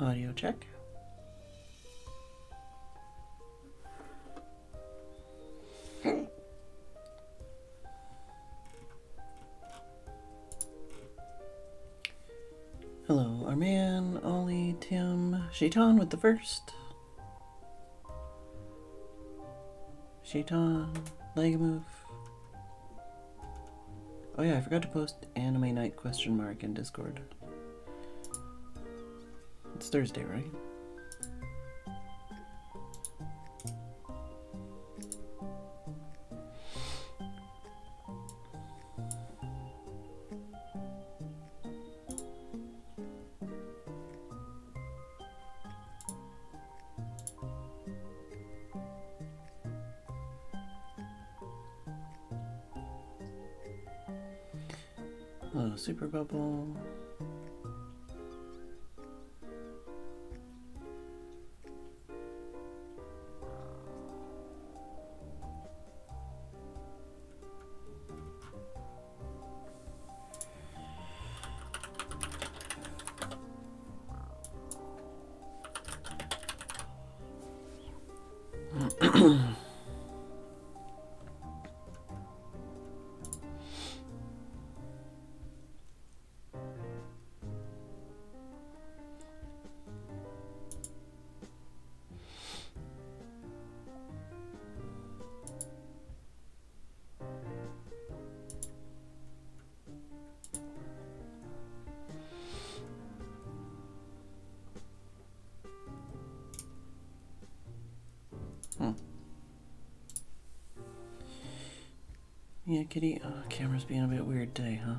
Audio check. Hello, Arman, Ollie, Tim, Shaitan with the first. Shaitan, leg move. Oh yeah, I forgot to post anime night question mark in Discord. It's Thursday, right? Hello, Super Bubble. Yeah, kitty. Camera's being a bit weird today, huh?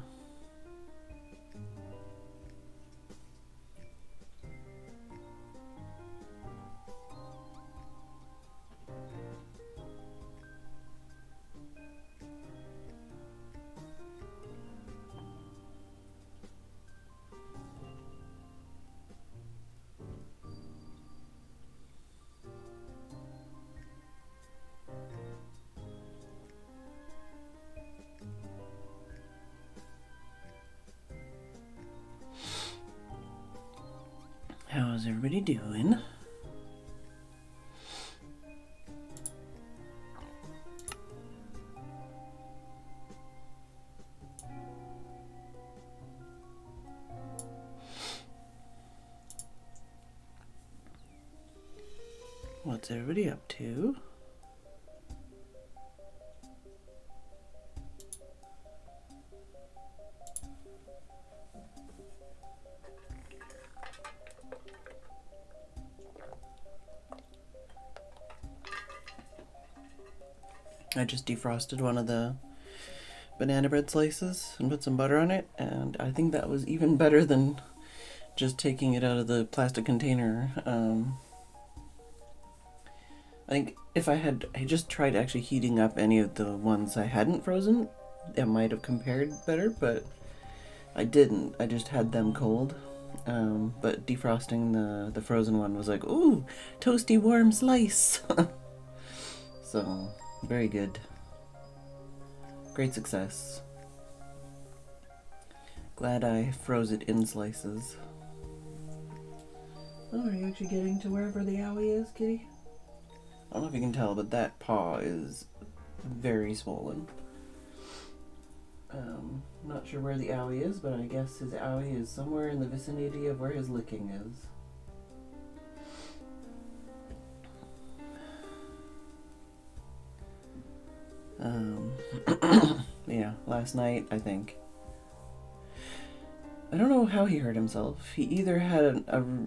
How's everybody doing? What's everybody up to? I just defrosted one of the banana bread slices and put some butter on it, and I think that was even better than just taking it out of the plastic container. I think if I just tried actually heating up any of the ones I hadn't frozen, it might have compared better, but I didn't. I just had them cold. But defrosting the frozen one was like, ooh, toasty warm slice. So, very good. Great success. Glad I froze it in slices. Oh, are you actually getting to wherever the owie is, kitty? I don't know if you can tell, but that paw is very swollen. Not sure where the owie is, but I guess his owie is somewhere in the vicinity of where his licking is. Yeah, last night, I think. I don't know how he hurt himself. He either had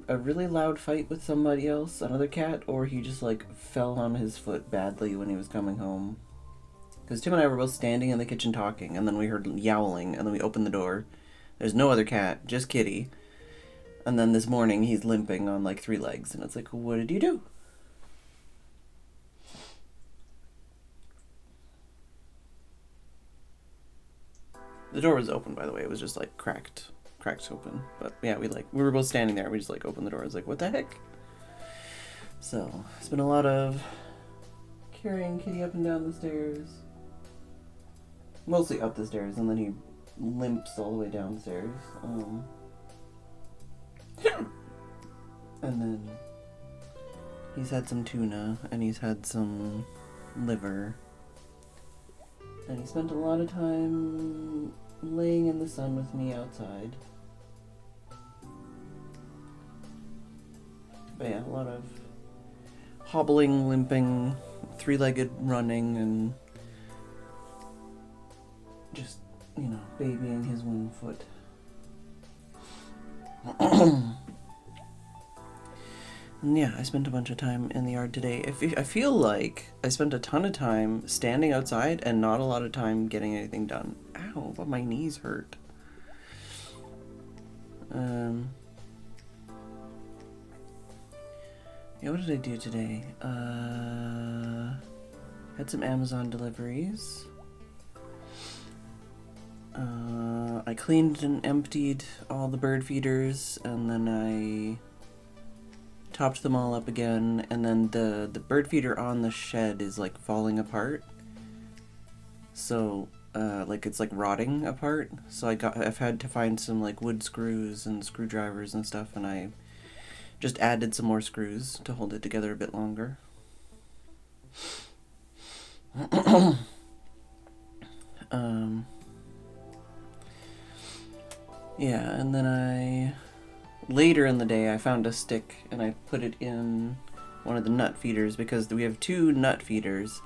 a really loud fight with somebody else, another cat, or he just like fell on his foot badly when he was coming home. Because Tim and I were both standing in the kitchen talking, and then we heard yowling, and then we opened the door. There's no other cat, just Kitty. And then this morning, he's limping on like 3 legs, and it's like, what did you do? The door was open, by the way. It was just like cracked open. But yeah, we were both standing there. We just like opened the door. I was like, what the heck? So it's been a lot of carrying Kitty up and down the stairs. Mostly up the stairs, and then he limps all the way downstairs. And then he's had some tuna, and he's had some liver. And he spent a lot of time laying in the sun with me outside. But yeah, a lot of hobbling, limping, three-legged running, and just, you know, babying his one foot. And yeah, I spent a bunch of time in the yard today. I feel like I spent a ton of time standing outside and not a lot of time getting anything done. Ow, but my knees hurt. Yeah, what did I do today? Had some Amazon deliveries. I cleaned and emptied all the bird feeders, and then I topped them all up again, and then the bird feeder on the shed is like falling apart. So, like it's like rotting apart. So I've had to find some like wood screws and screwdrivers and stuff, and I just added some more screws to hold it together a bit longer. Yeah, and then later in the day I found a stick and I put it in one of the nut feeders, because we have 2 nut feeders,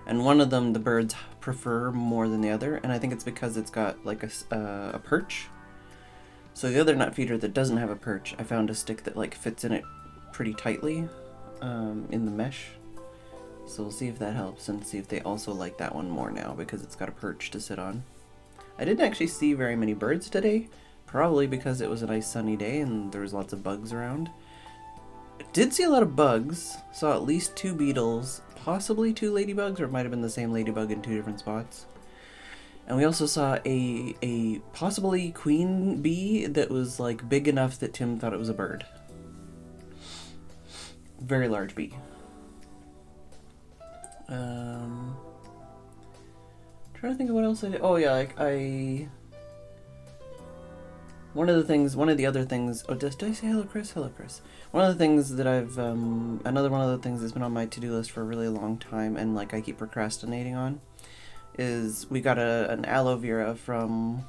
and one of them the birds prefer more than the other, and I think it's because it's got like a perch. So the other nut feeder that doesn't have a perch, I found a stick that like fits in it pretty tightly in the mesh. So we'll see if that helps, and see if they also like that one more now because it's got a perch to sit on. I didn't actually see very many birds today, probably because it was a nice sunny day and there was lots of bugs around. I did see a lot of bugs, saw at least 2 beetles, possibly 2 ladybugs, or it might have been the same ladybug in 2 different spots. And we also saw a possibly queen bee that was like big enough that Tim thought it was a bird. Very large bee. Trying to think of what else I did. Oh yeah, like one of the other things, did I say hello Chris? Hello Chris. One of the things that another one of the things that's been on my to-do list for a really long time, and like I keep procrastinating on, is we got an aloe vera from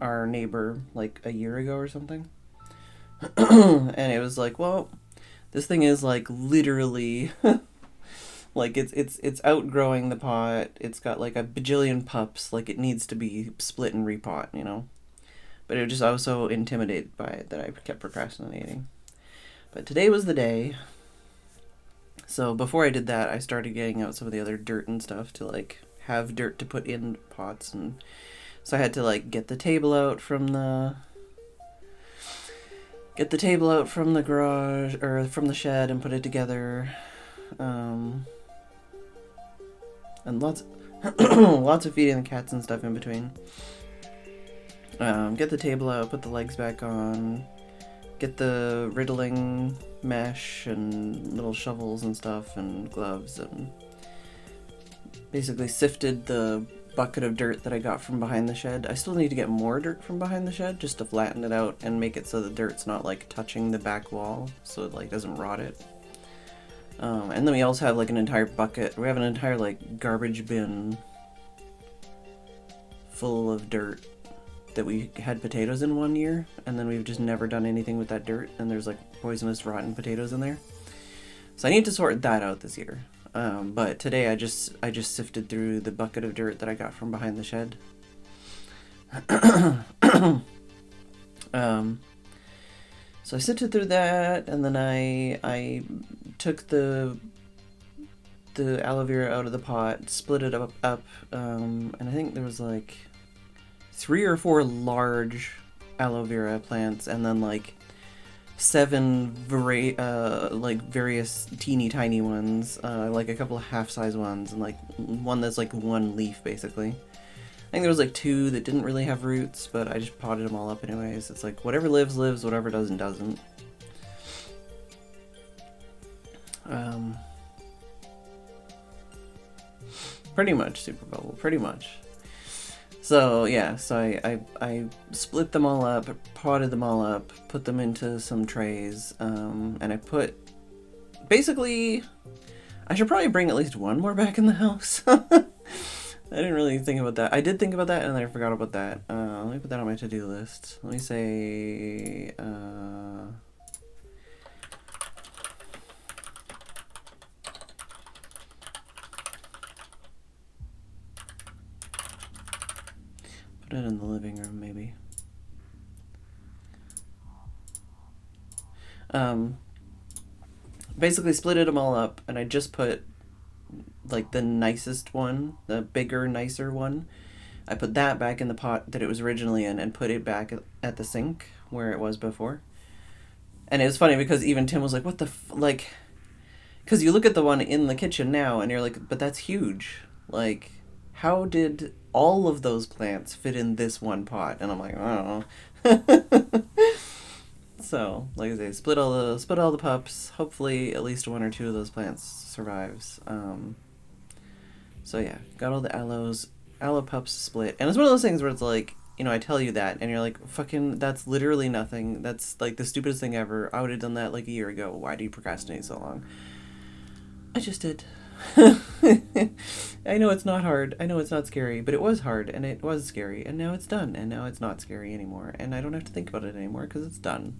our neighbor like a year ago or something. And it was like, well, this thing is like literally like it's outgrowing the pot. It's got like a bajillion pups. Like it needs to be split and repot, you know. But I was so intimidated by it that I kept procrastinating. But today was the day. So before I did that, I started getting out some of the other dirt and stuff to like have dirt to put in pots, and so I had to like get the table out from the garage or from the shed and put it together. And lots of feeding the cats and stuff in between. Get the table out, put the legs back on, get the riddling mesh and little shovels and stuff and gloves, and basically sifted the bucket of dirt that I got from behind the shed. I still need to get more dirt from behind the shed just to flatten it out and make it so the dirt's not like touching the back wall, so it like doesn't rot it. And then we also have like an entire bucket. We have an entire like garbage bin full of dirt that we had potatoes in one year, and then we've just never done anything with that dirt, and there's like poisonous rotten potatoes in there. So I need to sort that out this year. But today I just sifted through the bucket of dirt that I got from behind the shed. So I sifted through that, and then I took the aloe vera out of the pot, split it up, and I think there was like 3 or 4 large aloe vera plants, and then like 7 various teeny tiny ones, like a couple of half-size ones, and like one that's like 1 leaf basically. I think there was like 2 that didn't really have roots, but I just potted them all up anyways. It's like whatever lives, lives, whatever doesn't, doesn't. Pretty much, Super Bubble, pretty much. So yeah, so I split them all up, potted them all up, put them into some trays, and I put, basically, I should probably bring at least one more back in the house. I didn't really think about that. I did think about that and then I forgot about that. Let me put that on my to-do list. Let me say, put it in the living room maybe. Basically splitted them all up and I just put like the nicest one, the bigger, nicer one. I put that back in the pot that it was originally in and put it back at the sink where it was before. And it was funny because even Tim was like, what the like, because you look at the one in the kitchen now and you're like, but that's huge. Like, how did all of those plants fit in this one pot? And I'm like, I don't know. So, like I say, split all the pups. Hopefully, at least one or two of those plants survives. So yeah, got all the aloe pups split, and it's one of those things where it's like, you know, I tell you that, and you're like, fucking, that's literally nothing. That's like the stupidest thing ever. I would have done that like a year ago. Why do you procrastinate so long? I just did. I know it's not hard. I know it's not scary, but it was hard, and it was scary, and now it's done, and now it's not scary anymore, and I don't have to think about it anymore because it's done.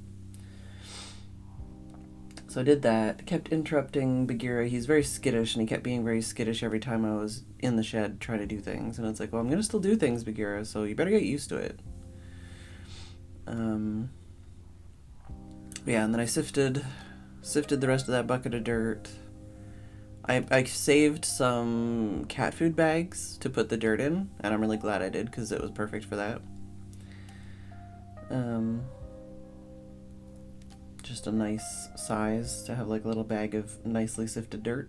So I did that, kept interrupting Bagheera. He's very skittish, and he kept being very skittish every time I was in the shed trying to do things. And it's like, well, I'm going to still do things, Bagheera, so you better get used to it. Yeah, and then I sifted the rest of that bucket of dirt. I saved some cat food bags to put the dirt in, and I'm really glad I did, because it was perfect for that. Just a nice size to have like a little bag of nicely sifted dirt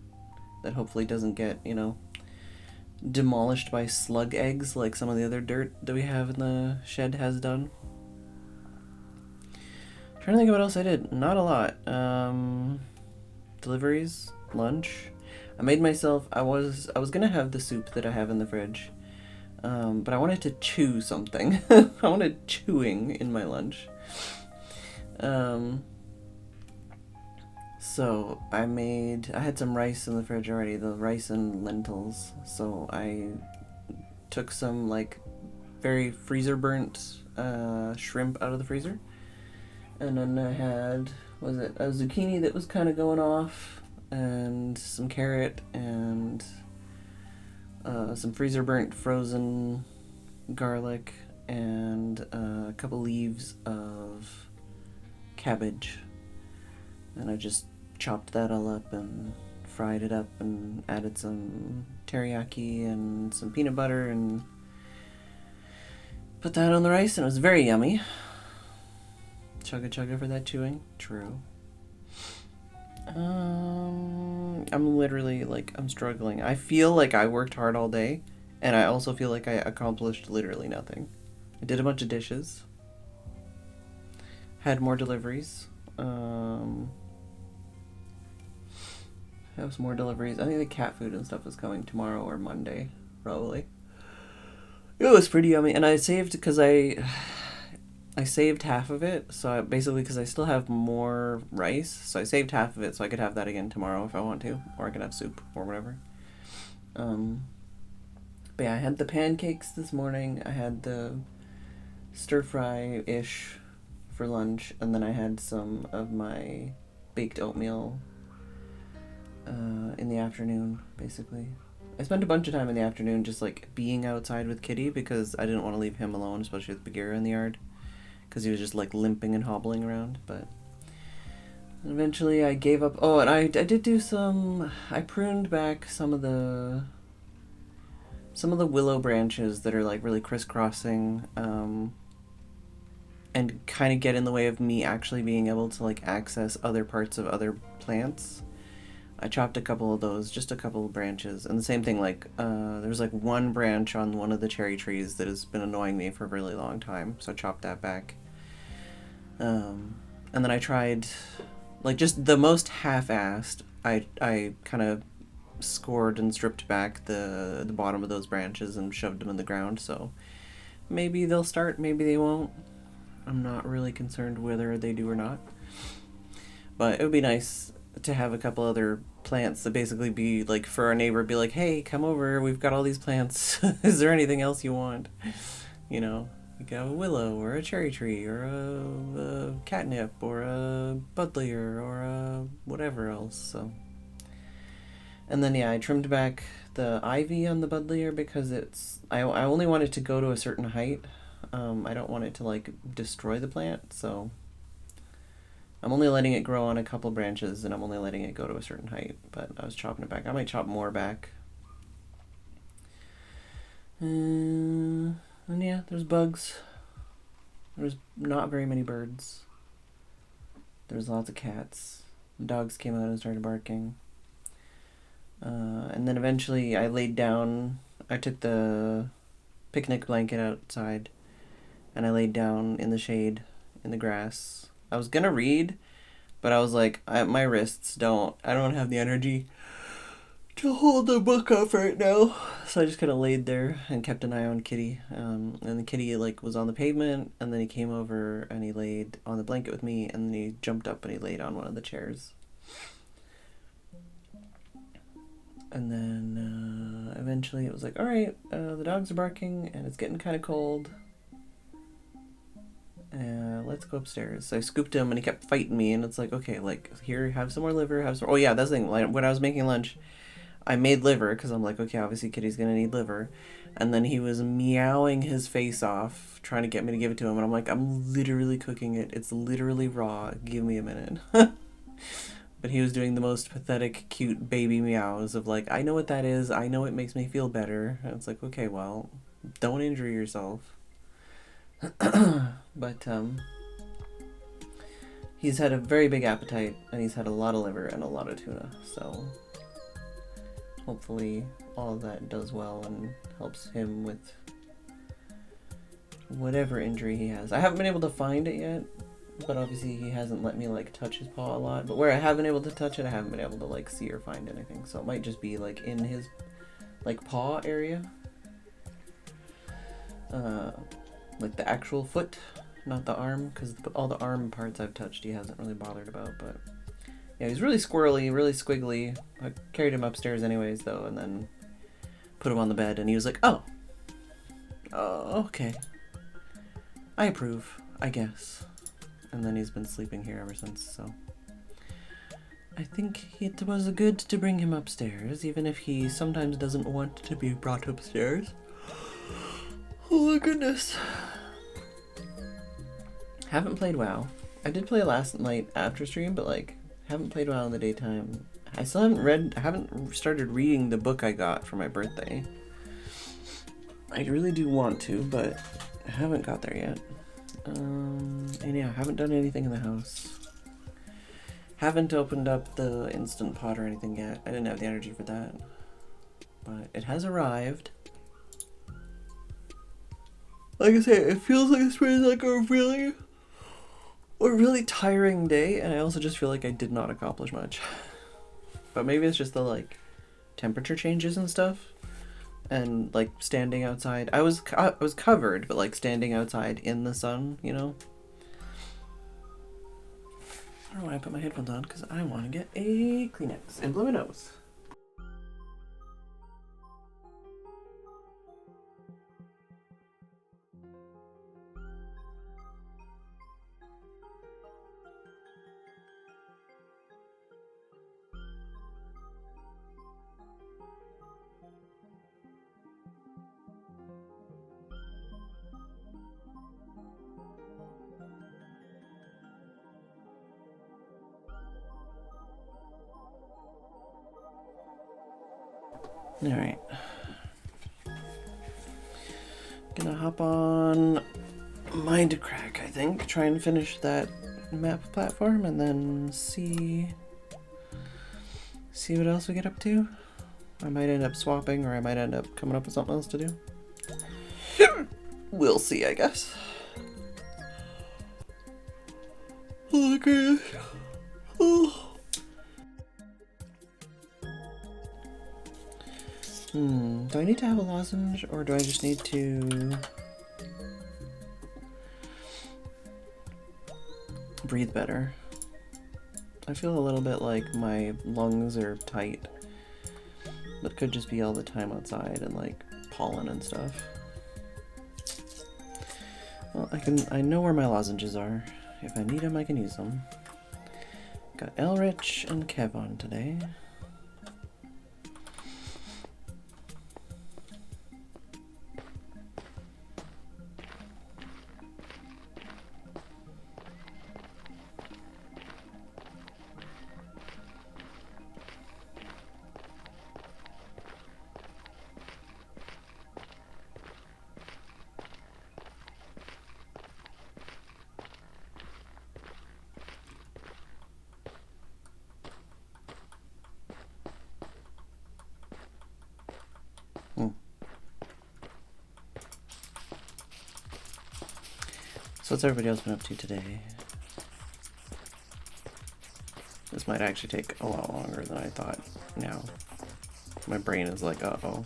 that hopefully doesn't get, you know, demolished by slug eggs like some of the other dirt that we have in the shed has done. Trying to think of what else I did. Not a lot. Deliveries, lunch. I made myself, I was gonna have the soup that I have in the fridge, but I wanted to chew something. I wanted chewing in my lunch. So I had some rice in the fridge already, the rice and lentils. So I took some like very freezer burnt shrimp out of the freezer. And then I had, was it a zucchini that was kind of going off, and some carrot, and some freezer burnt frozen garlic, and a couple leaves of cabbage. And I just chopped that all up and fried it up and added some teriyaki and some peanut butter and put that on the rice, and it was very yummy. Chugga chugga for that chewing. True. I'm literally like, I'm struggling. I feel like I worked hard all day, and I also feel like I accomplished literally nothing. I did a bunch of dishes. Had more deliveries. Have some more deliveries. I think the cat food and stuff is coming tomorrow or Monday, probably. It was pretty yummy, and I saved because I saved half of it. So basically, because I still have more rice, so I saved half of it so I could have that again tomorrow if I want to, or I could have soup or whatever. But yeah, I had the pancakes this morning. I had the stir fry ish for lunch, and then I had some of my baked oatmeal in the afternoon, basically. I spent a bunch of time in the afternoon just like being outside with Kitty because I didn't want to leave him alone, especially with Bagheera in the yard, because he was just like limping and hobbling around. But eventually I gave up. Oh, and I did do some, I pruned back some of the willow branches that are like really crisscrossing, and kind of get in the way of me actually being able to like access other parts of other plants. I chopped a couple of those, just a couple of branches. And the same thing, like, there's like one branch on one of the cherry trees that has been annoying me for a really long time, so I chopped that back. And then I tried, like, just the most half-assed, I kind of scored and stripped back the bottom of those branches and shoved them in the ground, so maybe they'll start, maybe they won't. I'm not really concerned whether they do or not. But it would be nice to have a couple other plants that basically be like, for our neighbor, be like, hey, come over, we've got all these plants. Is there anything else you want? You know, you could have a willow or a cherry tree or a catnip or a buddleia or a whatever else. So, and then yeah, I trimmed back the ivy on the buddleia because I only want it to go to a certain height. I don't want it to like destroy the plant, so I'm only letting it grow on a couple branches, and I'm only letting it go to a certain height. But I was chopping it back. I might chop more back. And yeah, there's bugs. There's not very many birds. There's lots of cats. The dogs came out and started barking. And then eventually I laid down. I took the picnic blanket outside, and I laid down in the shade, in the grass. I was gonna read, but I was like, my wrists I don't have the energy to hold the book up right now. So I just kind of laid there and kept an eye on Kitty. And the kitty like was on the pavement, and then he came over and he laid on the blanket with me, and then he jumped up and he laid on one of the chairs. And then eventually it was like, all right, the dogs are barking and it's getting kind of cold. Let's go upstairs. So I scooped him and he kept fighting me, and it's like, okay, like, here, have some more liver, oh yeah, that's the thing, like, when I was making lunch, I made liver, because I'm like, okay, obviously Kitty's gonna need liver, and then he was meowing his face off, trying to get me to give it to him, and I'm like, I'm literally cooking it, it's literally raw, give me a minute. But he was doing the most pathetic, cute baby meows of like, I know what that is, I know it makes me feel better, and it's like, okay, well, don't injure yourself. But he's had a very big appetite, and he's had a lot of liver and a lot of tuna, so hopefully all of that does well and helps him with whatever injury he has. I haven't been able to find it yet, but obviously he hasn't let me like touch his paw a lot, but where I have been able to touch it, I haven't been able to like see or find anything, so it might just be like in his like paw area, like the actual foot, not the arm, because all the arm parts I've touched he hasn't really bothered about. But yeah, he's really squirrely, really squiggly. I carried him upstairs anyways though, and then put him on the bed, and he was like, oh, okay, I approve, I guess. And then he's been sleeping here ever since, so I think it was good to bring him upstairs, even if he sometimes doesn't want to be brought upstairs. Oh my goodness. Haven't played WoW. I did play last night after stream, but like, haven't played WoW in the daytime. I still haven't started reading the book I got for my birthday. I really do want to, but I haven't got there yet. And yeah, haven't done anything in the house. Haven't opened up the Instant Pot or anything yet. I didn't have the energy for that. But it has arrived. Like I say, it feels like it's been like a really tiring day, and I also just feel like I did not accomplish much. But maybe it's just the like temperature changes and stuff. And like standing outside, I was covered, but like standing outside in the sun, you know. I don't know why I put my headphones on, because I want to get a Kleenex and blow my nose. Alright. Gonna hop on Mindcrack, I think. Try and finish that map platform, and then see what else we get up to. I might end up swapping, or I might end up coming up with something else to do. We'll see, I guess. Oh my goodness. Oh. Do I need to have a lozenge, or do I just need to breathe better. I feel a little bit like my lungs are tight. But it could just be all the time outside and like pollen and stuff. Well, I know where my lozenges are. If I need them, I can use them. Got Elrich and Kev on today. So what's everybody else been up to today? This might actually take a lot longer than I thought now. My brain is like, uh-oh.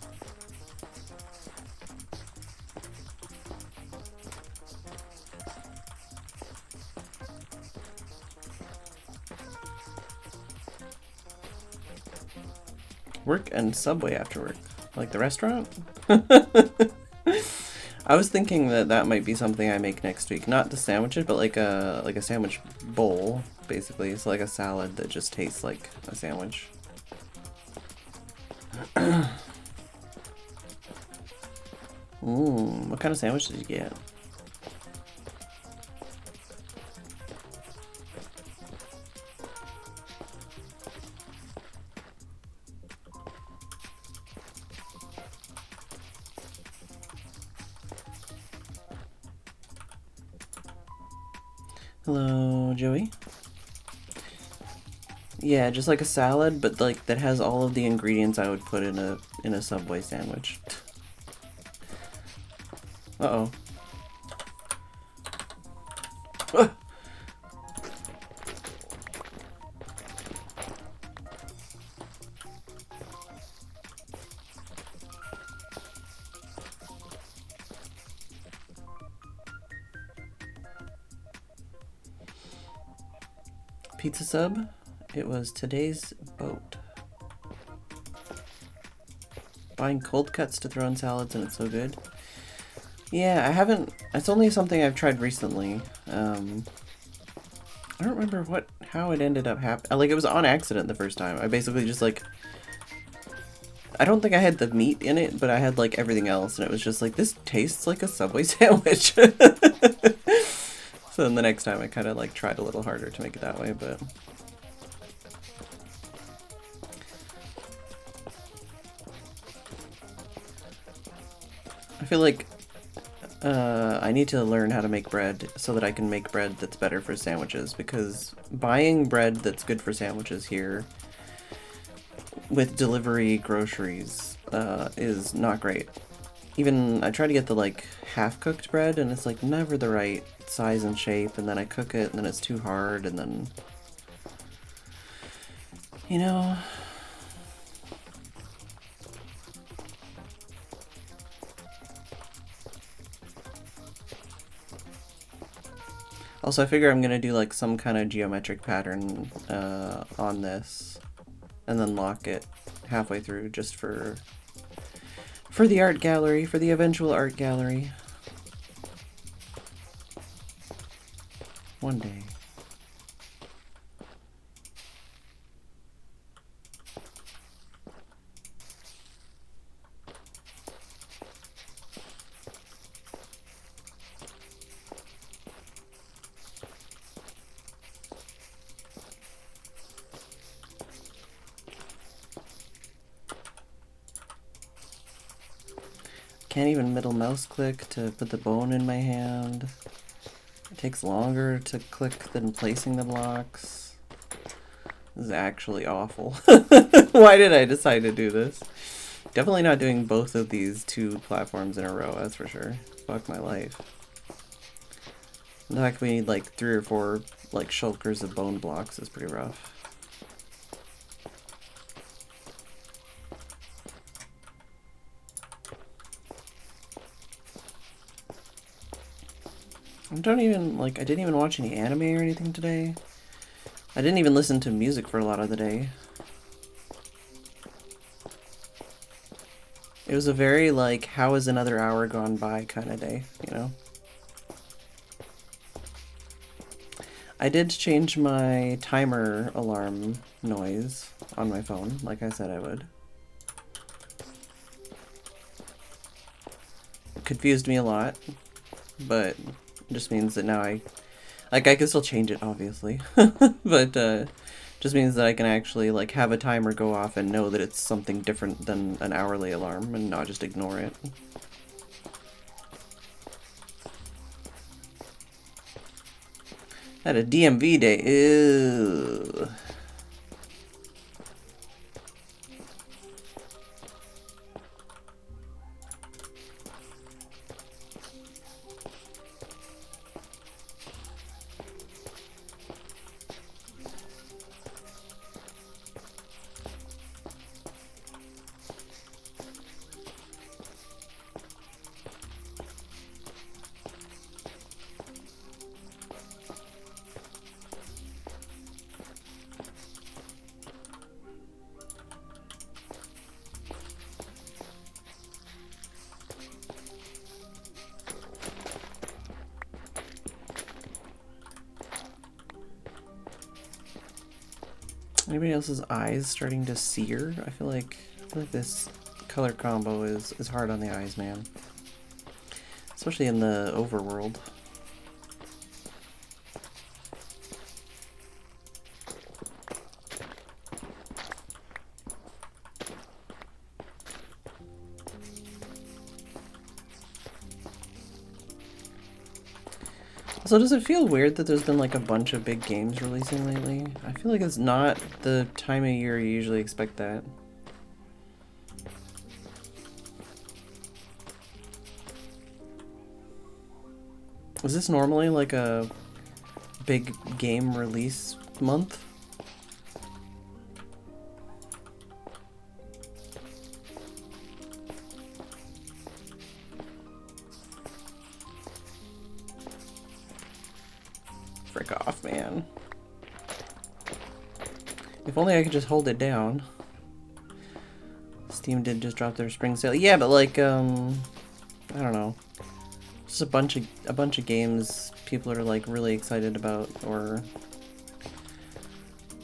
Work and Subway after work. Like the restaurant? I was thinking that that might be something I make next week. Not the sandwiches, but like a sandwich bowl, basically. It's like a salad that just tastes like a sandwich. What kind of sandwich did you get? Hello, Joey. Yeah, just like a salad, but like that has all of the ingredients I would put in a Subway sandwich. Uh-oh. Ah! Pizza sub. It was today's boat. Buying cold cuts to throw in salads and it's so good. Yeah, I haven't. It's only something I've tried recently. I don't remember how it ended up happening. Like, it was on accident the first time. I basically just like, I don't think I had the meat in it, but I had like everything else, and it was just like, this tastes like a Subway sandwich. So then the next time I kind of like tried a little harder to make it that way, but. I feel like I need to learn how to make bread so that I can make bread that's better for sandwiches, because buying bread that's good for sandwiches here with delivery groceries is not great. Even I try to get the like half-cooked bread and it's like never the right size and shape, and then I cook it and then it's too hard, and then, you know. Also, I figure I'm gonna do like some kind of geometric pattern on this, and then lock it halfway through just for the art gallery, for the eventual art gallery. One day. Can't even middle mouse click to put the bone in my hand. It takes longer to click than placing the blocks. This is actually awful. Why did I decide to do this? Definitely not doing both of these two platforms in a row, that's for sure. Fuck my life. The fact we need like 3 or 4 like shulkers of bone blocks is pretty rough. I don't even, like, I didn't even watch any anime or anything today. I didn't even listen to music for a lot of the day. It was a very, like, how is another hour gone by kind of day, you know? I did change my timer alarm noise on my phone, like I said I would. It confused me a lot, but it just means that now I can still change it, obviously, but just means that I can actually, like, have a timer go off and know that it's something different than an hourly alarm and not just ignore it. Had a DMV day. Ew. Anybody else's eyes starting to sear? I feel like this color combo is hard on the eyes, man. Especially in the overworld. So does it feel weird that there's been like a bunch of big games releasing lately? I feel like it's not the time of year you usually expect that. Is this normally like a big game release month? Frick off, man. If only I could just hold it down. Steam did just drop their spring sale. Yeah, but like, I don't know. Just a bunch of games people are like really excited about, or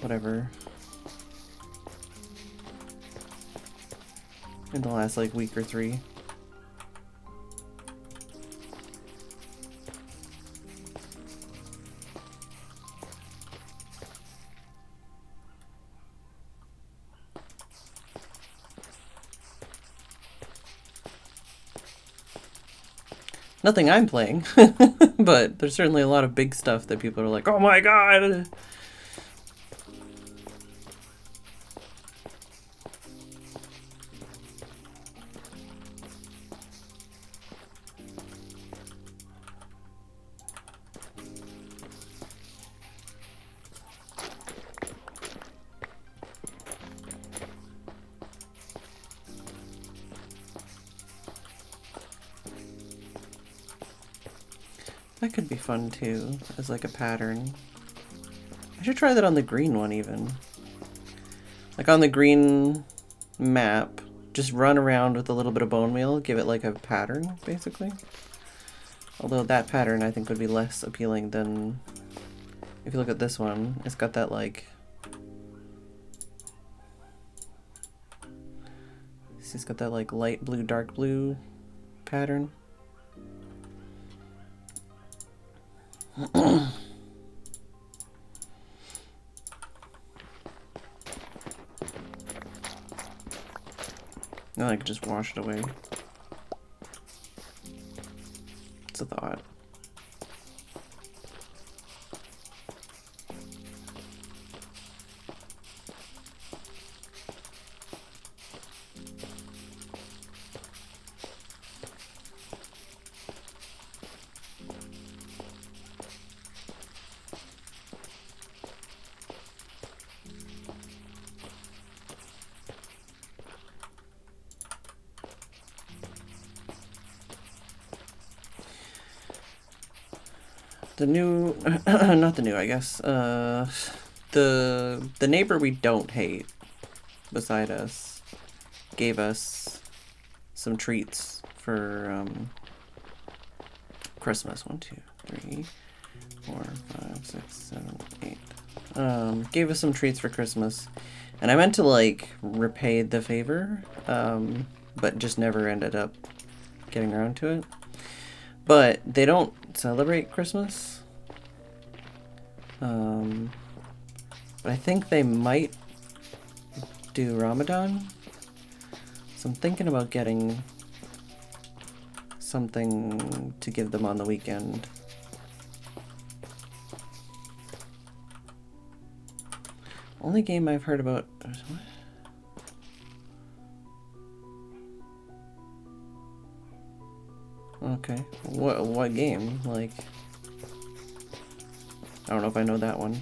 whatever, in the last like week or three. Nothing I'm playing, but there's certainly a lot of big stuff that people are like, oh my god! That could be fun too, as like a pattern. I should try that on the green one even. Like on the green map, just run around with a little bit of bone meal, give it like a pattern, basically. Although that pattern I think would be less appealing than, if you look at this one, it's got that like, it's got that like light blue, dark blue pattern. Now I could just wash it away. It's a thought. The new, not the new, I guess. The neighbor we don't hate, beside us, gave us some treats for Christmas. 1, 2, 3, 4, 5, 6, 7, 8. Gave us some treats for Christmas, and I meant to like repay the favor, but just never ended up getting around to it. But they don't celebrate Christmas. But I think they might do Ramadan. So I'm thinking about getting something to give them on the weekend. Only game I've heard about... What? Okay. What game? Like... I don't know if I know that one.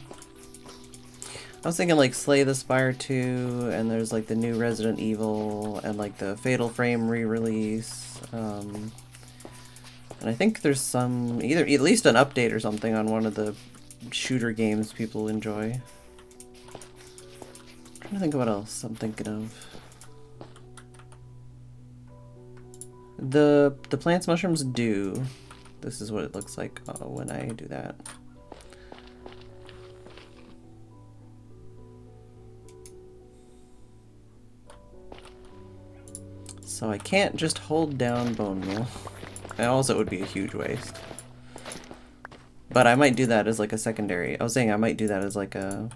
I was thinking like Slay the Spire 2, and there's like the new Resident Evil, and like the Fatal Frame re-release. And I think there's some, at least an update or something on one of the shooter games people enjoy. I'm trying to think of what else I'm thinking of. The plants, mushrooms do. This is what it looks like when I do that. So I can't just hold down bone meal. And also it would be a huge waste. But I might do that as like a secondary. I was saying I might do that as like a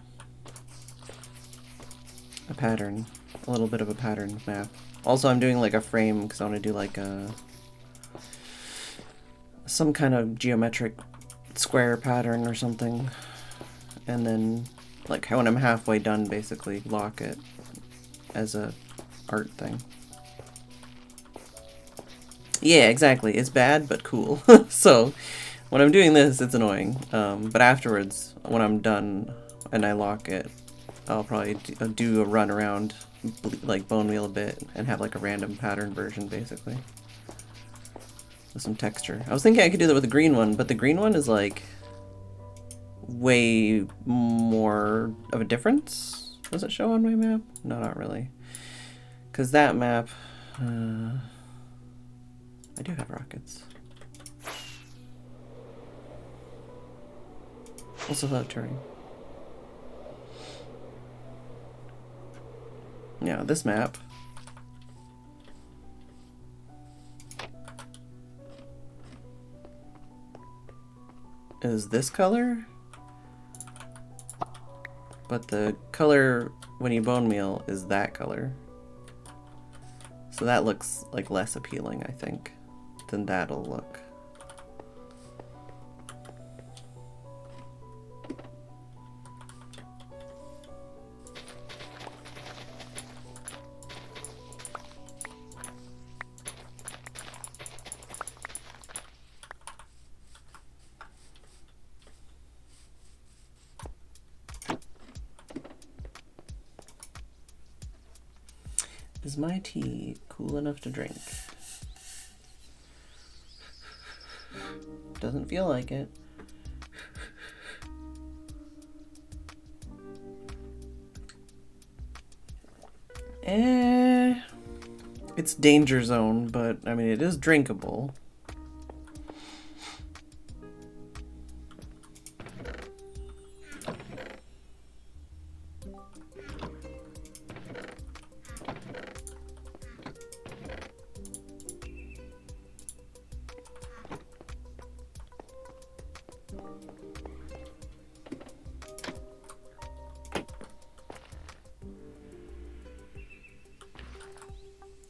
pattern. A little bit of a pattern map. Also I'm doing like a frame because I want to do like some kind of geometric square pattern or something. And then like when I'm halfway done basically lock it as a art thing. Yeah, exactly. It's bad, but cool. So, when I'm doing this, it's annoying. But afterwards, when I'm done and I lock it, I'll probably do a run around, like bone meal a bit, and have like a random pattern version, basically. With some texture. I was thinking I could do that with the green one, but the green one is like way more of a difference. Does it show on my map? No, not really. Because that map... I do have rockets. Also without turning. Yeah, this map. Is this color? But the color when you bone meal is that color. So that looks like less appealing, I think, than that'll look. Is my tea cool enough to drink? Doesn't feel like it. It's danger zone, but I mean it is drinkable.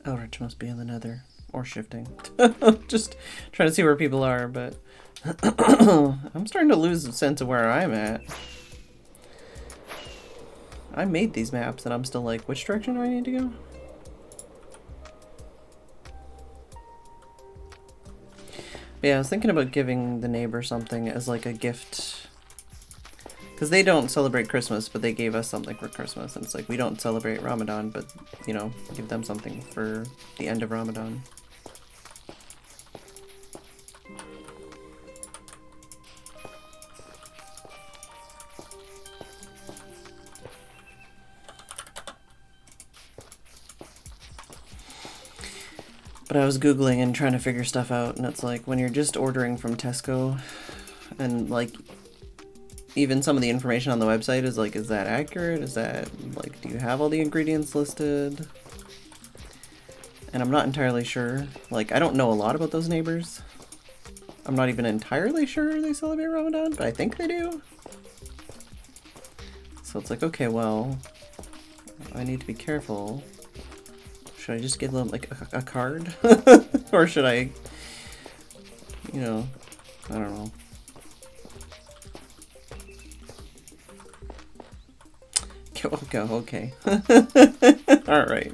Oh, Rich must be in the nether. Or shifting. Just trying to see where people are, but... I'm starting to lose a sense of where I'm at. I made these maps and I'm still like, which direction do I need to go? But yeah, I was thinking about giving the neighbor something as like a gift. Because they don't celebrate Christmas, but they gave us something for Christmas. And it's like, we don't celebrate Ramadan, but, you know, give them something for the end of Ramadan. But I was Googling and trying to figure stuff out, and it's like when you're just ordering from Tesco, and like even some of the information on the website is like, is that accurate? Is that like, do you have all the ingredients listed? And I'm not entirely sure. Like, I don't know a lot about those neighbors. I'm not even entirely sure they celebrate Ramadan, but I think they do. So it's like, okay, well, I need to be careful. Should I just give them like a card? Or should I, you know, I don't know. Okay. Alright.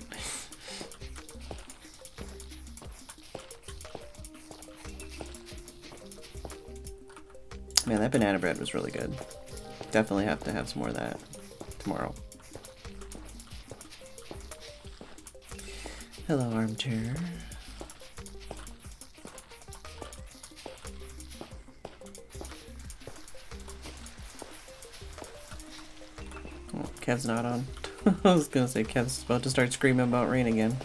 Man, that banana bread was really good. Definitely have to have some more of that tomorrow. Hello, armchair. Oh, Kev's not on. I was gonna say Kev's about to start screaming about rain again.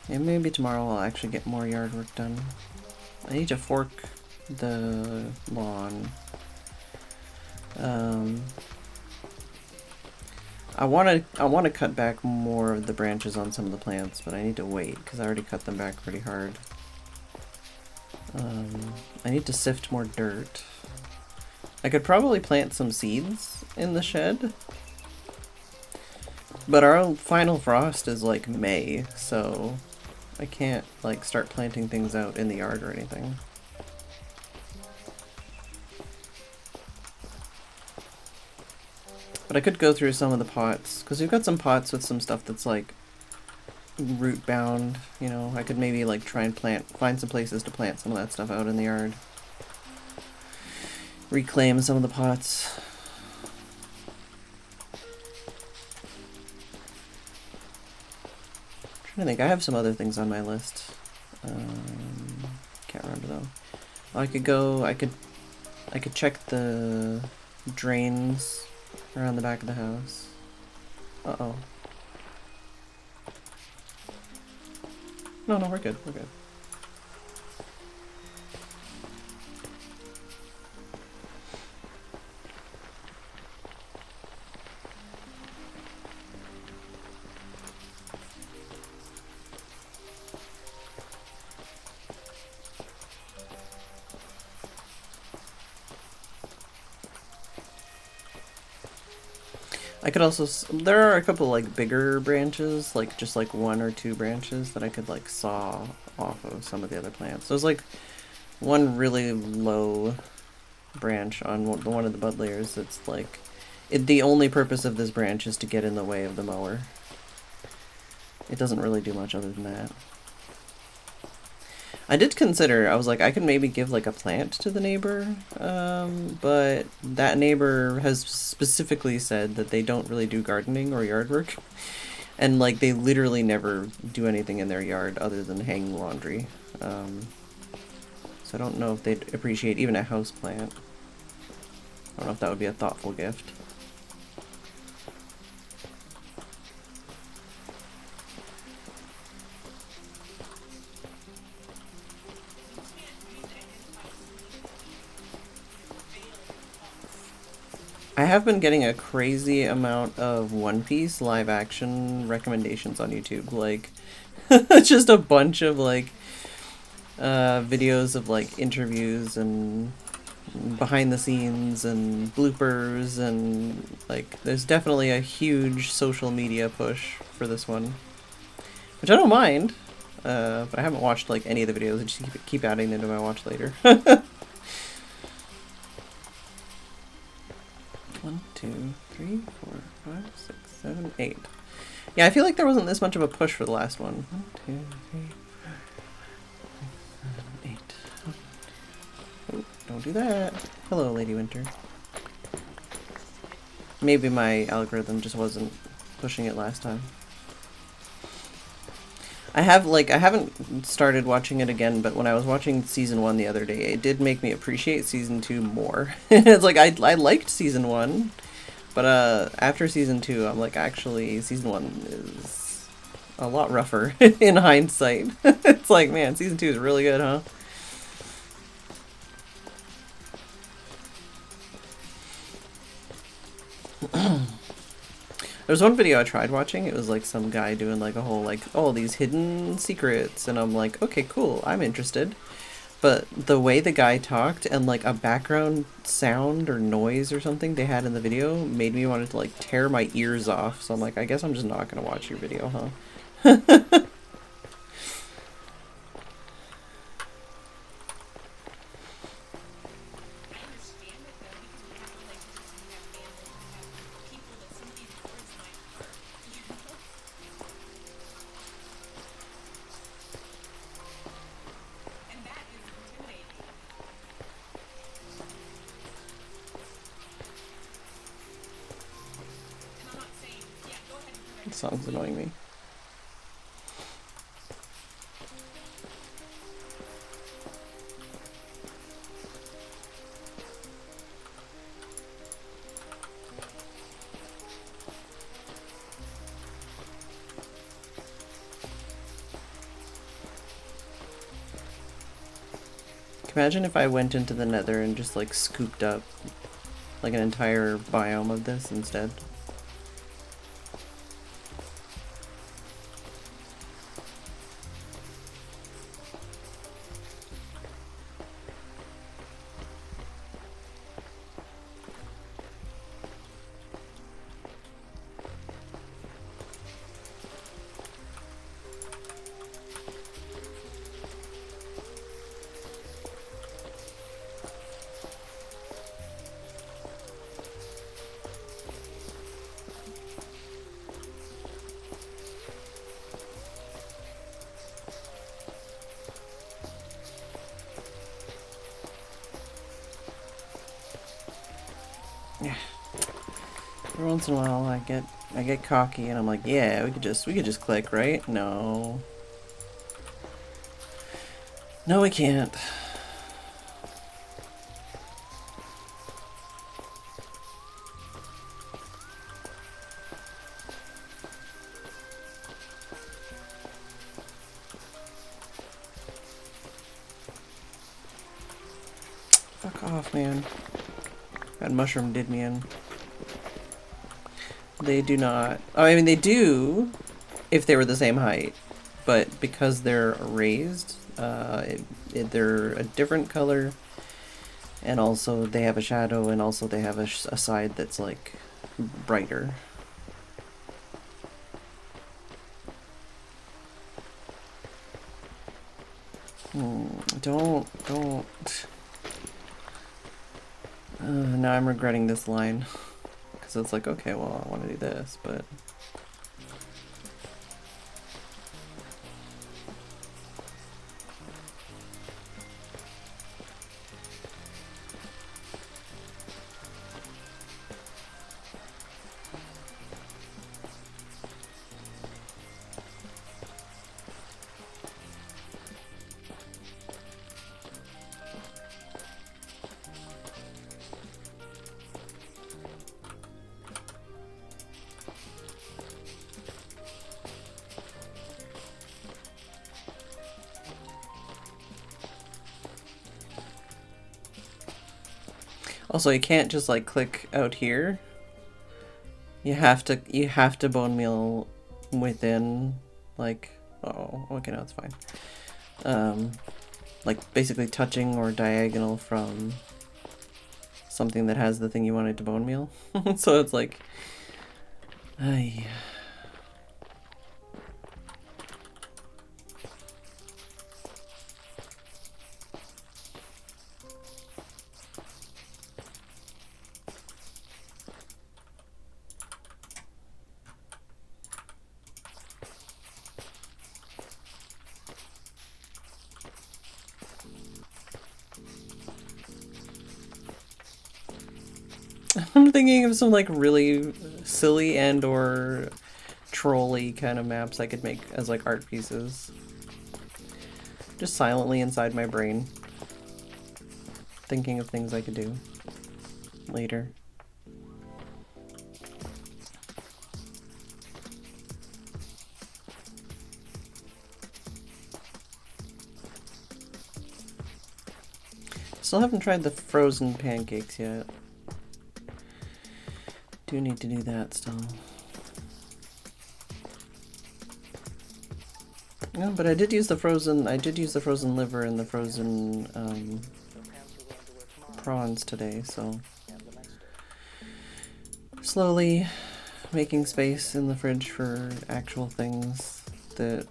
And maybe tomorrow I'll actually get more yard work done. I need to fork the lawn. I want to cut back more of the branches on some of the plants, but I need to wait because I already cut them back pretty hard. I need to sift more dirt. I could probably plant some seeds in the shed. But our final frost is like May, so I can't like start planting things out in the yard or anything. But I could go through some of the pots, because we've got some pots with some stuff that's like root bound, you know. I could maybe like try and find some places to plant some of that stuff out in the yard. Reclaim some of the pots. I think I have some other things on my list. Can't remember though. I could check the drains around the back of the house. Uh-oh. No, we're good. We're good. I could also, there are a couple like bigger branches, like just like 1 or 2 branches that I could like saw off of some of the other plants. There's like one really low branch on one of the bud layers that's like, the only purpose of this branch is to get in the way of the mower. It doesn't really do much other than that. I did consider, I was like, I could maybe give like a plant to the neighbor, but that neighbor has specifically said that they don't really do gardening or yard work, and like they literally never do anything in their yard other than hang laundry. So I don't know if they'd appreciate even a house plant. I don't know if that would be a thoughtful gift. I have been getting a crazy amount of One Piece live action recommendations on YouTube, like just a bunch of like videos of like interviews and behind the scenes and bloopers, and like there's definitely a huge social media push for this one, which I don't mind, but I haven't watched like any of the videos. I just keep adding them to my watch later. 1, 2, 3, 4, 5, 6, 7, 8. Yeah, I feel like there wasn't this much of a push for the last one. 1, 2, 3, 4, 5, 8. Oh, don't do that. Hello, Lady Winter. Maybe my algorithm just wasn't pushing it last time. I haven't started watching it again, but when I was watching season 1 the other day, it did make me appreciate season 2 more. It's like I liked season 1, but after season 2, I'm like, actually, season 1 is a lot rougher in hindsight. It's like, man, season 2 is really good, huh? There's one video I tried watching. It was like some guy doing like a whole like, oh, these hidden secrets, and I'm like, okay, cool, I'm interested. But the way the guy talked and like a background sound or noise or something they had in the video made me want to like tear my ears off. So I'm like, I guess I'm just not gonna watch your video, huh? This song's annoying me. Imagine if I went into the Nether and just like scooped up like an entire biome of this instead. Yeah. Every once in a while I get cocky and I'm like, yeah, we could just click, right? No. No, we can't. Fuck off, man. That mushroom did me in. They do not. Oh, I mean, they do if they were the same height, but because they're raised, they're a different color, and also they have a shadow, and also they have a side that's like brighter. Don't. Now I'm regretting this line. Because it's like, okay, well, I want to do this, but... Also, you can't just like click out here. You have to bone meal within, like, oh, okay, no, it's fine. Like basically touching or diagonal from something that has the thing you wanted to bone meal. So it's like, ay. I'm thinking of some like really silly and or trolly kind of maps I could make as like art pieces. Just silently inside my brain. Thinking of things I could do later. Still haven't tried the frozen pancakes yet. Do need to do that still. No, but I did use the frozen liver and the frozen prawns today, so slowly making space in the fridge for actual things that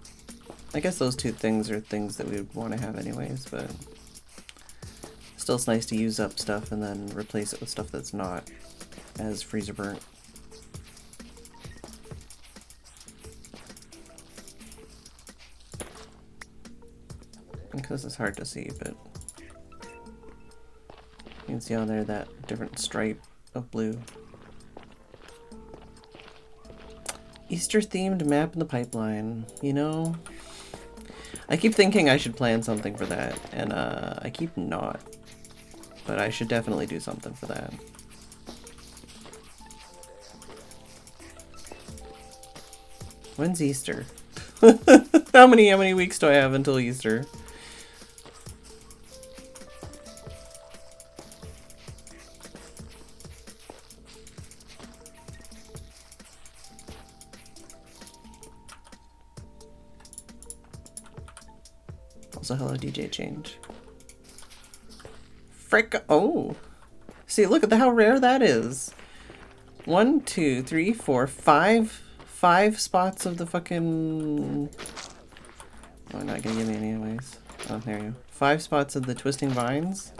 I guess those two things are things that we would want to have anyways, but still it's nice to use up stuff and then replace it with stuff that's not as freezer burnt. Because it's hard to see, but you can see on there that different stripe of blue. Easter themed map in the pipeline, you know? I keep thinking I should plan something for that, and I keep not. But I should definitely do something for that. When's Easter? How many weeks do I have until Easter? Also, hello DJ Change. Frick! Oh! See, look at how rare that is. 1, 2, 3, 4, 5 spots of the fucking... Oh, not gonna give me any anyways. Oh, there you go. 5 spots of the twisting vines.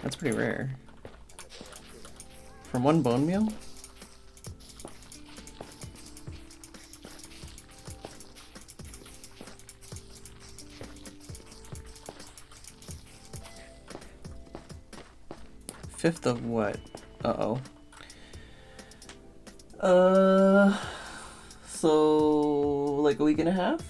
That's pretty rare. From 1 bone meal? Fifth of what? Uh-oh. So like a week and a half?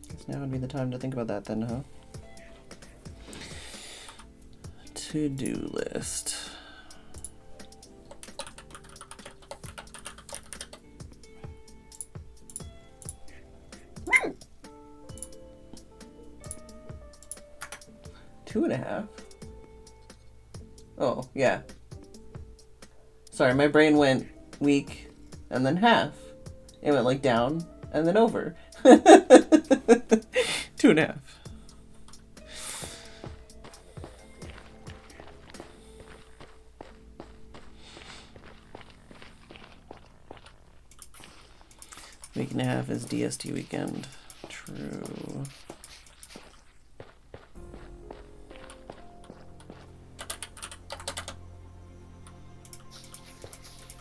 Guess now would be the time to think about that then, huh? To-do list. Two and a half? Oh, yeah. Sorry, my brain went week and then half. It went like down and then over. 2.5. Week and a half is DST weekend. True.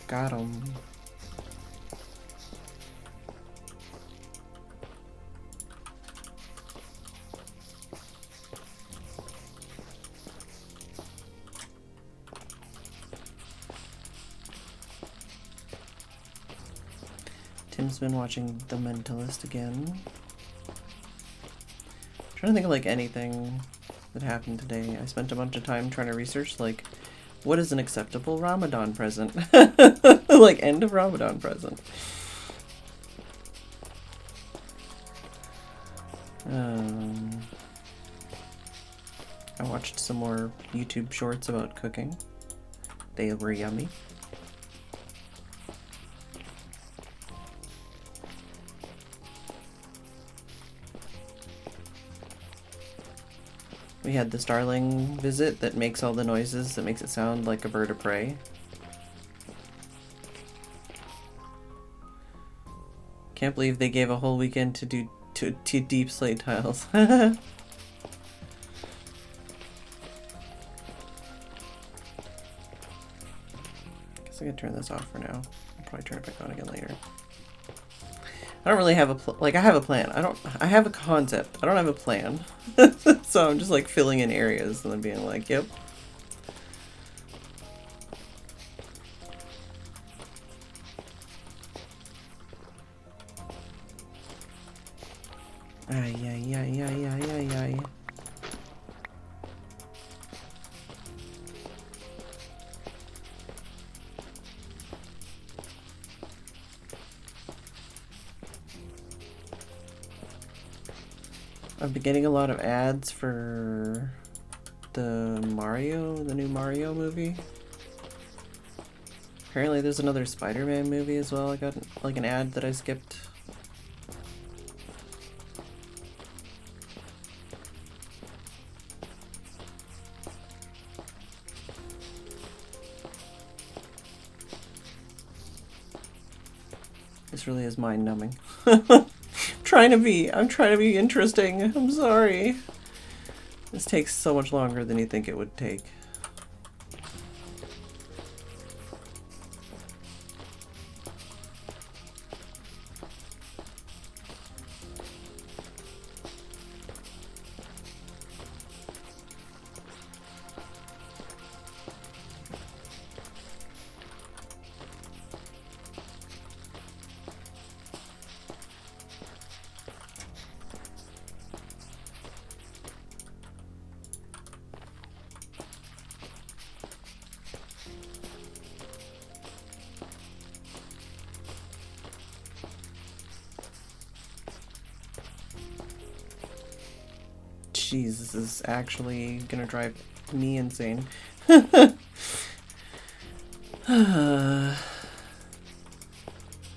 Got 'em. Tim's been watching The Mentalist again. Trying to think of like anything that happened today. I spent a bunch of time trying to research like what is an acceptable Ramadan present? Like end of Ramadan present. I watched some more YouTube shorts about cooking. They were yummy. We had the starling visit that makes all the noises, that makes it sound like a bird of prey. Can't believe they gave a whole weekend to do to deep slate tiles. Guess I can turn this off for now. I'll probably turn it back on again later. I don't really have a like I have a plan. I have a concept. I don't have a plan. So I'm just like filling in areas and then being like, yep. Ay, ay, ay, ay, ay, ay, ay. I've been getting a lot of ads for the new Mario movie. Apparently there's another Spider-Man movie as well. I got like an ad that I skipped. This really is mind-numbing. I'm trying to be interesting. I'm sorry. This takes so much longer than you think it would take. Jeez, this is actually gonna drive me insane. This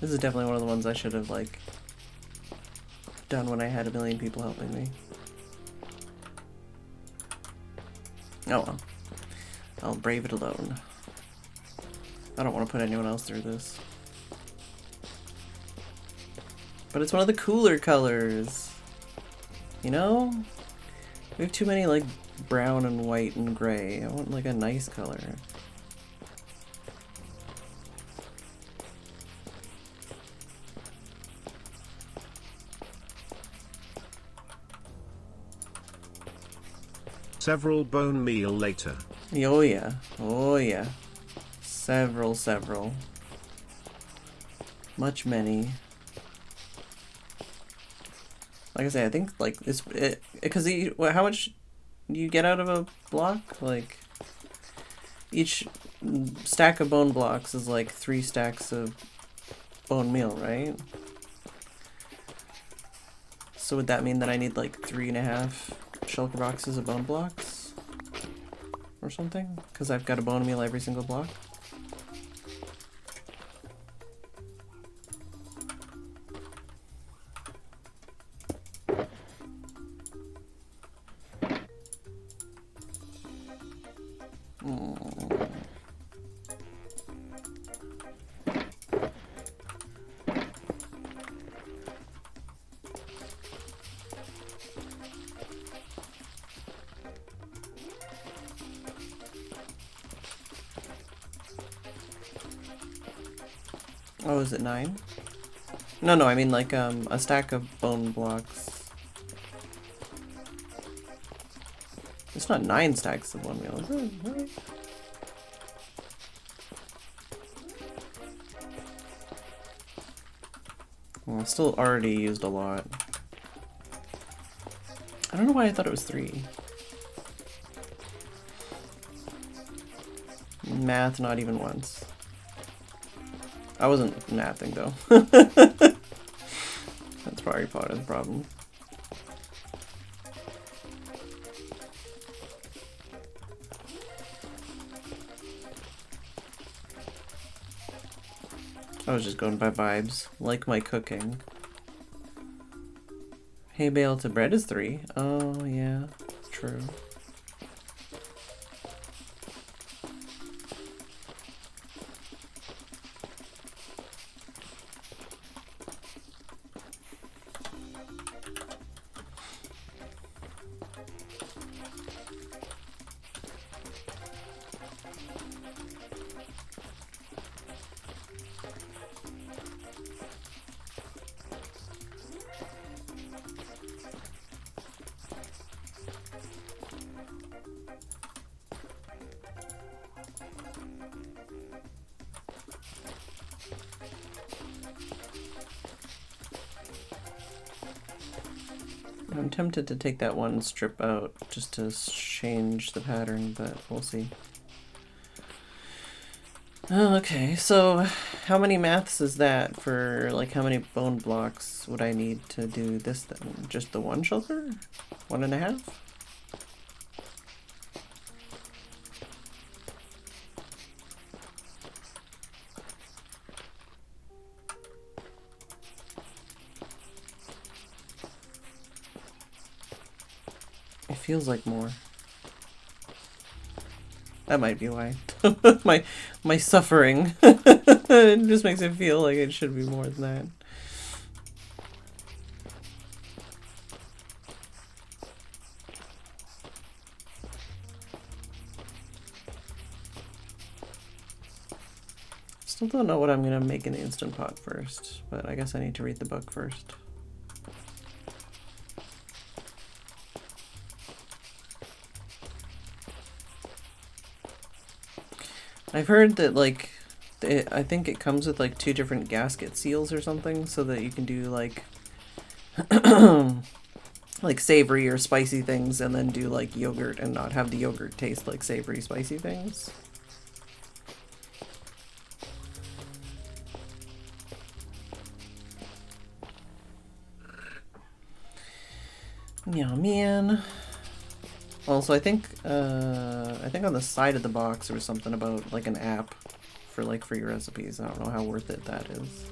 is definitely one of the ones I should have, like, done when I had a million people helping me. Oh well. I'll brave it alone. I don't want to put anyone else through this. But it's one of the cooler colors. You know? We have too many, like, brown and white and gray. I want, like, a nice color. Several bone meal later. Oh yeah. Oh yeah. Several. Much many. Like I say, I think like this, because how much do you get out of a block? Like each stack of bone blocks is like 3 stacks of bone meal, right? So would that mean that I need like 3.5 shulker boxes of bone blocks or something? Because I've got a bone meal every single block. Oh, is it 9? No, I mean like a stack of bone blocks. It's not 9 stacks of bone meal, is it? Really? Well, I still already used a lot. I don't know why I thought it was 3. Math, not even once. I wasn't mathing though. That's probably part of the problem. I was just going by vibes, like my cooking. Hay bale to bread is 3. Oh yeah, true. I'm tempted to take that one strip out just to change the pattern, but we'll see. Okay, so how many maths is that for, like, how many bone blocks would I need to do this then? Just the one shulker? 1.5? It feels like more. That might be why. my suffering it just makes it feel like it should be more than that. Still don't know what I'm gonna make in the Instant Pot first, but I guess I need to read the book first. I've heard that, like, I think it comes with like 2 different gasket seals or something, so that you can do like like savory or spicy things and then do like yogurt and not have the yogurt taste like savory spicy things. Yeah, man. Also, I think on the side of the box there was something about like an app for like free recipes. I don't know how worth it that is.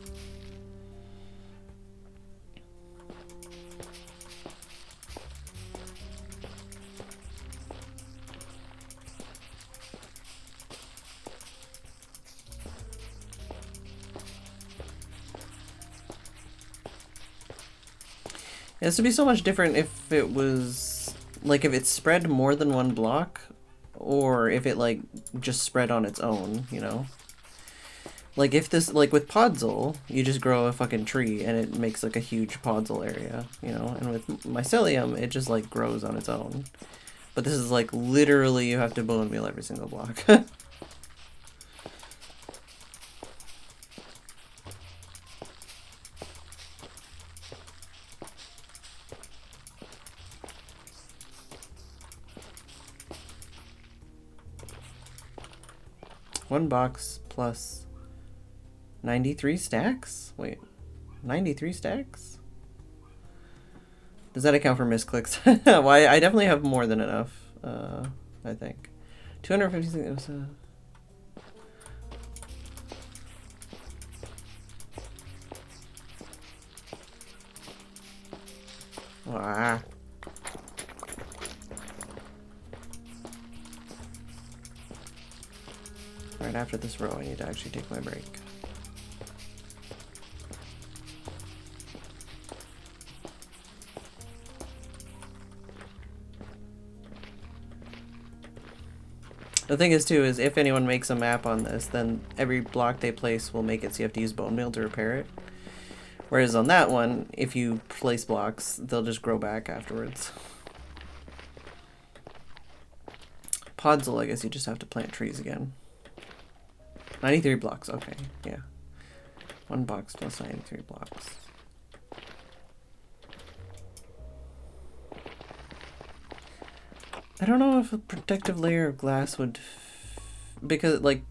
It has to be so much different if it was like if it spread more than one block, or if it like just spread on its own, you know? Like if this, like with podzol, you just grow a fucking tree and it makes like a huge podzol area, you know? And with mycelium, it just like grows on its own. But this is like literally you have to bone meal every single block. One box plus 93 stacks? Wait, 93 stacks? Does that account for misclicks? Well, I definitely have more than enough, I think. 256, ah. Right after this row, I need to actually take my break. The thing is, too, is if anyone makes a map on this, then every block they place will make it so you have to use bone meal to repair it. Whereas on that one, if you place blocks, they'll just grow back afterwards. Podzol, I guess you just have to plant trees again. 93 blocks, okay, yeah. One box plus 93 blocks. I don't know if a protective layer of glass would... because, like...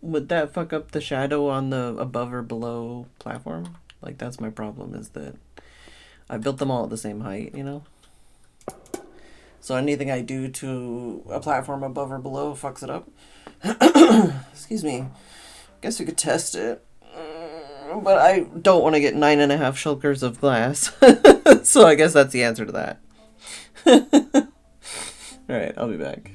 would that fuck up the shadow on the above or below platform? Like, that's my problem, is that I built them all at the same height, you know? So anything I do to a platform above or below fucks it up. Excuse me. Guess we could test it. But I don't want to get 9.5 shulkers of glass. So I guess that's the answer to that. Alright, I'll be back.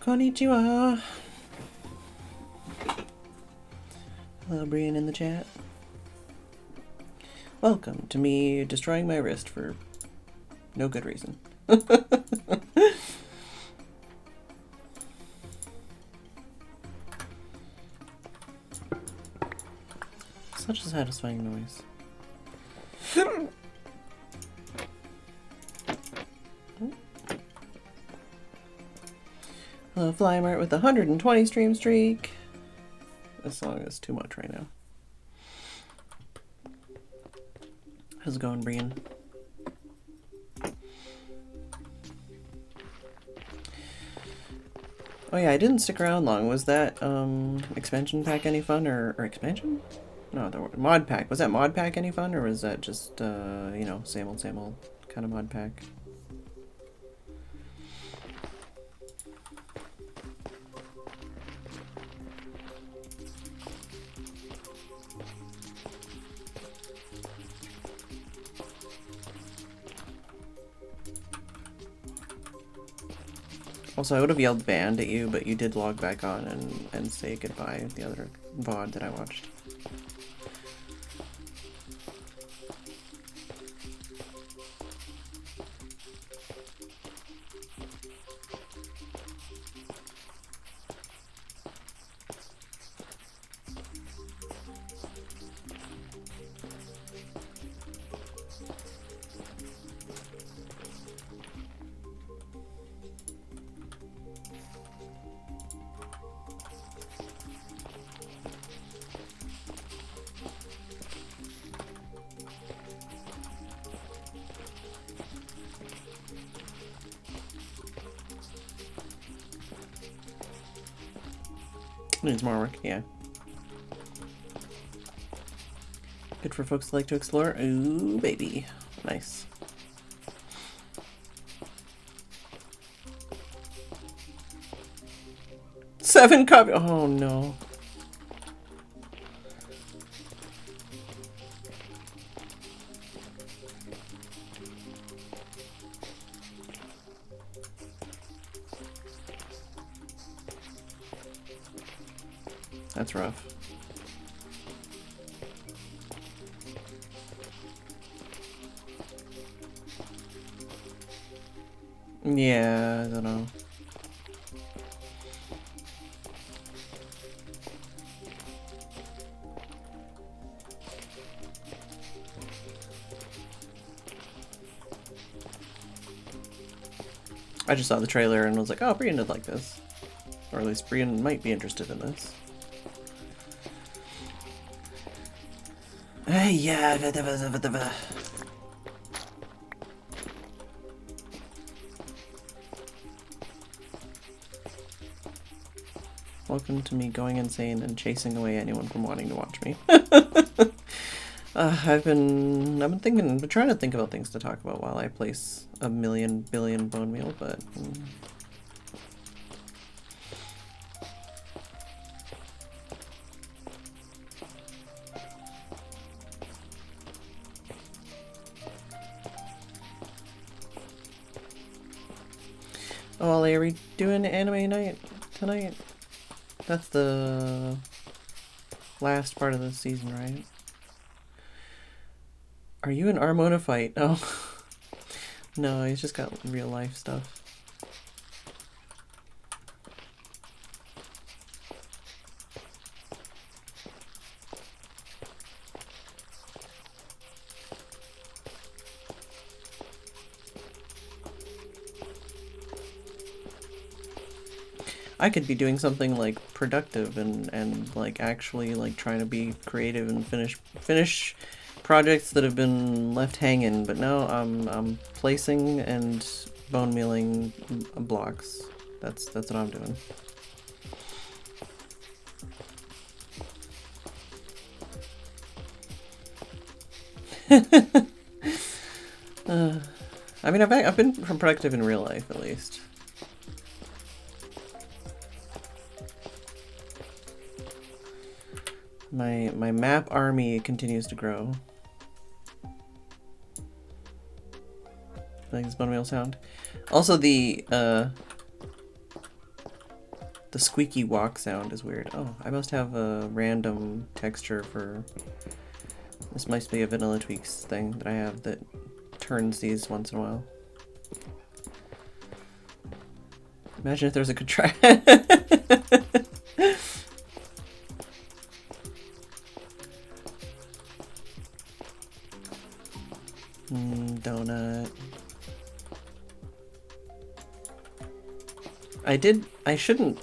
Konnichiwa. Hello, Brian in the chat. Welcome to me destroying my wrist for no good reason. Such a satisfying noise. Hello, Flymart with the 120 stream streak. This song is too much right now. How's it going, Brian? Oh yeah, I didn't stick around long. Was that expansion pack any fun, or expansion? No, the mod pack. Was that mod pack any fun, or was that just you know, same old kind of mod pack? Also, I would have yelled banned at you, but you did log back on and say goodbye the other VOD that I watched. Needs more work, yeah. Good for folks that like to explore. Ooh, baby. Nice. Seven copies. Oh no. That's rough. Yeah, I don't know. I just saw the trailer and was like, oh, Brian would like this. Or at least Brian might be interested in this. Yeah. Welcome to me going insane and chasing away anyone from wanting to watch me. I've been trying to think about things to talk about while I place a million billion bone meal, but oh, Ollie, are we doing anime night tonight? That's the last part of the season, right? Are you in Armona fight? Oh. No, he's just got real life stuff. I could be doing something like productive and like actually like trying to be creative and finish projects that have been left hanging, but no, I'm placing and bone mealing blocks. That's what I'm doing. I mean, I've been productive in real life at least. My map army continues to grow. Like this bone meal sound. Also the squeaky walk sound is weird. Oh, I must have a random texture for this. Must be a vanilla tweaks thing that I have that turns these once in a while. Imagine if there's a contract. Donut. I shouldn't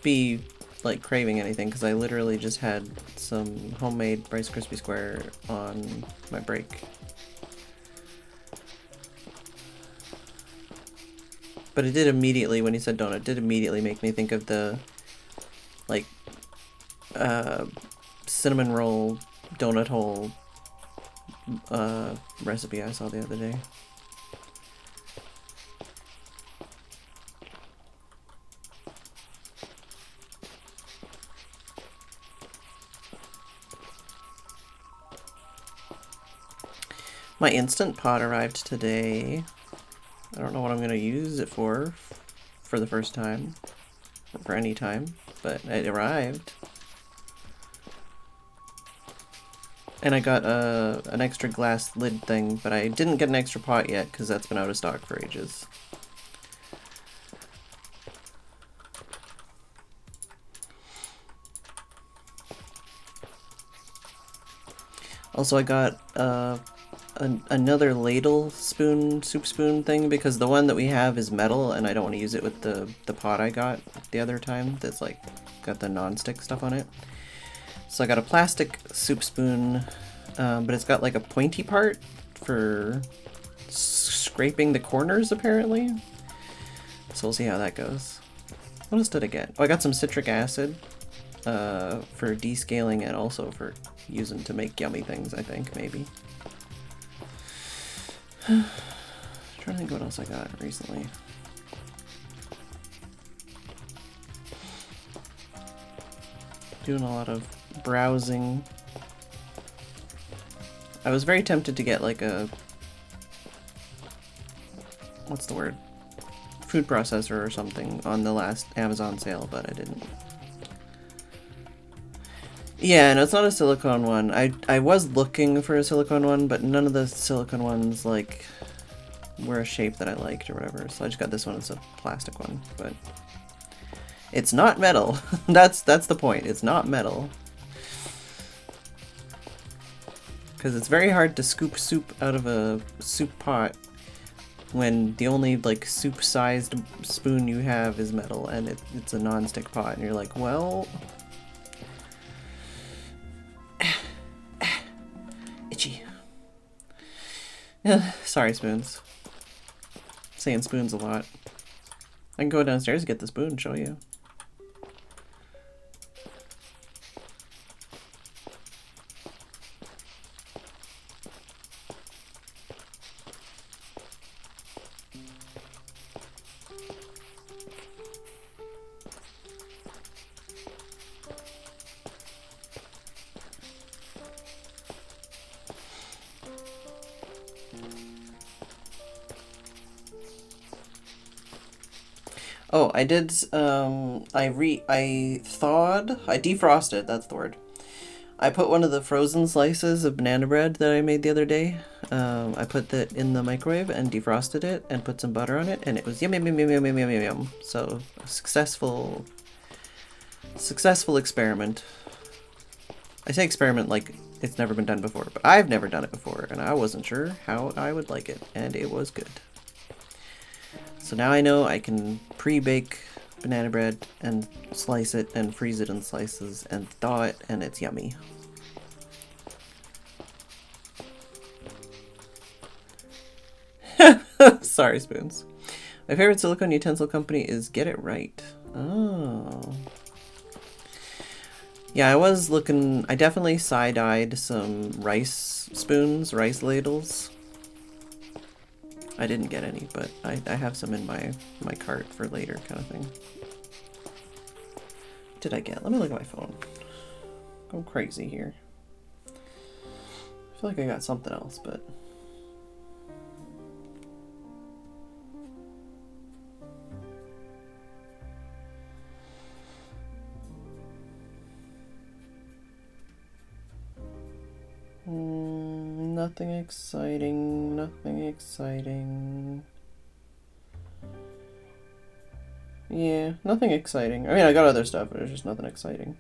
be like craving anything because I literally just had some homemade Rice Krispie Square on my break. But it did immediately, when you said donut, it did immediately make me think of the like cinnamon roll donut hole recipe I saw the other day. My Instant Pot arrived today. I don't know what I'm going to use it for the first time, or for any time, but it arrived. And I got an extra glass lid thing, but I didn't get an extra pot yet because that's been out of stock for ages. Also, I got another ladle soup spoon thing because the one that we have is metal and I don't want to use it with the pot I got the other time that's like got the non-stick stuff on it. So I got a plastic soup spoon, but it's got like a pointy part for scraping the corners apparently. So we'll see how that goes. What else did I get? Oh, I got some citric acid for descaling and also for using to make yummy things, I think, maybe. Trying to think what else I got recently. Doing a lot of browsing. I was very tempted to get like a, what's the word? Food processor or something on the last Amazon sale, but I didn't. Yeah, no, it's not a silicone one. I was looking for a silicone one, but none of the silicone ones like were a shape that I liked or whatever. So I just got this one. It's a plastic one, but it's not metal. That's the point. It's not metal. Because it's very hard to scoop soup out of a soup pot when the only like soup-sized spoon you have is metal and it's a non-stick pot, and you're like, well, itchy. Yeah, sorry, spoons. Saying spoons a lot. I can go downstairs and get the spoon and show you. Oh, I did, I thawed, I defrosted, that's the word. I put one of the frozen slices of banana bread that I made the other day. I put that in the microwave and defrosted it and put some butter on it, and it was yum, yum, yum, yum, yum, yum, yum, yum, yum. So, a successful experiment. I say experiment like it's never been done before, but I've never done it before, and I wasn't sure how I would like it, and it was good. So now I know I can pre-bake banana bread and slice it and freeze it in slices and thaw it, and it's yummy. Sorry, spoons. My favorite silicone utensil company is Get It Right. Oh. Yeah, I was looking, I definitely side-eyed some rice spoons, rice ladles. I didn't get any, but I have some in my cart for later kind of thing. What did I get? Let me look at my phone. Go crazy here. I feel like I got something else, but... nothing exciting, nothing exciting. Yeah, nothing exciting. I mean, I got other stuff, but there's just nothing exciting.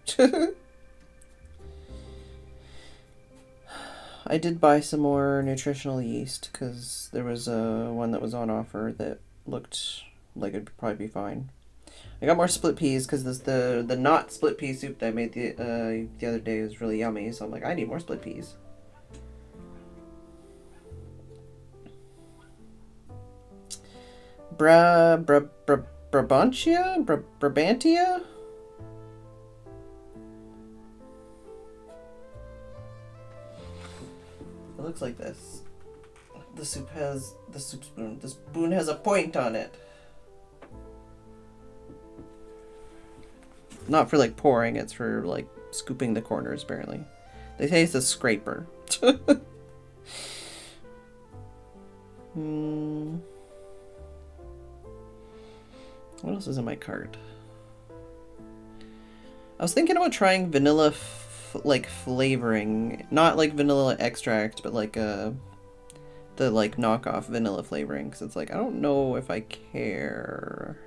I did buy some more nutritional yeast, because there was one that was on offer that looked like it'd probably be fine. I got more split peas, because the not split pea soup that I made the other day was really yummy, so I'm like, I need more split peas. Brabantia? It looks like this. The soup spoon. The spoon has a point on it. Not for like pouring, it's for like scooping the corners apparently. They say it's a scraper. What else is in my cart? I was thinking about trying vanilla flavoring. Not like vanilla extract, but like the like knockoff vanilla flavoring, because it's like, I don't know if I care.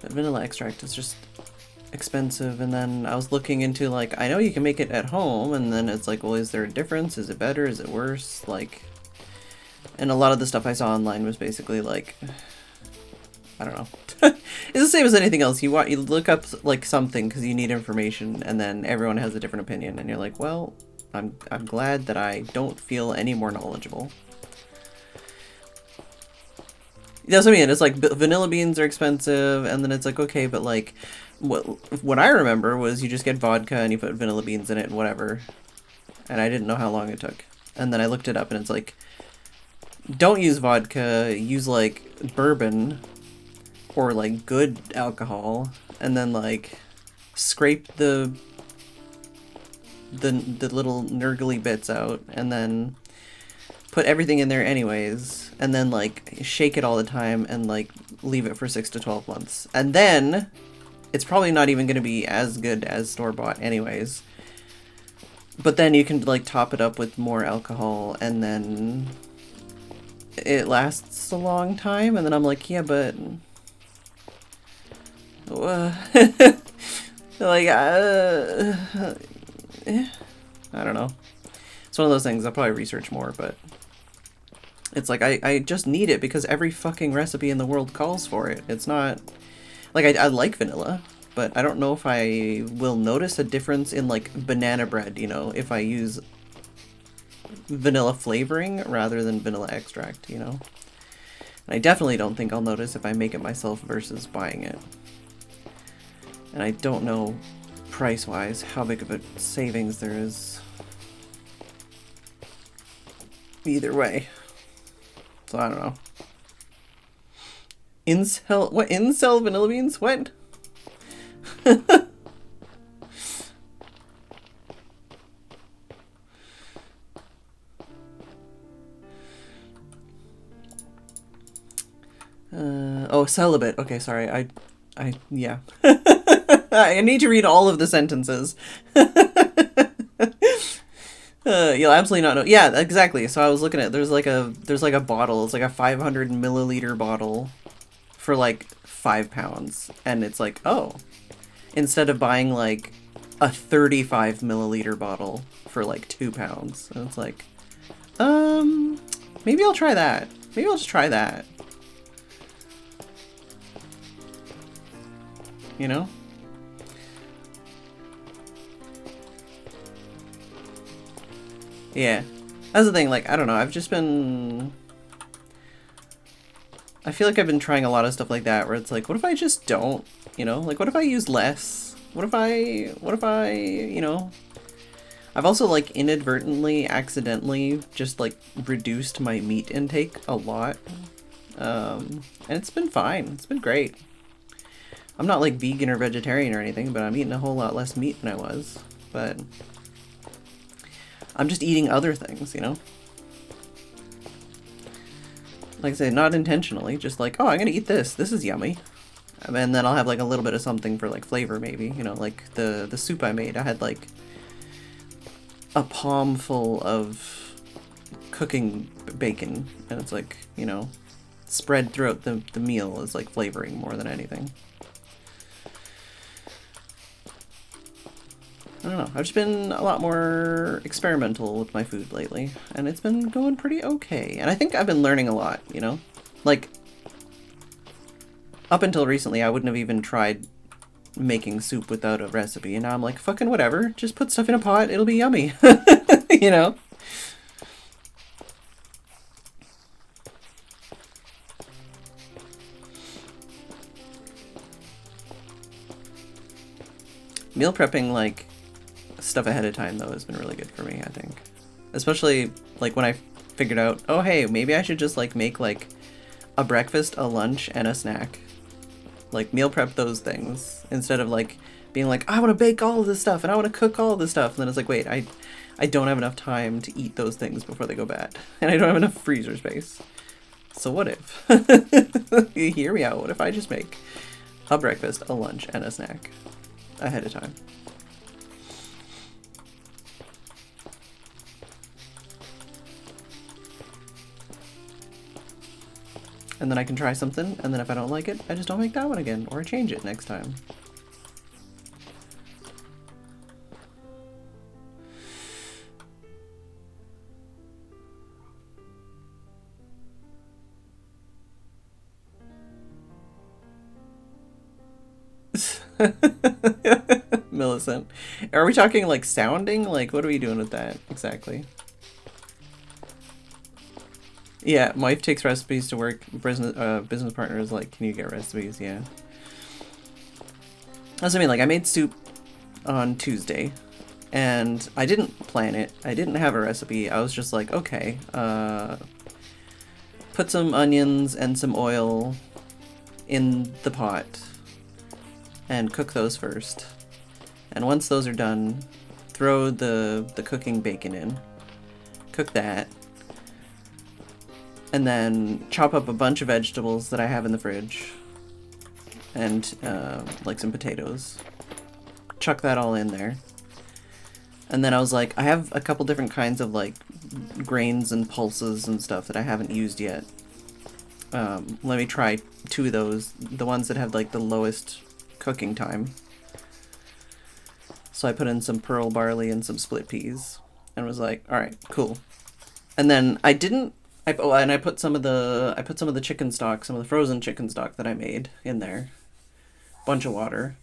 But vanilla extract is just expensive, and then I was looking into like, I know you can make it at home, and then it's like, well, is there a difference? Is it better? Is it worse? Like, and a lot of the stuff I saw online was basically like, I don't know. It's the same as anything else. You look up like something because you need information, and then everyone has a different opinion, and you're like, well, I'm glad that I don't feel any more knowledgeable. That's what I mean. It's like vanilla beans are expensive, and then it's like, okay, but like, what I remember was you just get vodka and you put vanilla beans in it and whatever. And I didn't know how long it took. And then I looked it up and it's like, don't use vodka, use like bourbon or like good alcohol, and then like scrape the little nurgly bits out, and then put everything in there anyways, and then like shake it all the time and like leave it for 6 to 12 months. And then it's probably not even going to be as good as store-bought anyways. But then you can like top it up with more alcohol, and then it lasts a long time. And then I'm like, yeah, but like, I don't know. It's one of those things. I'll probably research more, but it's like I just need it because every fucking recipe in the world calls for it. It's not like I like vanilla, but I don't know if I will notice a difference in like banana bread, you know, if I use vanilla flavoring rather than vanilla extract, you know. And I definitely don't think I'll notice if I make it myself versus buying it. And I don't know price-wise how big of a savings there is either way. So I don't know. Incel, what? Incel vanilla beans? What? Oh, celibate. Okay, sorry. Yeah. I need to read all of the sentences. You'll absolutely not know. Yeah, exactly. So I was looking at, there's like a bottle. It's like a 500 milliliter bottle for like £5. And it's like, oh, instead of buying like a 35 milliliter bottle for like £2. And it's like, maybe I'll try that. Maybe I'll just try that. You know? Yeah. That's the thing, like, I don't know, I feel like I've been trying a lot of stuff like that, where it's like, what if I just don't, you know? Like, what if I use less? What if I, you know? I've also, like, inadvertently, accidentally, just, like, reduced my meat intake a lot. And it's been fine. It's been great. I'm not, like, vegan or vegetarian or anything, but I'm eating a whole lot less meat than I was. But I'm just eating other things, you know? Like I said, not intentionally, just like, oh, I'm gonna eat this. This is yummy. And then I'll have, like, a little bit of something for, like, flavor, maybe. You know, like, the soup I made, I had, like, a palm full of cooking bacon. And it's, like, you know, spread throughout the meal is, like, flavoring more than anything. I don't know, I've just been a lot more experimental with my food lately, and it's been going pretty okay. And I think I've been learning a lot, you know? Like, up until recently, I wouldn't have even tried making soup without a recipe, and now I'm like, fucking whatever, just put stuff in a pot, it'll be yummy, you know? Meal prepping, like, stuff ahead of time, though, has been really good for me, I think. Especially, like, when I figured out, oh, hey, maybe I should just, like, make, like, a breakfast, a lunch, and a snack. Like, meal prep those things, instead of, like, being like, I want to bake all of this stuff, and I want to cook all of this stuff, and then it's like, wait, I don't have enough time to eat those things before they go bad, and I don't have enough freezer space. So what if? You hear me out, what if I just make a breakfast, a lunch, and a snack ahead of time? And then I can try something, and then if I don't like it, I just don't make that one again, or I change it next time. Millicent. Are we talking, like, sounding? Like, what are we doing with that, exactly? Yeah, my wife takes recipes to work. Business partner is like, can you get recipes? Yeah. That's what I mean, like, I made soup on Tuesday, and I didn't plan it. I didn't have a recipe. I was just like, okay, put some onions and some oil in the pot, and cook those first. And once those are done, throw the cooking bacon in. Cook that. And then chop up a bunch of vegetables that I have in the fridge. And, like, some potatoes. Chuck that all in there. And then I was like, I have a couple different kinds of, like, grains and pulses and stuff that I haven't used yet. Let me try 2 of those. The ones that have, like, the lowest cooking time. So I put in some pearl barley and some split peas and was like, all right, cool. And then I put some of the chicken stock, some of the frozen chicken stock that I made in there. Bunch of water.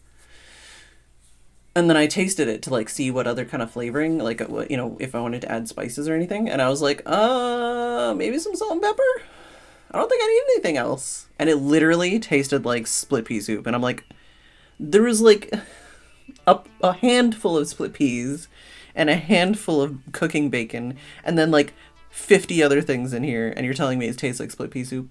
And then I tasted it to like see what other kind of flavoring, like you know, if I wanted to add spices or anything. And I was like, maybe some salt and pepper. I don't think I need anything else. And it literally tasted like split pea soup. And I'm like, there was like a handful of split peas and a handful of cooking bacon and then like 50 other things in here, and you're telling me it tastes like split pea soup?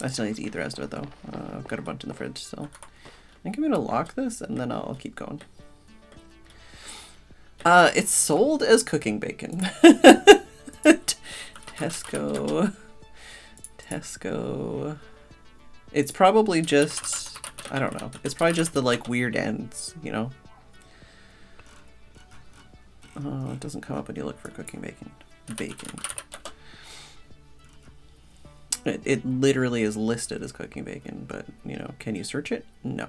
I still need to eat the rest of it though. I've got a bunch in the fridge still. I think I'm gonna lock this and then I'll keep going. It's sold as cooking bacon. Tesco. It's probably just, I don't know. It's probably just the like weird ends, you know? Oh, it doesn't come up when you look for cooking bacon. It literally is listed as cooking bacon, but, you know, can you search it? No.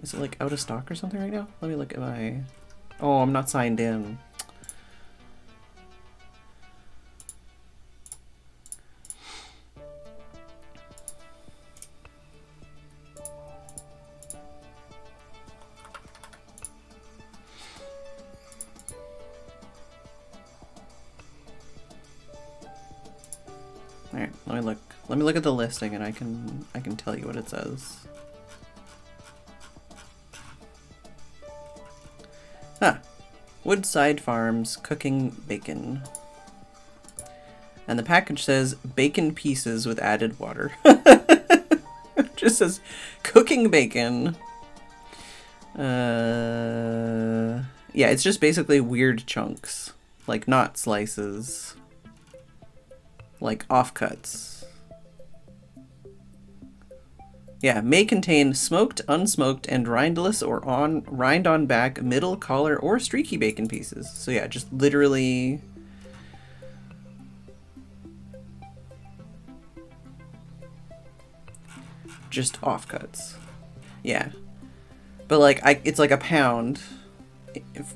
Is it like out of stock or something right now? Let me look at my... Oh, I'm not signed in. Alright, let me look at the listing and I can tell you what it says. Woodside Farms cooking bacon. And the package says bacon pieces with added water. It just says cooking bacon. Yeah, it's just basically weird chunks. Like not slices. Like offcuts. Yeah, may contain smoked, unsmoked, and rindless or rind on back, middle, collar, or streaky bacon pieces. So yeah, just literally... just offcuts. Yeah. But like, it's like £1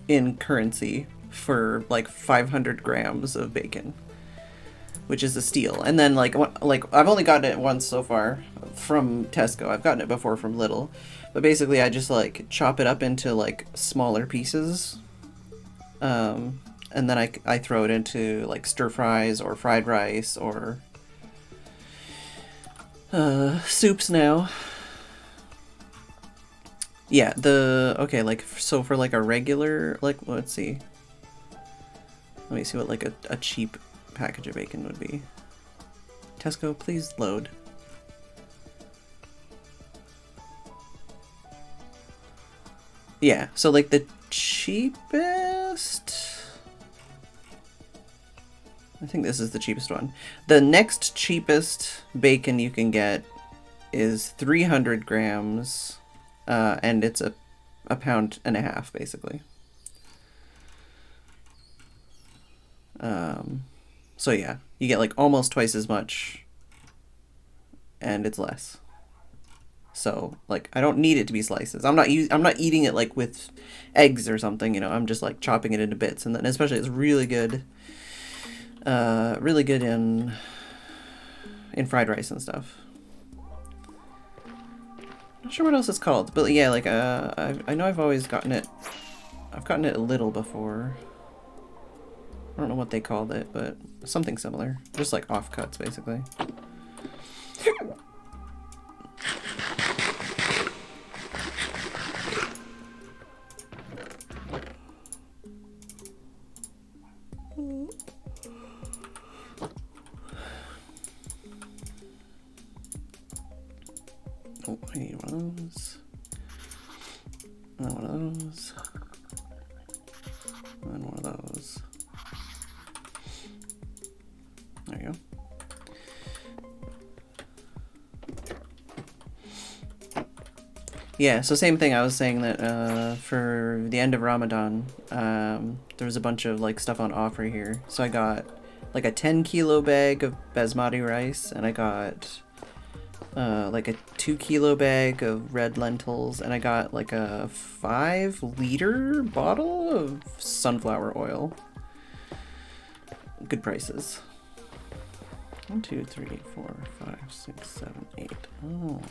in currency for like 500 grams of bacon. Which is a steal. And then like I've only gotten it once so far from Tesco. I've gotten it before from Lidl. But basically I just like chop it up into like smaller pieces. And then I throw it into like stir fries or fried rice or soups now. Yeah, okay, like so for like a regular, like let's see. Let me see what like a cheap package of bacon would be. Tesco, please load. Yeah, so like the cheapest... I think this is the cheapest one. The next cheapest bacon you can get is 300 grams, and it's a £1.50, basically. So yeah, you get like almost twice as much, and it's less. So like I don't need it to be slices. I'm not eating it like with eggs or something, you know. I'm just like chopping it into bits, and then especially it's really good in fried rice and stuff. Not sure what else it's called, but yeah, like I know I've always gotten it. I've gotten it a little before. I don't know what they called it, but something similar. Just like offcuts, basically. Oh, I need one of those. And one of those. And one of those. There you go. Yeah, so same thing. I was saying that for the end of Ramadan, there was a bunch of like stuff on offer here. So I got like a 10-kilo bag of basmati rice, and I got like a 2-kilo bag of red lentils, and I got like a 5-liter bottle of sunflower oil. Good prices. 1, 2, 3, 4, 5, 6, 7, 8. Oh.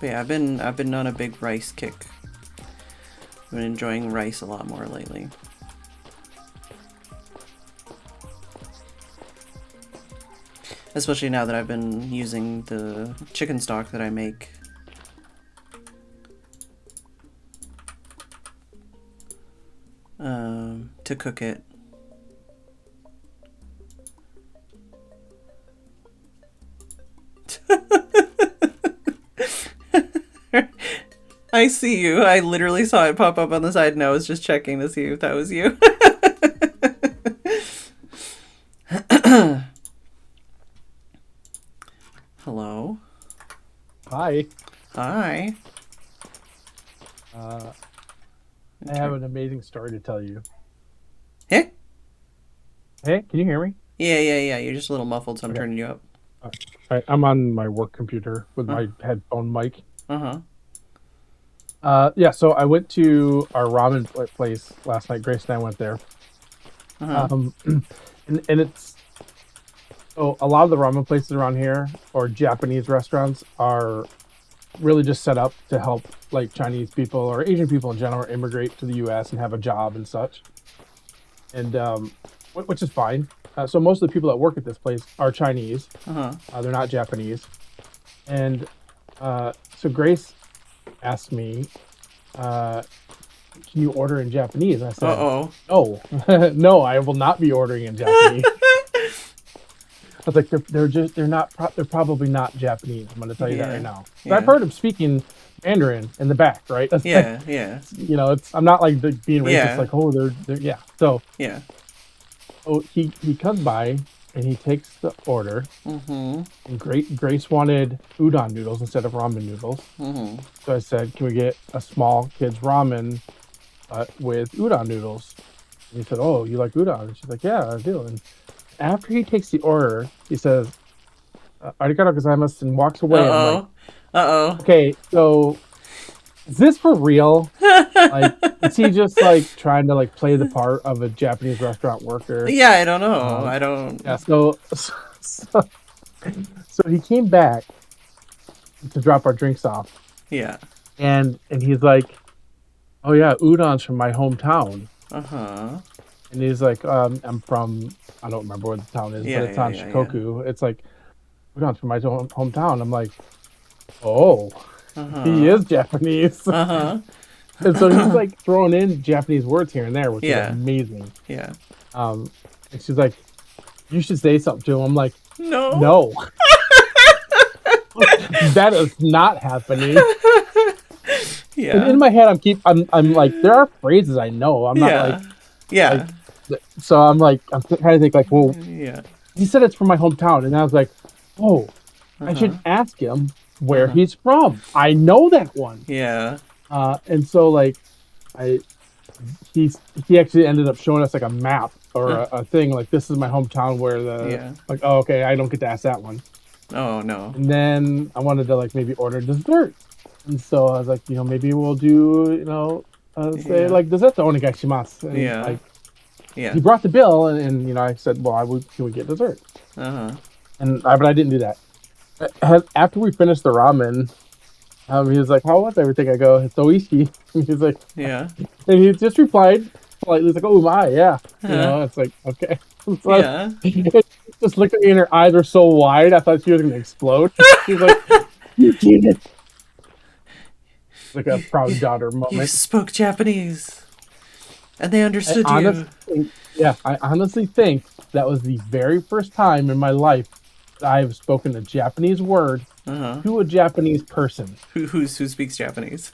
But yeah, I've been on a big rice kick. I've been enjoying rice a lot more lately. Especially now that I've been using the chicken stock that I make. To cook it. I see you. I literally saw it pop up on the side and I was just checking to see if that was you. Hello. Hi. Hi. I have an amazing story to tell you. Hey? Hey, can you hear me? Yeah. You're just a little muffled, so I'm Okay. turning you up. I'm on my work computer with my headphone mic. Uh-huh. Yeah, so I went to our ramen place last night. Grace and I went there. Uh-huh. And it's... So a lot of the ramen places around here, or Japanese restaurants, are really just set up to help like Chinese people or Asian people in general immigrate to the U.S. and have a job and such. And which is fine. So most of the people that work at this place are Chinese. Uh-huh. They're not Japanese. And so Grace asked me, can you order in Japanese? And I said, Uh-oh. no, no, I will not be ordering in Japanese. I was like, they're probably not Japanese. I'm going to tell you that right now. But Yeah. I've heard them speaking Mandarin in the back, right? That's Yeah, like, yeah. You know, being racist, Yeah. like, oh, they're yeah. So Yeah. he comes by and he takes the order. Mm-hmm. And Grace wanted udon noodles instead of ramen noodles. Mm-hmm. So I said, can we get a small kid's ramen with udon noodles? And he said, oh, you like udon? And she's like, yeah, I do. And after he takes the order, he says, arigato gozaimasu, and walks away. I'm like, Uh-oh. okay, so is this for real? Like, is he just like trying to like play the part of a Japanese restaurant worker? Yeah, I don't know. I don't... Yeah, so he came back to drop our drinks off. Yeah. And he's like, oh yeah, udon's from my hometown. Uh-huh. And he's like, I'm from, I don't remember what the town is, but it's on Shikoku. It's like, udon's from my hometown. I'm like, oh, he is Japanese. Uh-huh. And so he's like throwing in Japanese words here and there, which is amazing. Yeah. And she's like, you should say something to him. I'm like, No. no. That is not happening. Yeah. And in my head, I'm like, there are phrases I know. I'm not like, yeah. So I'm like, I'm trying to think like, well, Yeah. he said it's from my hometown, and I was like, oh, I should ask him where he's from. I know that one. Yeah. And so like, he actually ended up showing us like a map or a thing like, this is my hometown where like, oh, okay, I don't get to ask that one. Oh no. And then I wanted to like maybe order dessert. And so I was like, maybe we'll do, say like dessert onegaishimasu. And like, he brought the bill and I said, well, can we get dessert? But I didn't do that. After we finished the ramen, he was like, how was everything? I go, it's toasty. And he's like, yeah. And he just replied politely, he's like, oh my, yeah. It's like, okay. So yeah. Just looked at me and her eyes were so wide, I thought she was gonna explode. She's like, you did it. Like a proud daughter moment. You spoke Japanese. And they understood you. I honestly think that was the very first time in my life that I've spoken a Japanese word to a Japanese person. Who speaks Japanese?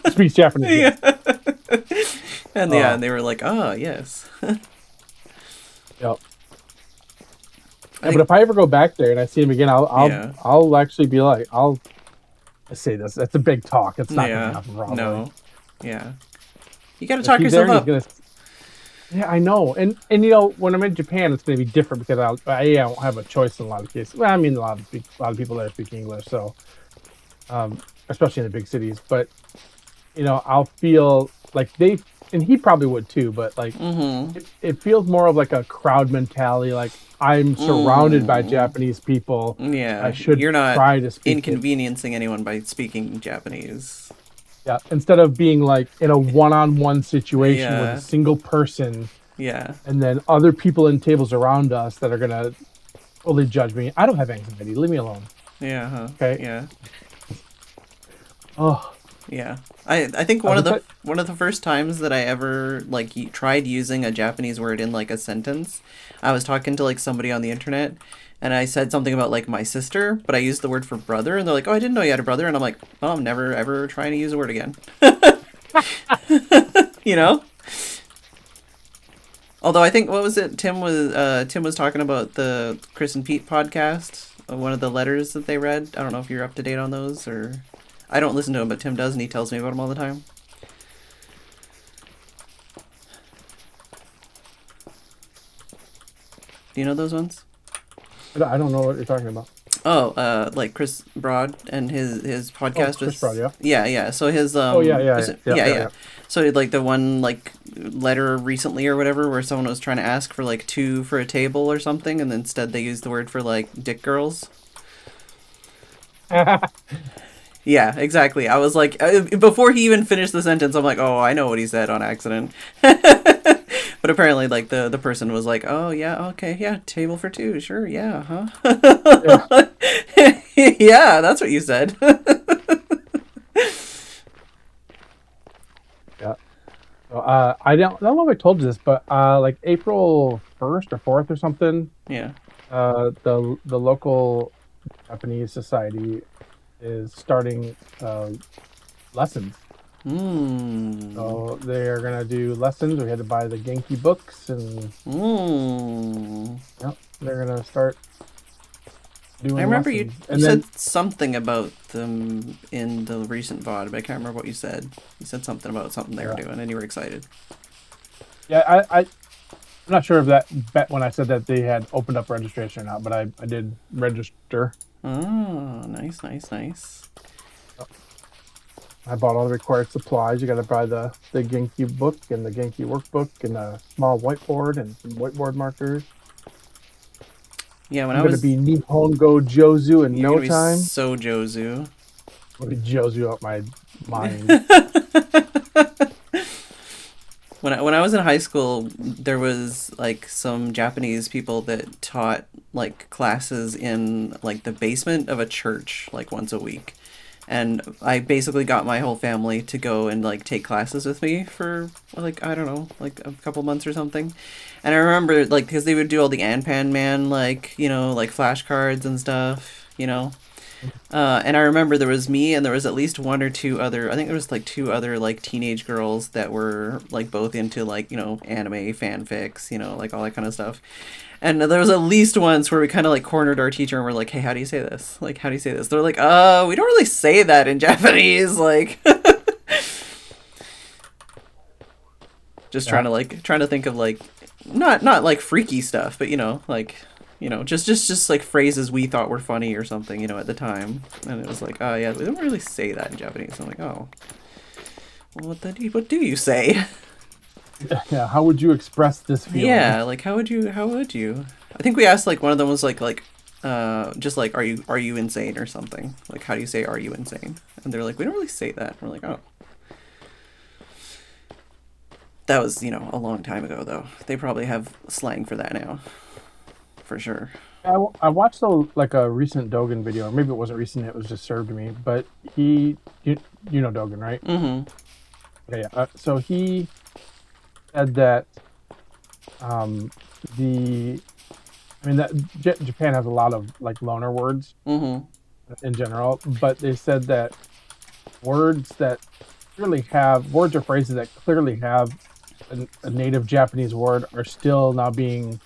Speaks Japanese. Yeah. And yeah, and they were like, "Oh, yes." Yep. But if I ever go back there and I see him again, I'll actually be like, I'll say this. That's a big talk. It's not going to happen, probably. No. Yeah. You got to talk yourself up. Yeah, I know. And when I'm in Japan, it's going to be different because I won't have a choice in a lot of cases. Well, I mean, a lot of people there speak English, so especially in the big cities. But I'll feel like and he probably would too. But like, it feels more of like a crowd mentality. Like I'm surrounded by Japanese people. Yeah, I should try to speak inconveniencing anyone by speaking Japanese. Yeah, instead of being like in a one-on-one situation with a single person. Yeah. And then other people in tables around us that are gonna totally judge me. I don't have anxiety. Leave me alone. Yeah. Huh. Okay. Yeah. Oh. Yeah. I think one of the first times that I ever like tried using a Japanese word in like a sentence, I was talking to like somebody on the internet. And I said something about, like, my sister, but I used the word for brother, and they're like, oh, I didn't know you had a brother. And I'm like, well, I'm never, ever trying to use a word again. Although I think, what was it? Tim was talking about the Chris and Pete podcast, one of the letters that they read. I don't know if you're up to date on those, or... I don't listen to him, but Tim does, and he tells me about them all the time. Do you know those ones? I don't know what you're talking about. Oh, like Chris Broad and his podcast. Chris Broad, yeah. Yeah. So his yeah. So like the one like letter recently or whatever where someone was trying to ask for like 2 for a table or something, and instead they used the word for like dick girls. Yeah, exactly. I was like, before he even finished the sentence, I'm like, oh, I know what he said on accident. But apparently, like, the person was like, oh, yeah, okay, yeah, table for 2, sure, yeah, huh? Yeah, that's what you said. Yeah. So, I don't know if I told you this, but like April 1st or 4th or something. Yeah. The local Japanese society is starting lessons. So they are gonna do lessons. We had to buy the Genki books, and yep, they're gonna start doing. I remember lessons. you said something about them in the recent VOD, but I can't remember what you said. You said something about something they were doing, and you were excited. Yeah, I'm not sure if that when I said that they had opened up registration or not, but I did register. Oh, nice. I bought all the required supplies. You got to buy the Genki book and the Genki workbook and a small whiteboard and some whiteboard markers. Yeah, I'm going to be Nihongo Jozu in no time. So Jozu. I'm going to be Jozu up my mind. When I was in high school, there was like some Japanese people that taught like classes in like the basement of a church like once a week. And I basically got my whole family to go and like take classes with me for like, I don't know, like a couple months or something. And I remember like, because they would do all the Anpan Man, like, like flashcards and stuff, and I remember there was me and there was at least 1 or 2 other, I think there was like 2 other like teenage girls that were like both into like, anime fanfics, like all that kind of stuff. And there was at least once where we kind of like cornered our teacher and we're like, hey, how do you say this? Like, how do you say this? They're like, we don't really say that in Japanese. Like, just trying to think of like, not like freaky stuff, but just like phrases we thought were funny or something, at the time. And it was like, oh yeah, we don't really say that in Japanese. I'm like, oh, well, what do you say? Yeah, how would you express this feeling? Yeah, like how would you? I think we asked like one of them was like just like are you insane or something? Like how do you say are you insane? And they're like we don't really say that. And we're like, oh. That was, a long time ago though. They probably have slang for that now. For sure. I watched a recent Dogen video, or maybe it wasn't recent, it was just served to me, but you know Dogen, right? Mm-hmm. Okay, yeah. So he said that Japan has a lot of like loner words in general, but they said that words or phrases that clearly have a native Japanese word are still now being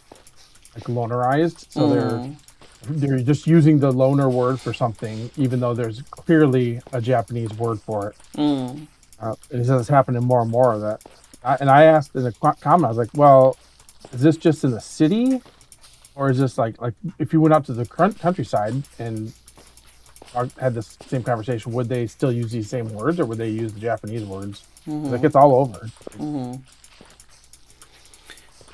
like lonerized. So they're just using the loner word for something, even though there's clearly a Japanese word for it. And it's happening more and more of that. And I asked in the comment, I was like, well, is this just in the city? Or is this like if you went out to the countryside and had this same conversation, would they still use these same words, or would they use the Japanese words? Like, it's all over.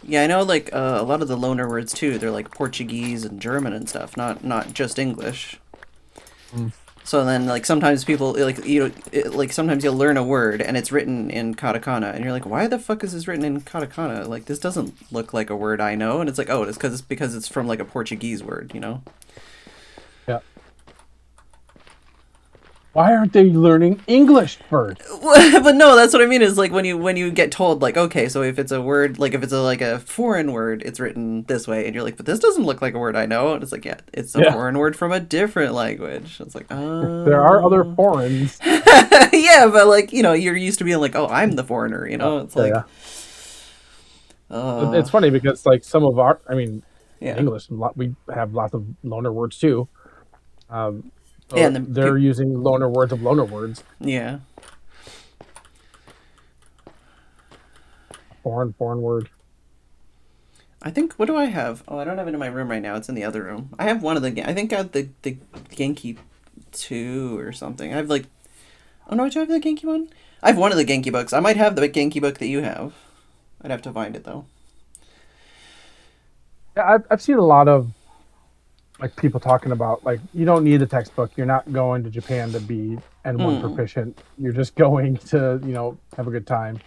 Yeah, I know, like, a lot of the loaner words, too, they're, like, Portuguese and German and stuff, not just English. So then, like, sometimes people, like, like, sometimes you'll learn a word, and it's written in katakana, and you're like, why the fuck is this written in katakana? Like, this doesn't look like a word I know, and it's like, oh, it's because it's from, like, a Portuguese word, you know? Yeah. Why aren't they learning English first? But no, that's what I mean, is like when you get told, like, okay, so if it's a word, like if it's like a foreign word, it's written this way, and you're like, but this doesn't look like a word I know, and it's like, yeah, it's a foreign word from a different language. It's like, oh. There are other foreigners. Yeah, but like, you know, you're used to being like, oh, I'm the foreigner, you know? It's like... It's funny because like some of our, I mean, in English, we have lots of loaner words too. So yeah, and they're using loaner words. Yeah. Foreign word. I think, what do I have? Oh, I don't have it in my room right now. It's in the other room. I have one of the, I think I have the Genki 2 or something. I have like, oh no, do I have the Genki one? I have one of the Genki books. I might have the Genki book that you have. I'd have to find it though. Yeah, I've seen a lot of like people talking about like you don't need a textbook. You're not going to Japan to be N1 proficient. You're just going to, you know, have a good time.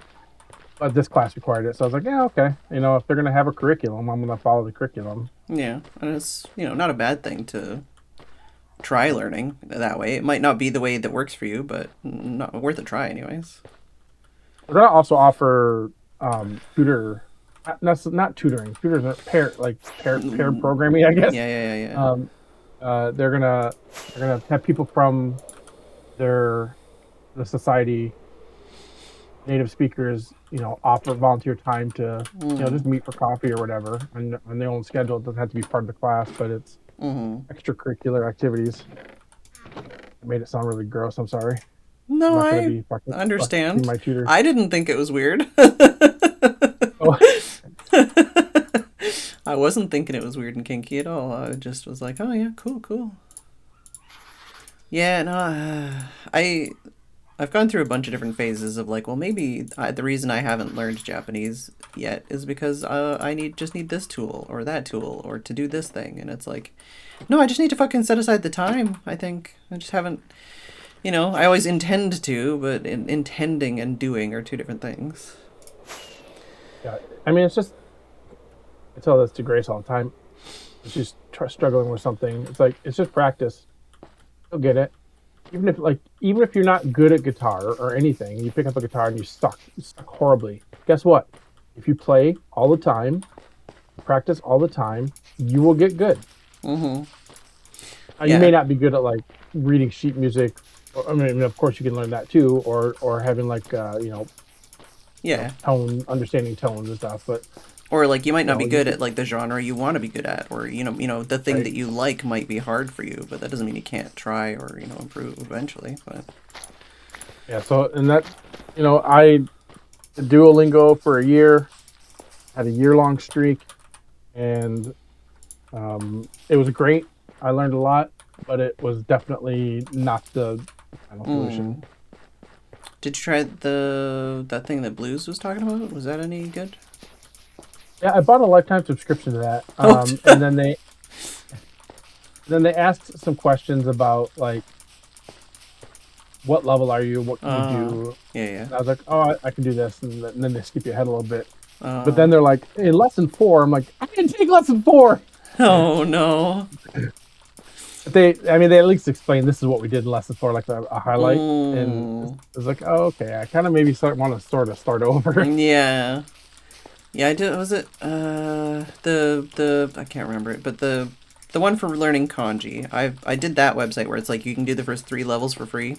But this class required it, so I was like, yeah, okay. You know, if they're gonna have a curriculum, I'm gonna follow the curriculum. Yeah, and it's, you know, not a bad thing to try learning that way. It might not be the way that works for you, but not worth a try anyways. We're gonna also offer tutor. Not tutoring. Tutors are pair programming, I guess. Yeah. They're gonna have people from the society, native speakers, you know, offer volunteer time to you know, just meet for coffee or whatever on their own schedule. It doesn't have to be part of the class, but it's extracurricular activities. I made it sound really gross. I'm sorry. No, I understand. My tutor. I didn't think it was weird. I wasn't thinking it was weird and kinky at all. I just was like, oh yeah, cool. Yeah, no, I've gone through a bunch of different phases of like, well, maybe the reason I haven't learned Japanese yet is because I just need this tool or that tool or to do this thing, and it's like, no, I just need to fucking set aside the time. I think I just haven't. You know, I always intend to, but intending and doing are two different things. Yeah, I mean, it's just, I tell this to Grace all the time. She's struggling with something. It's like, it's just practice. You'll get it. Even if you're not good at guitar or anything, you pick up a guitar and you suck horribly. Guess what? If you play all the time, practice all the time, you will get good. You may not be good at like reading sheet music. I mean, of course you can learn that too, or having like you know, understanding tones and stuff. But or like you might not be good at like the genre you want to be good at, or you know the thing that you like might be hard for you, but that doesn't mean you can't try or improve eventually. But yeah, so and that, you know, I did Duolingo for a year, had a year-long streak, and it was great. I learned a lot, but it was definitely not the final solution. Did you try that thing that Blues was talking about? Was that any good? Yeah, I bought a lifetime subscription to that, and then they asked some questions about like, what level are you? What can you do? Yeah. And I was like, oh, I can do this, and then they skip you ahead a little bit. But then they're like, in lesson 4, I'm like, I can take lesson 4. Oh no. They at least explained this is what we did in lesson 4, like a highlight, and it was like, oh, okay, I kind of maybe want to sort of start over. Yeah, I did. Was it the I can't remember it, but the one for learning kanji. I did that website where it's like you can do the first 3 levels for free.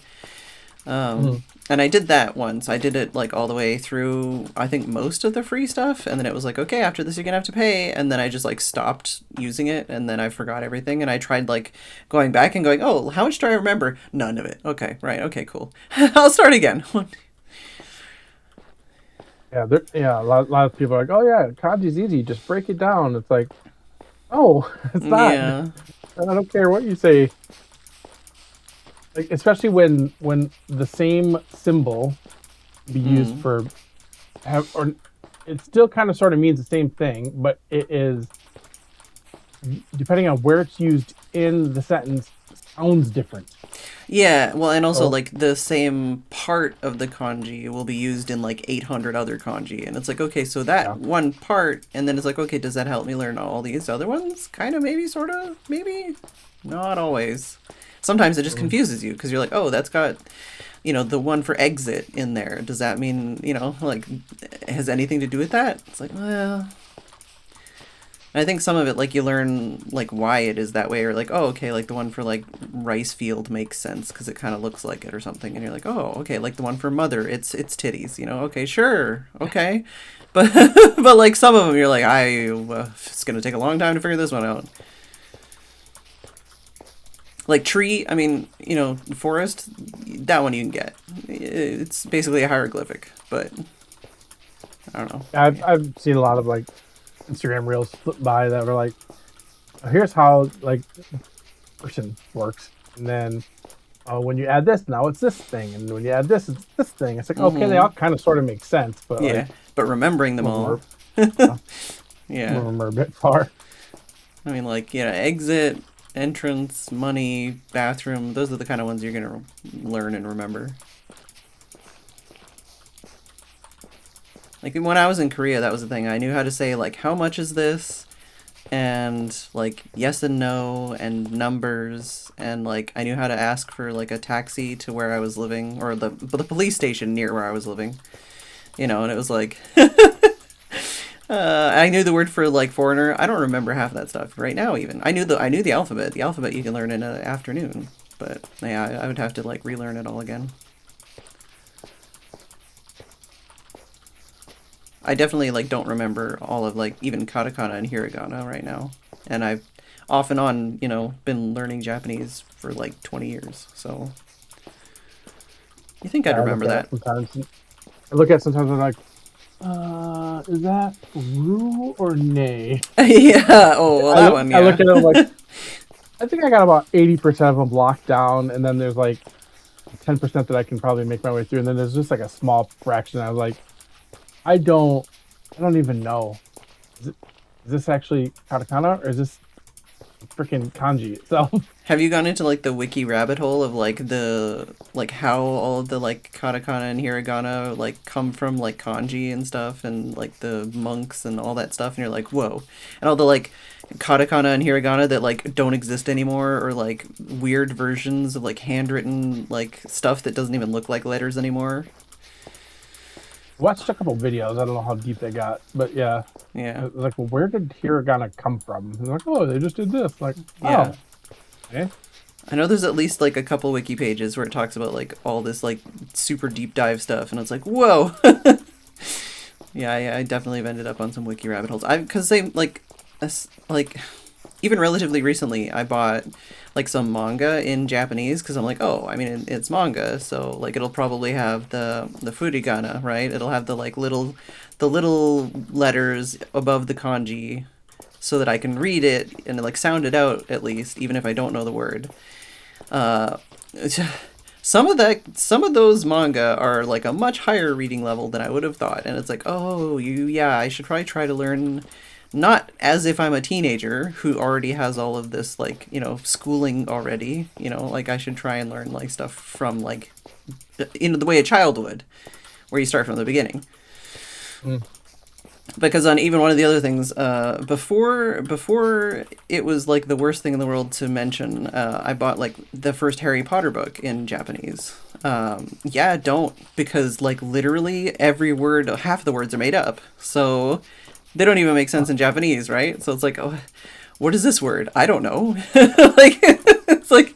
And I did that once. I did it like all the way through, I think, most of the free stuff. And then it was like, okay, after this, you're going to have to pay. And then I just like stopped using it. And then I forgot everything. And I tried like going back and going, oh, how much do I remember? None of it. Okay, right. Okay, cool. I'll start again. Yeah, a lot of people are like, oh yeah, kanji's easy. Just break it down. It's like, oh, it's not. Yeah. I don't care what you say. Like, especially when the same symbol be used for or it still kind of sort of means the same thing, but it is, depending on where it's used in the sentence, sounds different. Yeah, well, and also like the same part of the kanji will be used in like 800 other kanji, and it's like, okay, so that one part, and then it's like, okay, does that help me learn all these other ones? Kind of, maybe, sort of, maybe, not always. Sometimes it just confuses you because you're like, oh, that's got, the one for exit in there. Does that mean, like, has anything to do with that? It's like, well, I think some of it, like, you learn, like, why it is that way, or like, oh, okay, like the one for, like, rice field makes sense because it kind of looks like it or something, and you're like, oh, okay, like the one for mother, it's titties, okay, sure, okay, but but like some of them, you're like, it's gonna take a long time to figure this one out. Like tree, I mean, forest, that one you can get. It's basically a hieroglyphic, but I don't know. I've seen a lot of like Instagram reels flip by that were like, here's how like person works, and then when you add this, now it's this thing, and when you add this, it's this thing. It's like, okay, they all kind of sort of make sense, but yeah, but remembering them all, yeah, remember a bit far. I mean, like, exit, entrance, money, bathroom, those are the kind of ones you're gonna learn and remember. Like when I was in Korea, that was the thing. I knew how to say like, how much is this, and like yes and no, and numbers, and like I knew how to ask for like a taxi to where I was living, or the police station near where I was living, and it was like I knew the word for like foreigner. I don't remember half of that stuff right now. Even I knew the alphabet. The alphabet you can learn in an afternoon, but yeah, I would have to like relearn it all again. I definitely like don't remember all of like even katakana and hiragana right now, and I've off and on been learning Japanese for like 20 years. So you think I'd remember that? Sometimes I look at sometimes I'm like, is that Ru or Nay? Yeah. Oh, well, that one. Yeah. I look at it like, I think I got about 80% of them blocked down, and then there's like 10% that I can probably make my way through, and then there's just like a small fraction. I was like, I don't even know. Is this actually katakana or is this freaking kanji itself? Have you gone into like the wiki rabbit hole of like how all of the like katakana and hiragana like come from like kanji and stuff, and like the monks and all that stuff, and you're like, whoa, and all the like katakana and hiragana that like don't exist anymore, or like weird versions of like handwritten like stuff that doesn't even look like letters anymore. Watched a couple videos. I don't know how deep they got, but yeah. Like, well, where did hiragana come from? And like, oh, they just did this. Like, oh, okay. I know there's at least like a couple wiki pages where it talks about like all this like super deep dive stuff, and it's like, whoa. Yeah, I definitely have ended up on some wiki rabbit holes. Because they like even relatively recently, I bought like some manga in Japanese because I'm like, oh, I mean, it's manga, so like it'll probably have the furigana, right? It'll have the like little letters above the kanji, so that I can read it and like sound it out at least, even if I don't know the word. Some of those manga are like a much higher reading level than I would have thought, and it's like, oh, I should probably try to learn. Not as if I'm a teenager who already has all of this, like, schooling already, like I should try and learn, like, stuff from, like, the way a child would, where you start from the beginning. Because on even one of the other things, before it was, like, the worst thing in the world to mention, I bought, like, the first Harry Potter book in Japanese. Don't, because, like, literally every word, half the words are made up, so they don't even make sense in Japanese, right? So it's like, oh, what is this word? I don't know. Like, it's like,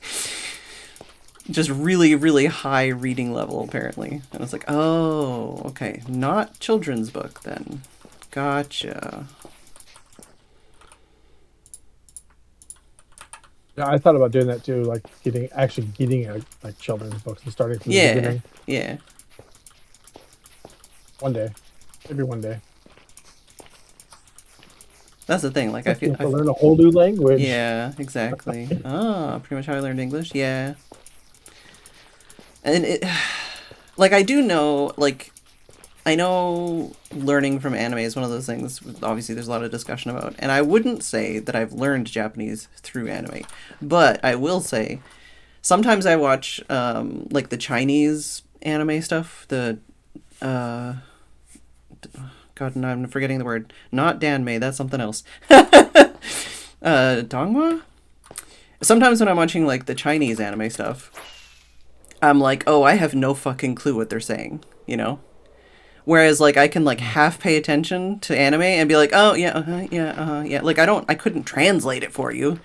just really, really high reading level, apparently. And it's like, oh, okay, not children's book then. Gotcha. Yeah, I thought about doing that too, like getting like children's books and starting from the beginning. Yeah. One day, maybe one day. That's the thing. Like I feel to learn a whole new language. Yeah, exactly. Pretty much how I learned English. Yeah. And it, like, I do know, like, I know learning from anime is one of those things, obviously there's a lot of discussion about, and I wouldn't say that I've learned Japanese through anime, but I will say, sometimes I watch, like, the Chinese anime stuff, God, no, I'm forgetting the word, not Danmei, that's something else, Dongwa? Sometimes when I'm watching, like, the Chinese anime stuff, I'm like, oh, I have no fucking clue what they're saying, you know? Whereas, like, I can, like, half pay attention to anime and be like, oh, yeah, yeah. Like, I couldn't translate it for you.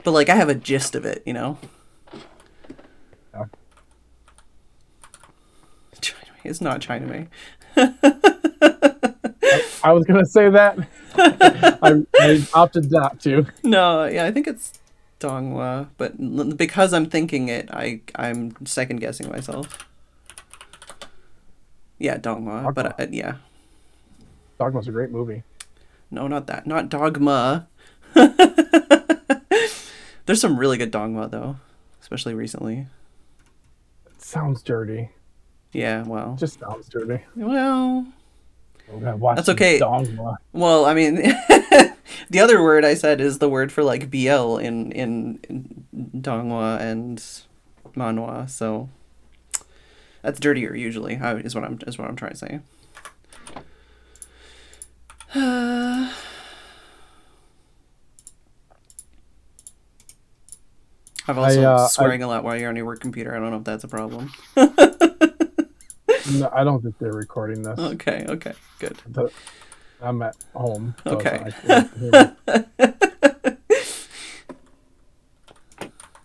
But, like, I have a gist of it, you know? Yeah. It's not China-May. I was going to say that. I opted not to. No, yeah, I think it's Donghua. But because I'm thinking it, I'm second-guessing myself. Yeah, Dogma, but yeah. Dogma's a great movie. No, not that. Not Dogma. There's some really good Dogma, though, especially recently. It sounds dirty. Yeah, well. It just sounds dirty. Well, that's okay. Dogma. Well, I mean, the other word I said is the word for, like, BL in Dongwa and Manhwa, so... That's dirtier usually. Is what I'm trying to say. I've also swearing a lot while you're on your work computer. I don't know if that's a problem. No, I don't think they're recording this. Okay, good. I'm at home. So okay.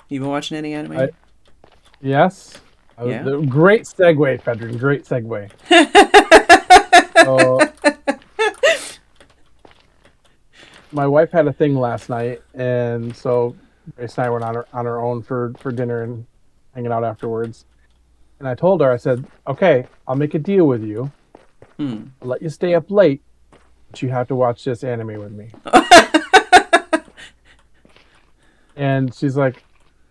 You been watching any anime? Yes. Yeah. Great segue, Phedran. Great segue. My wife had a thing last night, and so Grace and I went on our own for dinner and hanging out afterwards. And I told her, I said, okay, I'll make a deal with you. I'll let you stay up late, but you have to watch this anime with me. And she's like,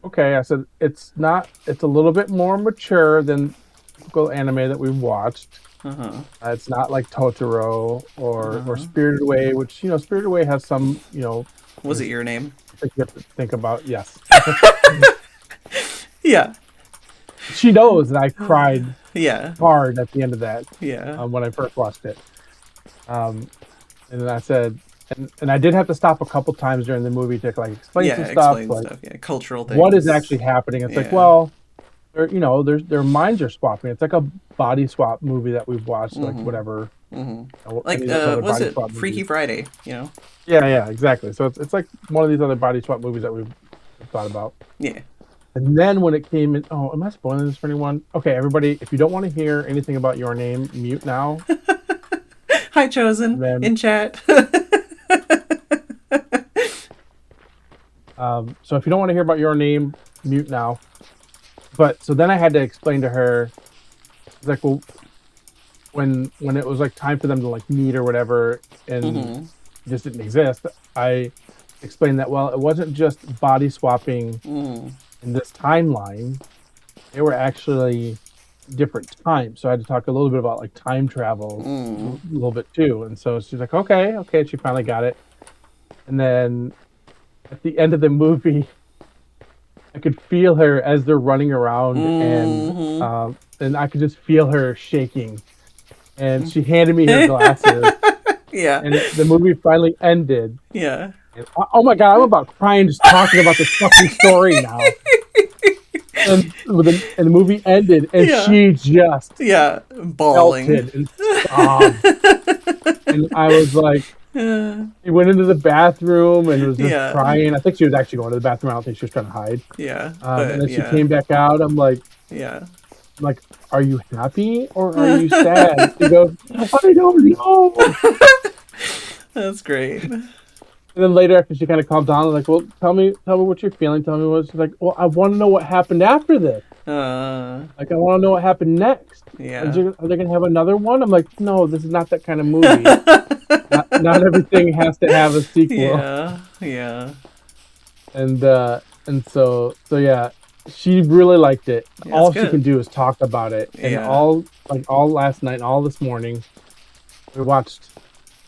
okay. I said, it's a little bit more mature than typical anime that we've watched. It's not like Totoro or Spirited Away, which, Spirited Away has some, Was it Your Name? You have to think about, yes. Yeah. She knows that I cried hard at the end of that when I first watched it. And then I said, and I did have to stop a couple times during the movie to like explain some stuff, like cultural things. What is actually happening? It's like, well, their minds are swapping. It's like a body swap movie that we've watched, like whatever. Like was it Freaky Friday? Yeah, exactly. So it's like one of these other body swap movies that we've thought about. Yeah. And then when it came in, am I spoiling this for anyone? Okay, everybody, if you don't want to hear anything about Your Name, mute now. Hi, Chosen, in chat. So if you don't want to hear about Your Name, mute now. But so then I had to explain to her, like, well, when it was like time for them to like meet or whatever, and just didn't exist, I explained that, well, it wasn't just body swapping in this timeline. They were actually different times. So I had to talk a little bit about like time travel a little bit too. And so she's like, okay. She finally got it. And then at the end of the movie, I could feel her as they're running around and I could just feel her shaking. And she handed me her glasses. Yeah. And the movie finally ended. Yeah. And, oh my God, I'm about crying just talking about this fucking story now. And the movie ended, and she just bawling melted and sobbed. And I was like, She went into the bathroom and was just Yeah. crying. I think she was actually going to the bathroom. I don't think she was trying to hide. Yeah. And But then she yeah. came back out. Yeah. I'm like, are you happy or are you sad? She goes, I don't know. That's great. And then later, after she kind of calmed down, I'm like, well, tell me what you're feeling. Tell me what. She's like, well, I want to know what happened after this. Like, I want to know what happened next. Yeah. Are they gonna have another one? I'm like, no, this is not that kind of movie. not everything has to have a sequel. Yeah. Yeah. And so yeah, she really liked it. Yeah, All that's she can good. do is talk about it. And Yeah. all last night and all this morning, we watched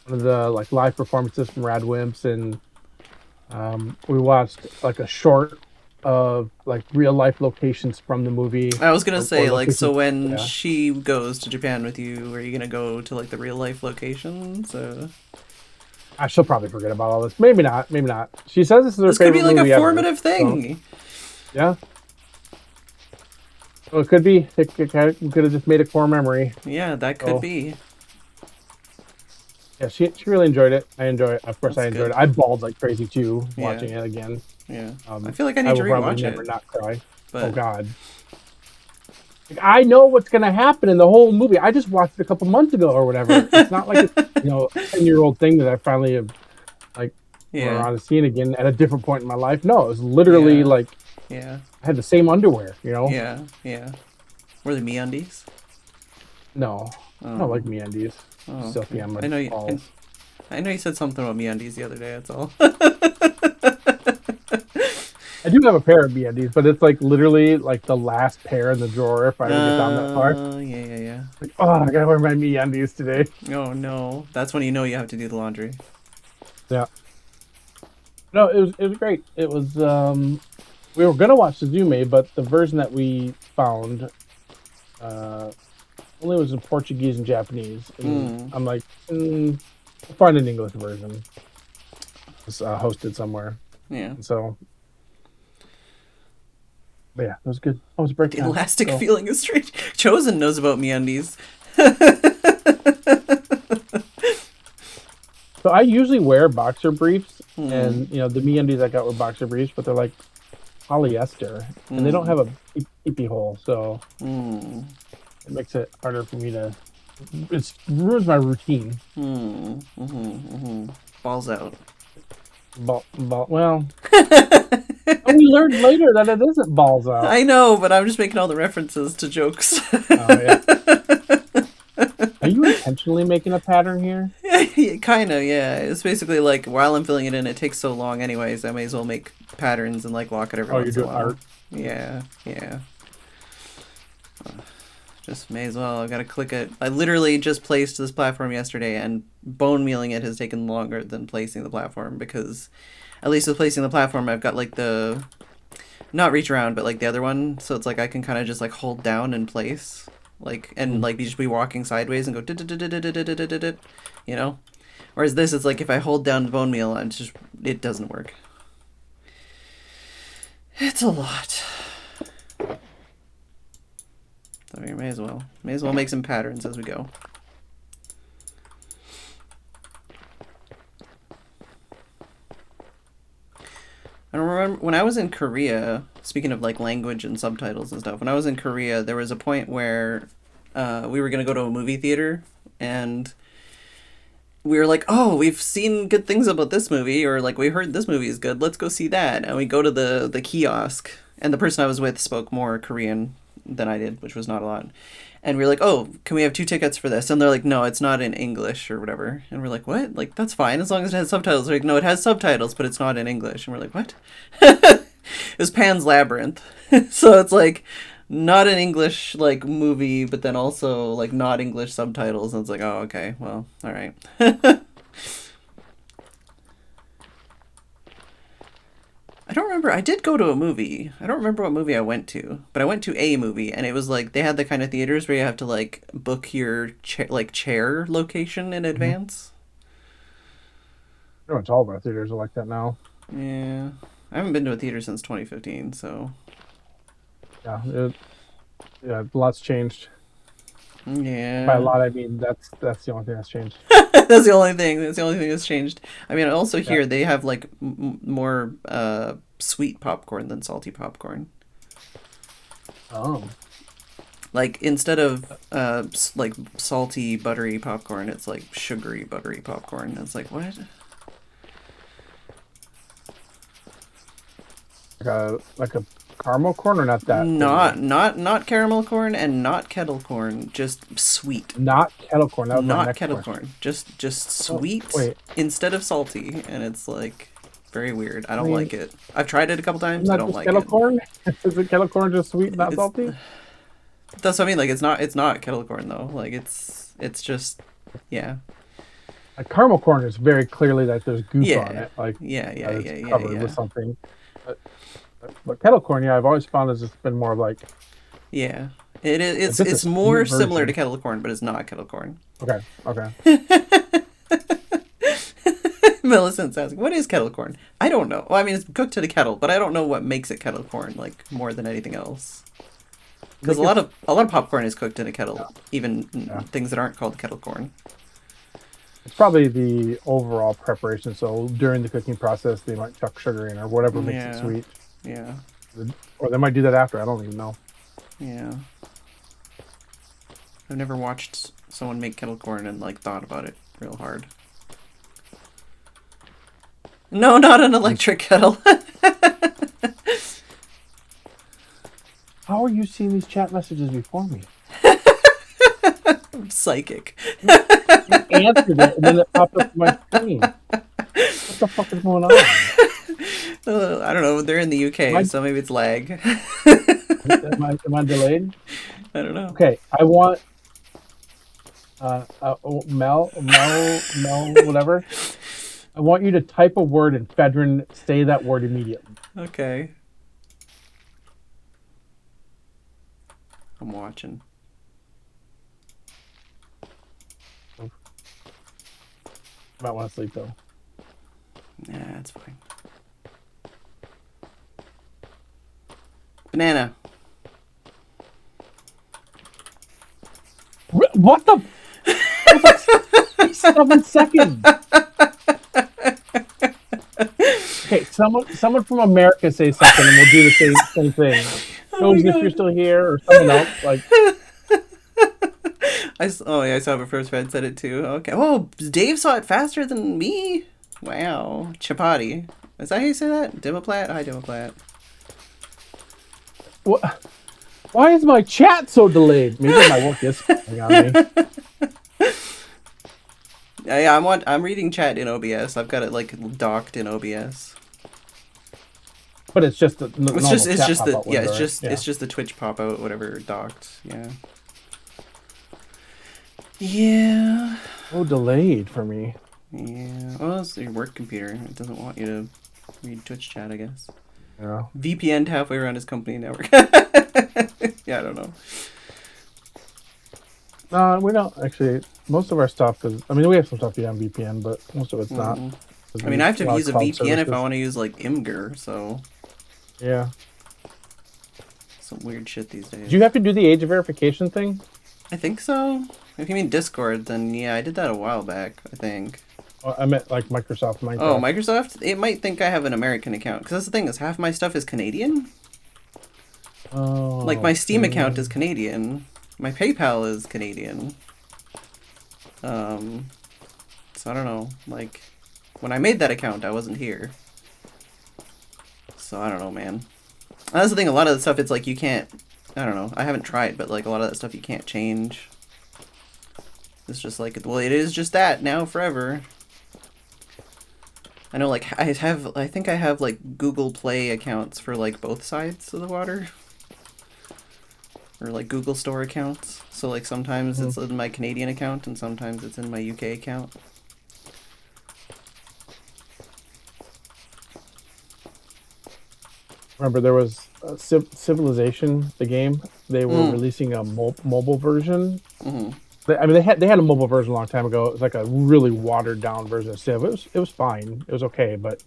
one of the like live performances from Rad Wimps, and we watched like a short of like real life locations from the movie. I was gonna say, like, so when yeah. she goes to Japan with you, are you gonna go to like the real life locations? She'll probably forget about all this. Maybe not. Maybe not. She says this is her This could favorite be like movie a ever, formative thing. so, yeah. Well, it could be. We could have just made a core memory. Yeah, that could be. Yeah, she really enjoyed it. I enjoy it. Of course, That's I enjoyed good. it. I bawled like crazy too watching it again. Yeah. I feel like I need I to will probably rewatch never it. not cry. But... Oh God. Like, I know what's gonna happen in the whole movie. I just watched it a couple months ago or whatever. It's not like a 10-year-old thing that I finally have like on a scene again at a different point in my life. No, it was literally like I had the same underwear, Yeah, yeah. Were they MeUndies? No. I don't like MeUndies. Silky on my balls. I know you said something about MeUndies the other day, that's all. I do have a pair of MeUndies, but it's like literally like the last pair in the drawer if I ever get down that far. Yeah. Like, I gotta wear my MeUndies today. Oh no. That's when you know you have to do the laundry. Yeah. No, it was great. It was we were gonna watch Suzume, but the version that we found only was in Portuguese and Japanese. And I'm like, I'll find an English version. It's hosted somewhere. Yeah. And so, but yeah, it was good. It was a break. Elastic feeling is strange. Chosen knows about MeUndies. So I usually wear boxer briefs, and the MeUndies I got were boxer briefs, but they're like polyester, and they don't have a peepee hole, so it makes it harder for me to. It ruins my routine. Balls out. Well, we learned later that it isn't balls out. I know, but I'm just making all the references to jokes. Yeah. Are you intentionally making a pattern here? Kind of, yeah. It's basically like while I'm filling it in, it takes so long anyways, I may as well make patterns and like lock it every once in a while. Art? Yeah. Just may as well. I've got to click it. I literally just placed this platform yesterday, and bone mealing it has taken longer than placing the platform, because at least with placing the platform, I've got like the, not reach around, but like the other one, so it's like I can kind of just like hold down in place, like, and like you just be walking sideways and go, you know? Whereas this is like if I hold down bone meal, it doesn't work. It's a lot. So you may as well make some patterns as we go. I remember when I was in Korea, speaking of like language and subtitles and stuff, when I was in Korea, there was a point where we were going to go to a movie theater, and we were like, oh, we've seen good things about this movie, or like we heard this movie is good, let's go see that. And we go to the kiosk, and the person I was with spoke more Korean than I did, which was not a lot. And we were like, oh, can we have 2 tickets for this? And they're like, no, it's not in English or whatever. And we're like, what? Like, that's fine as long as it has subtitles. They're like, no, it has subtitles, but it's not in English. And we're like, what? It was Pan's Labyrinth. So it's like not an English like movie, but then also like not English subtitles. And it's like, oh, okay, well, all right. I don't remember. I did go to a movie. I don't remember what movie I went to, but I went to a movie, and it was like they had the kind of theaters where you have to like book your chair location in advance. Pretty much all of our theaters are like that now. Yeah, I haven't been to a theater since 2015, so yeah, a lot's changed. Yeah. By a lot, I mean that's the only thing that's changed. That's the only thing. That's the only thing that's changed. I mean, also Yeah. here they have like more sweet popcorn than salty popcorn. Oh. Like instead of like salty buttery popcorn, it's like sugary buttery popcorn. It's like what? Like a caramel corn, or not that? Not caramel corn and not kettle corn. Just sweet. Not kettle corn. That was my Not next kettle question. corn. Just sweet wait. instead of salty, and it's like very weird. I don't like it. I've tried it a couple times. Not I don't just like kettle it. corn? Is it kettle corn just sweet, not salty? That's what I mean. Like it's not kettle corn though. Like it's just yeah. Like caramel corn is very clearly that there's goop on it. Like it's covered with something. But kettle corn, I've always found has just been more of like. Yeah, it is. It's more similar to kettle corn, but it's not kettle corn. Okay. Millicent's asking, "What is kettle corn?" I don't know. Well, I mean, it's cooked in a kettle, but I don't know what makes it kettle corn like more than anything else. Because a lot of popcorn is cooked in a kettle, even things that aren't called kettle corn. It's probably the overall preparation. So during the cooking process, they might chuck sugar in or whatever makes it sweet. Yeah. Or they might do that after. I don't even know. Yeah. I've never watched someone make kettle corn and like thought about it real hard. No, not an electric kettle. How are you seeing these chat messages before me? I'm psychic. You answered it and then it popped up on my screen. What the fuck is going on? I don't know. They're in the UK, so maybe it's lag. Am I delayed? I don't know. Okay, I want Mel, whatever. I want you to type a word in Phedran. Say that word immediately. Okay. I'm watching. Might want to sleep though. Nah, that's fine. Banana. What the? 7 seconds. Okay, someone from America say something, and we'll do the same thing. Knows if you're still here, or someone else. Like, I saw it first. Fred said it too. Okay. Oh, Dave saw it faster than me. Wow. Chapati. Is that how you say that? Dimoplat? Hi, Dimoplat. What? Why is my chat so delayed? Maybe my work is on me. Yeah, I'm reading chat in OBS. I've got it like docked in OBS. But it's just it's just the Twitch pop out, whatever docked. Yeah. Yeah. So delayed for me. Yeah. Well, it's your work computer. It doesn't want you to read Twitch chat, I guess. Yeah. VPN'd halfway around his company network. Yeah, I don't know. We don't actually. Most of our stuff is. I mean, we have some stuff on VPN, but most of it's not. I mean, I have to use a VPN if I want to use like Imgur. So. Yeah. Some weird shit these days. Do you have to do the age verification thing? I think so. If you mean Discord, then yeah, I did that a while back, I think. Well, I meant like Microsoft. Minecraft. Oh, Microsoft? It might think I have an American account. Because that's the thing, is half my stuff is Canadian. Oh. Like, my Steam account is Canadian. My PayPal is Canadian. So I don't know. Like, when I made that account, I wasn't here. So I don't know, man. That's the thing, a lot of the stuff, it's like you can't... I don't know. I haven't tried, but like a lot of that stuff you can't change. It's just like, well, it is just that now forever. I know, like, I think I have like Google Play accounts for like both sides of the water. Or like Google Store accounts. So like sometimes it's in my Canadian account and sometimes it's in my UK account. Remember, there was Civilization, the game. They were releasing a mobile version. I mean, they had a mobile version a long time ago. It was like a really watered down version of Civ. It was fine. It was okay, but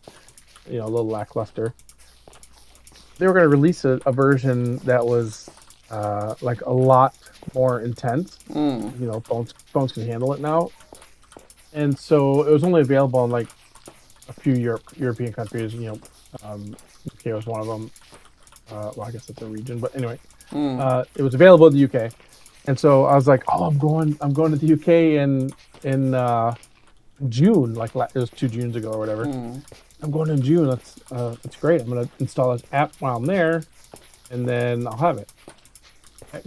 a little lackluster. They were going to release a version that was like a lot more intense. Mm. You know, phones can handle it now, and so it was only available in like a few European countries. You know, UK was one of them. Well, I guess it's a region, but anyway, it was available in the UK, and so I was like, oh, I'm going to the UK in June, like it was 2 Junes ago or whatever. I'm going in June. That's great. I'm gonna install this app while I'm there, and then I'll have it.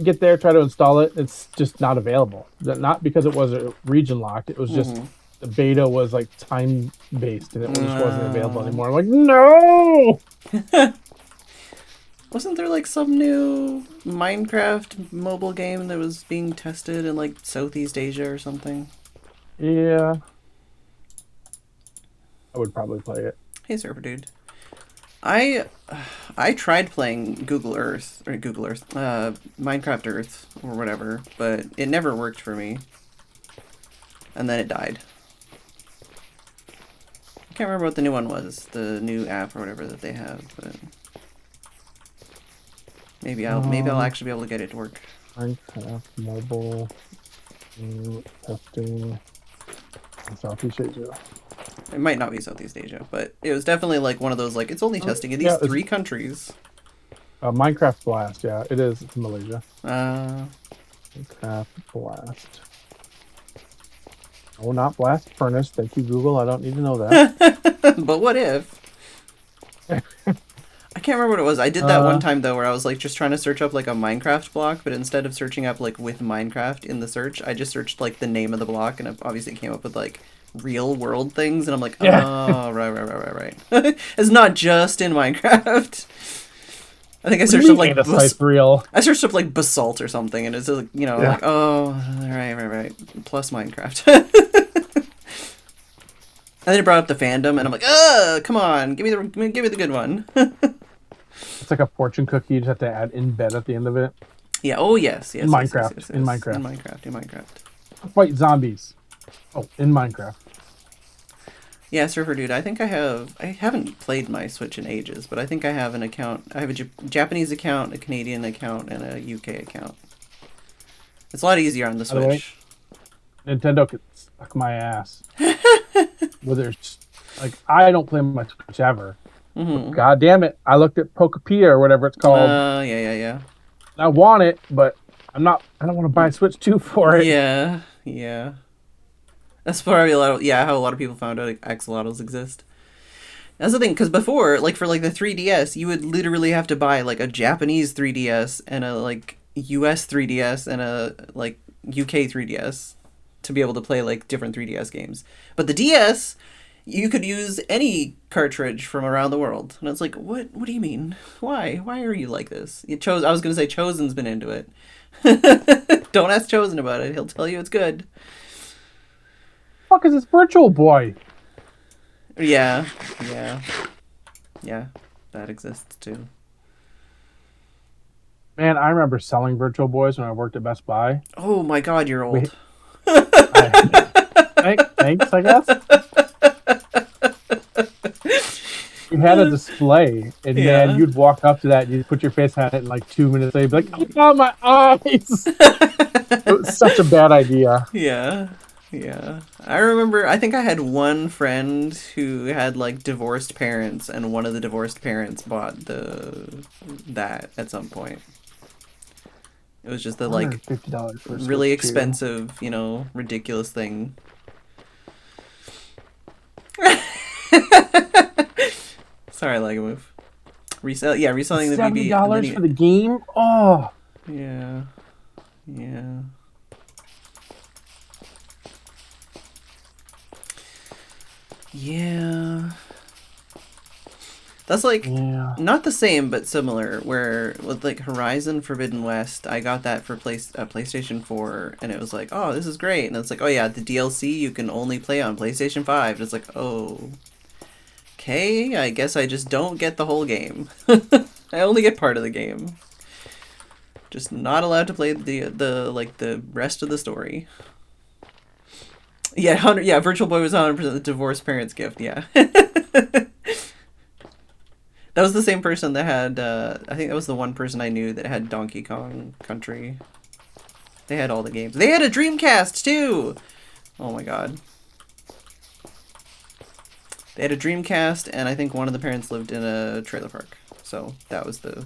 Get there, try to install it. It's just not available. Not because it was a region locked. It was just the beta was like time based, and it just wasn't available anymore. I'm like, no. Wasn't there like some new Minecraft mobile game that was being tested in like Southeast Asia or something? Yeah. I would probably play it. Hey, Surfer Dude. I tried playing Minecraft Earth or whatever, but it never worked for me. And then it died. I can't remember what the new one was, the new app or whatever that they have, but maybe I'll actually be able to get it to work. Minecraft mobile testing Southeast Asia. It might not be Southeast Asia, but it was definitely like one of those, like, it's only testing in these 3 countries. Minecraft Blast, yeah, it is. It's in Malaysia. Minecraft Blast. Oh, not Blast Furnace. Thank you, Google. I don't need to know that. But what if? I can't remember what it was. I did that one time, though, where I was, like, just trying to search up, like, a Minecraft block, but instead of searching up, like, with Minecraft in the search, I just searched, like, the name of the block, and it obviously came up with, like, real world things, and I'm like, oh, right. It's not just in Minecraft. I think I searched up, like, I searched up, like, basalt or something, and it's, like, you know, like, oh, right. Plus Minecraft. And then it brought up the fandom, and I'm like, come on, give me the good one. It's like a fortune cookie. You just have to add in bed at the end of it. Yeah. Oh yes. In Minecraft. Yes. In Minecraft. In Minecraft. Fight zombies. Oh, in Minecraft. Yeah, Surfer Dude. I think I haven't played my Switch in ages, but I think I have an account. I have a Japanese account, a Canadian account, and a UK account. It's a lot easier on the Switch. Nintendo could suck my ass. Whether it's like, I don't play my Switch ever. God damn it! I looked at Pokepia or whatever it's called. Yeah. I want it, but I don't want to buy a Switch 2 for it. Yeah. That's probably how a lot of people found out axolotls exist. That's the thing, because before, like, for, like, the 3DS, you would literally have to buy, like, a Japanese 3DS and a, like, US 3DS and a, like, UK 3DS to be able to play, like, different 3DS games. But the DS, you could use any cartridge from around the world. And it's like, what do you mean? Why are you like this? I was going to say Chosen's been into it. Don't ask Chosen about it. He'll tell you it's good. Fuck is this Virtual Boy? Yeah, that exists too. Man, I remember selling Virtual Boys when I worked at Best Buy. Oh my God, you're old. Thanks, I guess. You had a display, and then you'd walk up to that, and you'd put your face on it, and like 2 minutes later, you'd be like, "Oh my eyes!" It was such a bad idea. Yeah. I remember, I think I had one friend who had, like, divorced parents, and one of the divorced parents bought that at some point. It was just the, like, $50 for really expensive, you know, ridiculous thing. Sorry, Lego Move. Reselling the BB. $70 for the game? Oh. Yeah. Yeah. That's like not the same but similar, where with like Horizon Forbidden West, I got that for PlayStation 4, and it was like, oh, this is great. And it's like, oh yeah, the DLC you can only play on PlayStation 5. And it's like, oh, okay, I guess I just don't get the whole game. I only get part of the game. Just not allowed to play the rest of the story. Yeah, Virtual Boy was 100% the divorced parents' gift. Yeah, that That was the same person that had, I think that was the one person I knew that had Donkey Kong Country. They had all the games. They had a Dreamcast, too! Oh my god. They had a Dreamcast, and I think one of the parents lived in a trailer park. So, that was the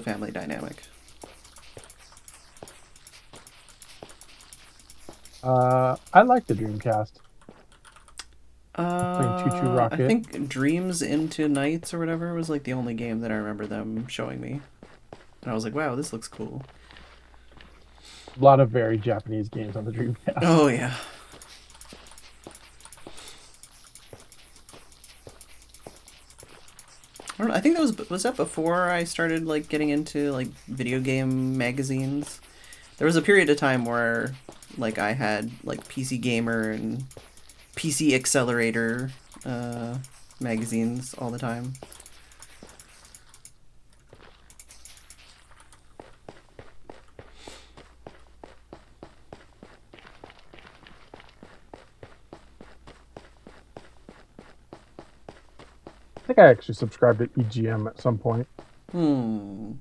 family dynamic. I like the Dreamcast. Playing Choo Choo Rocket. I think Dreams into Nights or whatever was like the only game that I remember them showing me. And I was like, wow, this looks cool. A lot of very Japanese games on the Dreamcast. Oh, yeah. I don't know, I think that was that before I started like getting into like video game magazines. There was a period of time where like I had like PC Gamer and PC Accelerator magazines all the time. I think I actually subscribed to EGM at some point. $70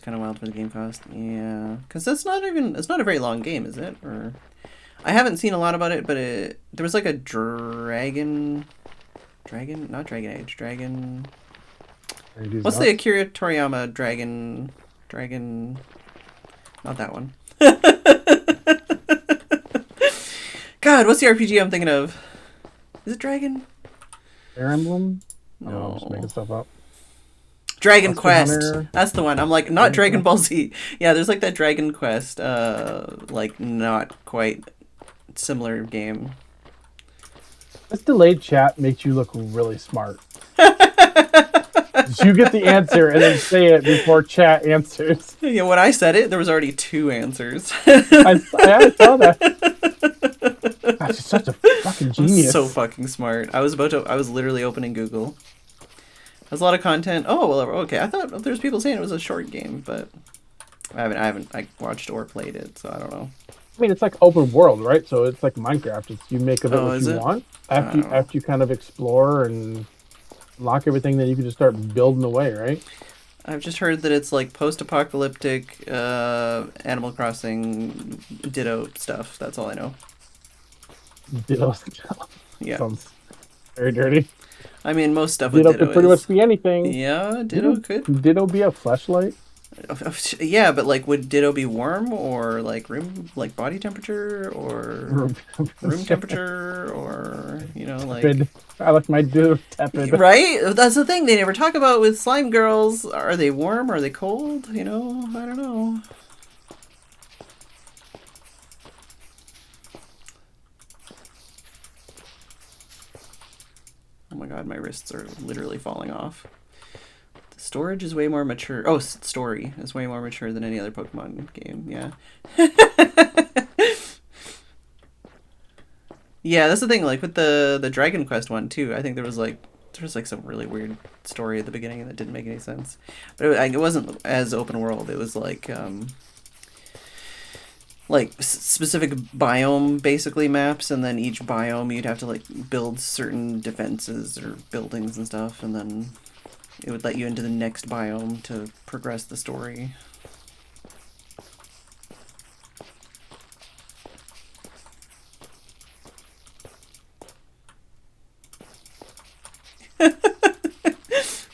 kind of wild for the game cost. Yeah, because it's not a very long game, is it? Or I haven't seen a lot about it, but there was like a not Dragon Age, what's the Akira Toriyama Dragon, not that one. God, what's the RPG I'm thinking of? Is it Dragon? Fire Emblem? No. I'm just making stuff up. Dragon Quest. That's the one. I'm like, not Dragon Ball Z. Yeah, there's like that Dragon Quest, like not quite similar game. This delayed chat makes you look really smart. You get the answer and then say it before chat answers. Yeah, when I said it, there was already 2 answers. I saw that. Gosh, she's such a fucking genius. So fucking smart. I was literally opening Google. There's a lot of content. Oh, well, okay. I thought there's people saying it was a short game, but I haven't watched or played it, so I don't know. I mean, it's like open world, right? So it's like Minecraft. It's you make of it what you want. After you kind of explore and lock everything, then you can just start building away, right? I've just heard that it's like post-apocalyptic Animal Crossing Ditto stuff. That's all I know. Ditto stuff. Yeah. Sounds very dirty. I mean, most stuff with Ditto could pretty much be anything. Yeah, Ditto could. Ditto be a fleshlight? Yeah, but like, would Ditto be warm or like like body temperature or room temperature or like? Tepid. I like my Ditto tepid. Right? That's the thing they never talk about with slime girls. Are they warm? Are they cold? I don't know. Oh my god, my wrists are literally falling off. The storage is way more mature. Oh, story is way more mature than any other Pokemon game, yeah. Yeah, that's the thing, like with the Dragon Quest one too, I think there was some really weird story at the beginning that didn't make any sense. But it wasn't as open world, it was like specific biome basically maps, and then each biome you'd have to like build certain defenses or buildings and stuff, and then it would let you into the next biome to progress the story.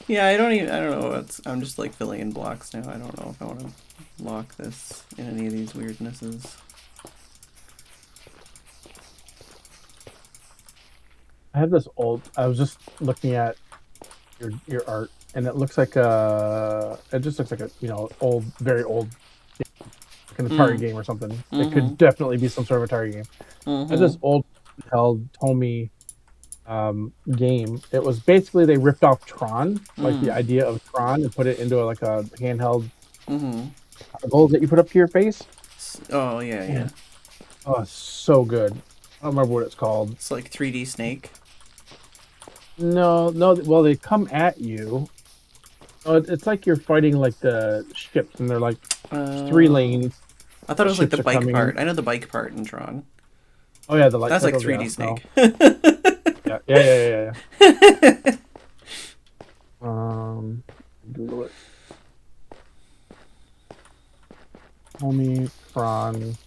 Yeah, I don't know I'm just like filling in blocks now. I don't know if I want to lock this in any of these weirdnesses. I have this I was just looking at your art, and it looks like it just looks like a very old game, like an Atari game or something. Mm-hmm. It could definitely be some sort of Atari game. Mm-hmm. I have this old held Tomy game. It was basically they ripped off Tron, like the idea of Tron, and put it into a handheld goals that you put up to your face. Oh yeah. Oh, so good. I don't remember what it's called. It's like 3D Snake. No. Well, they come at you. It's like you're fighting like the ships, and they're like 3 lanes. I thought it was like the bike part. I know the bike part in Tron. Oh yeah, the light. That's like circles, 3D yeah. Snake. No. Yeah. Google it. Omicron.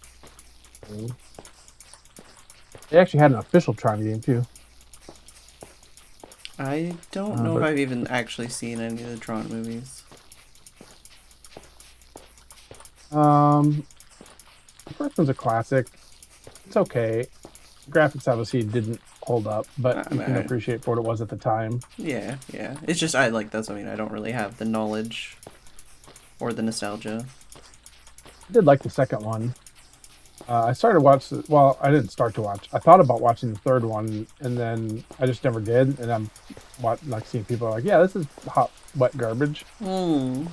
They actually had an official Tron game too. I don't know if I've even actually seen any of the Tron movies. The first one's a classic. It's okay. Graphics obviously didn't hold up, but you can appreciate for what it was at the time. Yeah. It's just I like this. I mean, I don't really have the knowledge or the nostalgia. I did like the second one. I started watching. Well, I didn't start to watch. I thought about watching the third one, and then I just never did. And I'm like seeing people like, "Yeah, this is hot, wet garbage." Oh.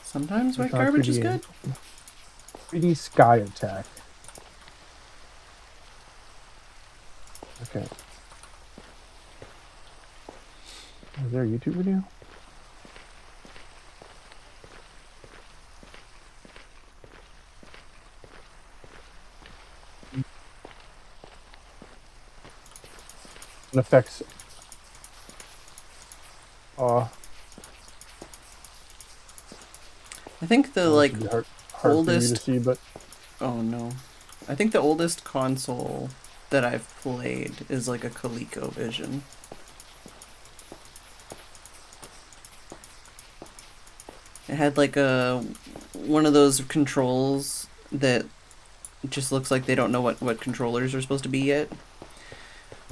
Sometimes wet garbage is good. 3D Sky Attack. Okay. Is there a YouTube video? It affects. I think the hard oldest. For you to see, but oh no, I think the oldest console that I've played is like a ColecoVision. It had like one of those controls that just looks like they don't know what controllers are supposed to be yet.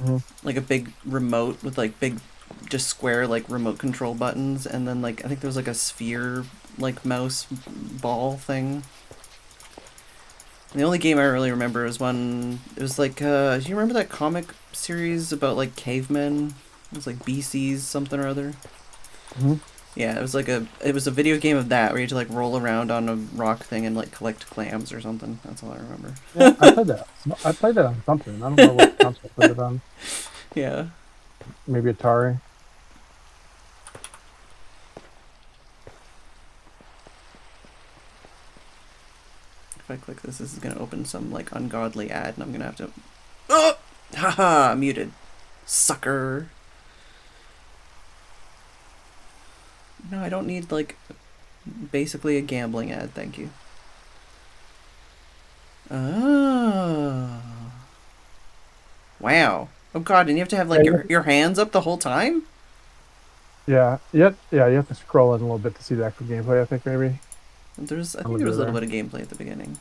Mm-hmm. Like a big remote with like big, just square like remote control buttons, and then like I think there was like a sphere like mouse ball thing. And the only game I really remember was one. It was like do you remember that comic series about like cavemen? It was like BC's something or other. Mm-hmm. Yeah, it was a video game of that where you had to like roll around on a rock thing and like collect clams or something. That's all I remember. Yeah, I played that. I played that on something. I don't know what console I played it on. Yeah. Maybe Atari. If I click this is gonna open some like ungodly ad, and I'm gonna have to. Oh, haha! Muted, sucker. No, I don't need like basically a gambling ad. Thank you. Oh. Wow. Oh god, and you have to have like your hands up the whole time? Yeah. Yep. Yeah, you have to scroll in a little bit to see the actual gameplay, I think maybe. I think there was a little bit of gameplay at the beginning.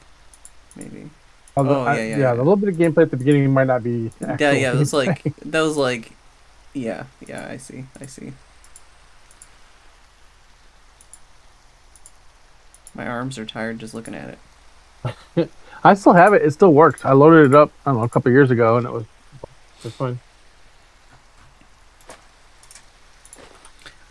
Maybe. Yeah, the little bit of gameplay at the beginning might not be actual that was like yeah, I see. My arms are tired just looking at it. I still have it. It still works. I loaded it up, I don't know, a couple of years ago, and it was fun.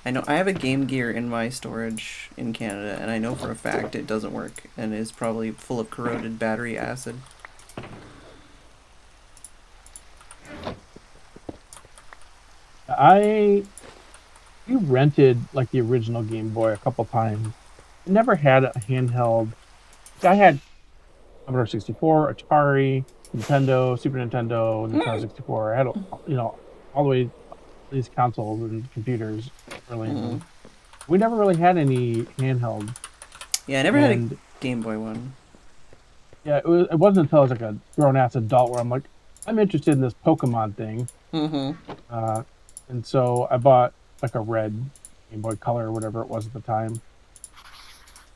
I know I have a Game Gear in my storage in Canada, and I know for a fact it doesn't work and is probably full of corroded battery acid. You rented like the original Game Boy a couple times. I never had a handheld. I had Commodore 64, Atari, Nintendo, Super Nintendo, Nintendo 64. I had all the way these consoles and computers early. We never really had any handheld. Yeah, I never had a Game Boy one. Yeah, it wasn't until I was like a grown-ass adult where I'm like, I'm interested in this Pokemon thing. And so I bought like a red Game Boy Color or whatever it was at the time.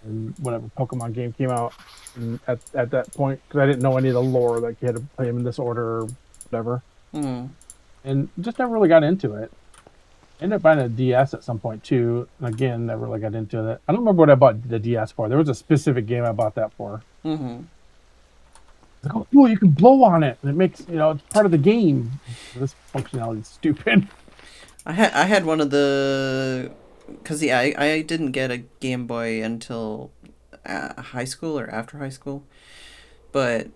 And whatever Pokemon game came out, and at that point, because I didn't know any of the lore, like you had to play them in this order or whatever. And just never really got into it. Ended up buying a DS at some point too. And again, never really got into it. I don't remember what I bought the DS for. There was a specific game I bought that for. Like, oh, cool, you can blow on it, and it makes it's part of the game. This functionality is stupid. I had one of the, because I didn't get a Game Boy until high school or after high school, but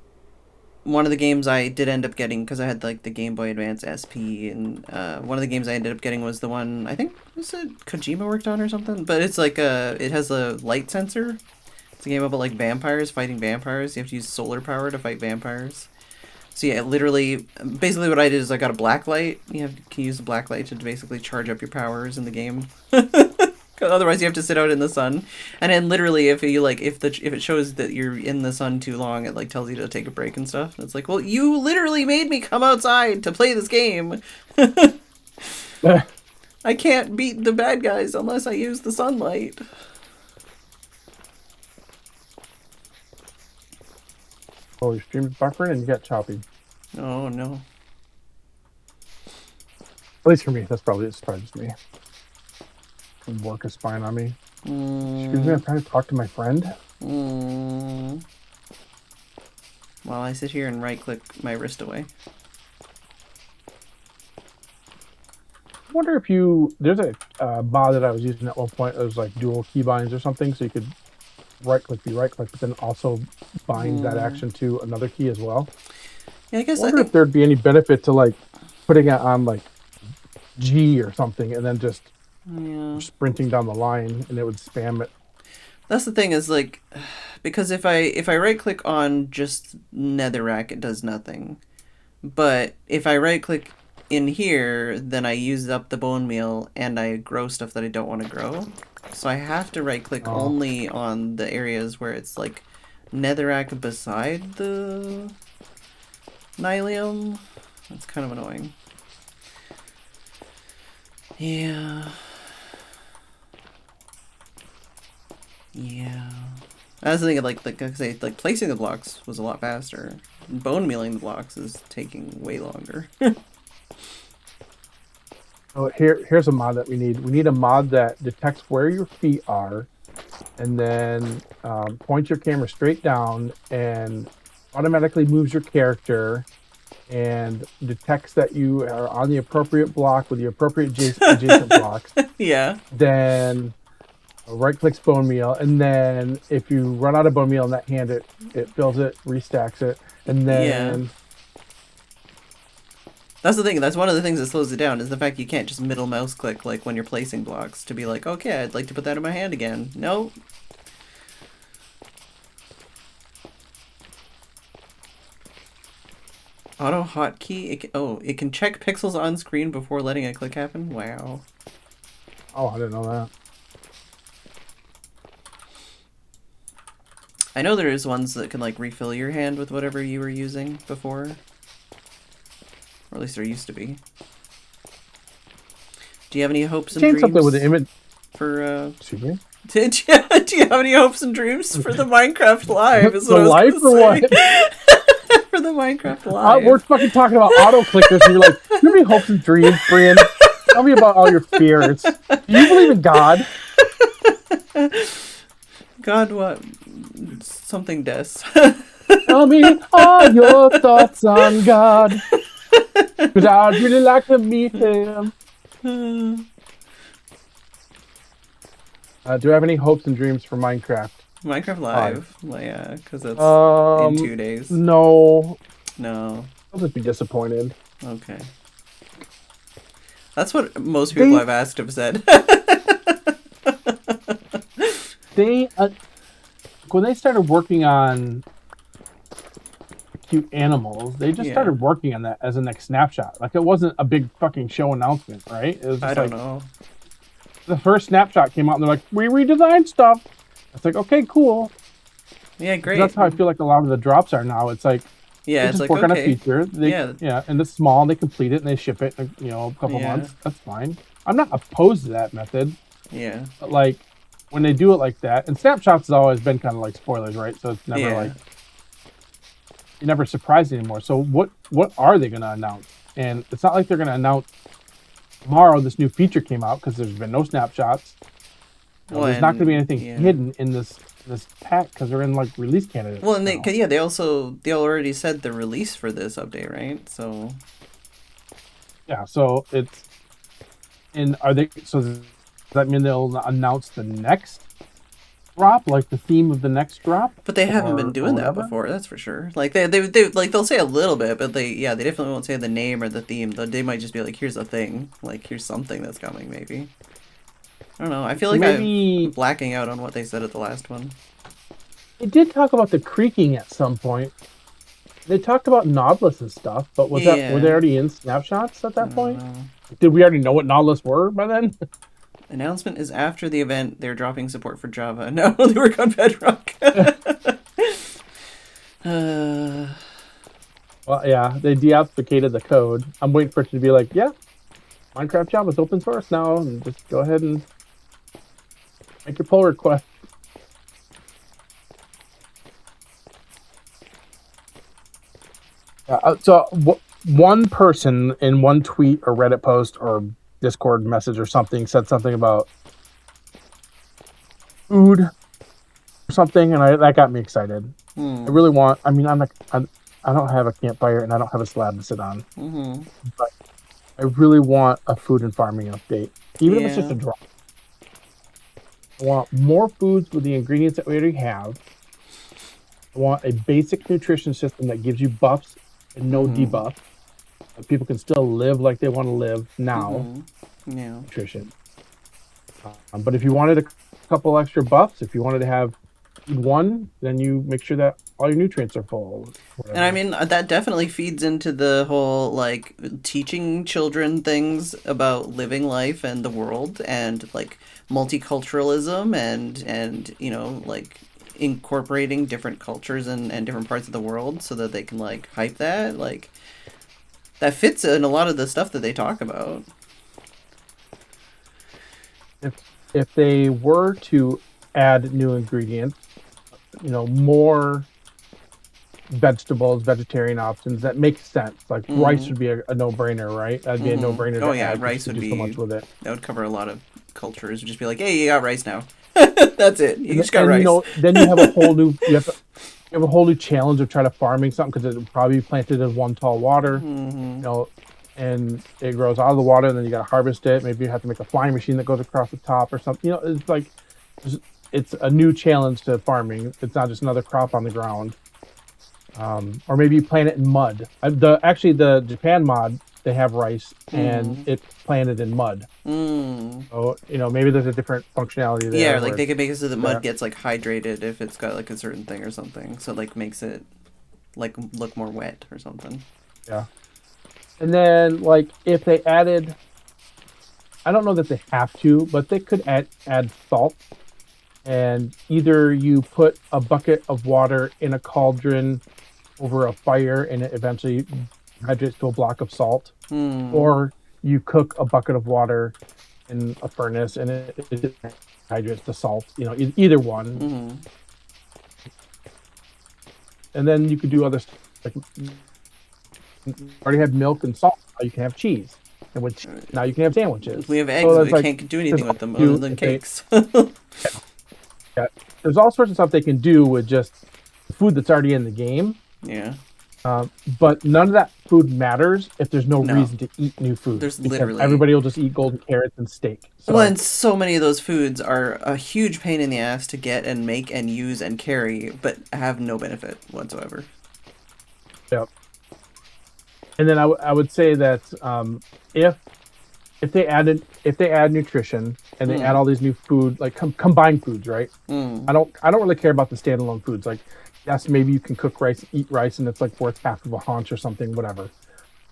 one of the games I did end up getting, because I had like the Game Boy Advance SP, and one of the games I ended up getting was the one I think was it Kojima worked on or something, but it's like it has a light sensor, It's a game about like vampires fighting vampires. You have to use solar power to fight vampires. So yeah, literally, basically what I did is I got a black light. Can use the black light to basically charge up your powers in the game. Otherwise, you have to sit out in the sun. And then literally, if it shows that you're in the sun too long, it like tells you to take a break and stuff. And it's like, well, you literally made me come outside to play this game. I can't beat the bad guys unless I use the sunlight. Oh, your stream's buffering and you got choppy. Oh no. At least for me, that's probably just me. Work is spying on me. Excuse me, I'm trying to talk to my friend. While I sit here and right-click my wrist away. I wonder if there's a mod that I was using at one point. It was like dual keybinds or something, so you could right-click, but then also bind that action to another key as well. Yeah, I guess I wonder if there'd be any benefit to like putting it on like G or something, and then just sprinting down the line, and it would spam it. That's the thing is like, because if I right click on just netherrack, it does nothing. But if I right click in here, then I use up the bone meal and I grow stuff that I don't want to grow. So I have to right click only on the areas where it's like netherrack beside the nylium. That's kind of annoying. Yeah. Yeah. I was thinking like I say, like placing the blocks was a lot faster. Bone mealing the blocks is taking way longer. Oh, here's a mod that we need. We need a mod that detects where your feet are, and then points your camera straight down and automatically moves your character, and detects that you are on the appropriate block with the appropriate adjacent blocks. Yeah. Then right-clicks bone meal, and then if you run out of bone meal in that hand, it fills it, restacks it, and then... Yeah. That's the thing. That's one of the things that slows it down, is the fact you can't just middle mouse click like when you're placing blocks to be like, okay, I'd like to put that in my hand again. No. Auto hotkey. It can check pixels on screen before letting a click happen. Wow. Oh, I didn't know that. I know there's ones that can like refill your hand with whatever you were using before. Or at least there used to be. Do you have any hopes and dreams? Something with the image for excuse me? Do you have any hopes and dreams for the Minecraft Live? Is what the live or what? For the Minecraft Live. We're fucking talking about auto clickers, and you're like, do you have any hopes and dreams, Brian? Tell me about all your fears. Do you believe in God? God what? Something des. Tell me all your thoughts on God. Because I'd really like to meet him. Do you have any hopes and dreams for Minecraft? Minecraft Live? Well, yeah, because it's in 2 days. No. No. I'll just be disappointed. Okay. That's what most people I've asked have said. When they started working on cute animals, they just started working on that as a next snapshot. Like, it wasn't a big fucking show announcement, right? It was just I don't know. The first snapshot came out and they're like, we redesigned stuff. It's like, okay, cool. Yeah, great. That's how I feel like a lot of the drops are now. It's like, it's just like, work on a okay. feature. And it's small and they complete it and they ship it in a couple months. That's fine. I'm not opposed to that method. Yeah. But like, when they do it like that, and snapshots has always been kind of like spoilers, right? So it's never like, you're never surprised anymore. So what are they going to announce? And it's not like they're going to announce tomorrow this new feature came out, because there's been no snapshots. There's not going to be anything hidden in this pack, because they're in like release candidates. Well, and they already said the release for this update, right? So yeah, so it's, and does that mean they'll announce the next drop, like the theme of the next drop? But they haven't been doing that before, that's for sure. Like they like, they'll say a little bit, but they definitely won't say the name or the theme. They might just be like, here's a thing, like here's something that's coming, maybe. I don't know. I feel like I'm blacking out on what they said at the last one. They did talk about the creaking at some point. They talked about Nautilus and stuff, but were they already in snapshots at that point? Did we already know what Nautilus were by then? Announcement is after the event. They're dropping support for Java. No, they work on Bedrock. Well, yeah, they deobfuscated the code. I'm waiting for it to be like, yeah, Minecraft Java is open source now, and just go ahead and make your pull request. One person in one tweet or Reddit post or Discord message or something said something about food or something, and that got me excited. I really want. I mean, I don't have a campfire and I don't have a slab to sit on, but I really want a food and farming update, even if it's just a drop. I want more foods with the ingredients that we already have. I want a basic nutrition system that gives you buffs and no debuff. People can still live like they want to live now. Nutrition. But if you wanted a couple extra buffs, if you wanted to have one, then you make sure that all your nutrients are full. And I mean, that definitely feeds into the whole, like, teaching children things about living life and the world and, like, multiculturalism and you know, like, incorporating different cultures and different parts of the world so that they can, like, hype that. Like, that fits in a lot of the stuff that they talk about. If they were to add new ingredients, you know, more vegetables, vegetarian options, that makes sense. Like rice would be a no-brainer, right? That'd be a no-brainer. Oh yeah, rice would be so much with it. That would cover a lot of cultures. It'd just be like, hey, you got rice now. That's it. You just got rice. You know, then you have a whole new. You have a whole new challenge of trying to farming something because it would probably be planted in one tall water. You know, and it grows out of the water, and then you got to harvest it. Maybe you have to make a flying machine that goes across the top or something. You know, it's like it's a new challenge to farming. It's not just another crop on the ground. Or maybe you plant it in mud. The Japan mod, they have rice and it's planted in mud. So, you know, maybe there's a different functionality there. Yeah, like they could make it so the mud gets like hydrated if it's got like a certain thing or something. So like makes it like look more wet or something. Yeah. And then like if they added, I don't know that they have to, but they could add salt. And either you put a bucket of water in a cauldron over a fire and it eventually hydrates to a block of salt, or you cook a bucket of water in a furnace and it hydrates the salt. You know, either one. And then you could do other stuff. Like, you already have milk and salt. Now you can have cheese. And now you can have sandwiches. We have eggs, but we can't do anything with them other than cakes. Yeah, there's all sorts of stuff they can do with just food that's already in the game. Yeah. But none of that food matters if there's no reason to eat new food. There's literally everybody will just eat golden carrots and steak. So. Well, and so many of those foods are a huge pain in the ass to get and make and use and carry, but have no benefit whatsoever. Yep. And then I would say that if they add nutrition and they add all these new food, like combined foods, right? I don't really care about the standalone foods. Like, yes, maybe you can cook rice, eat rice, and it's like worth half of a haunch or something, whatever.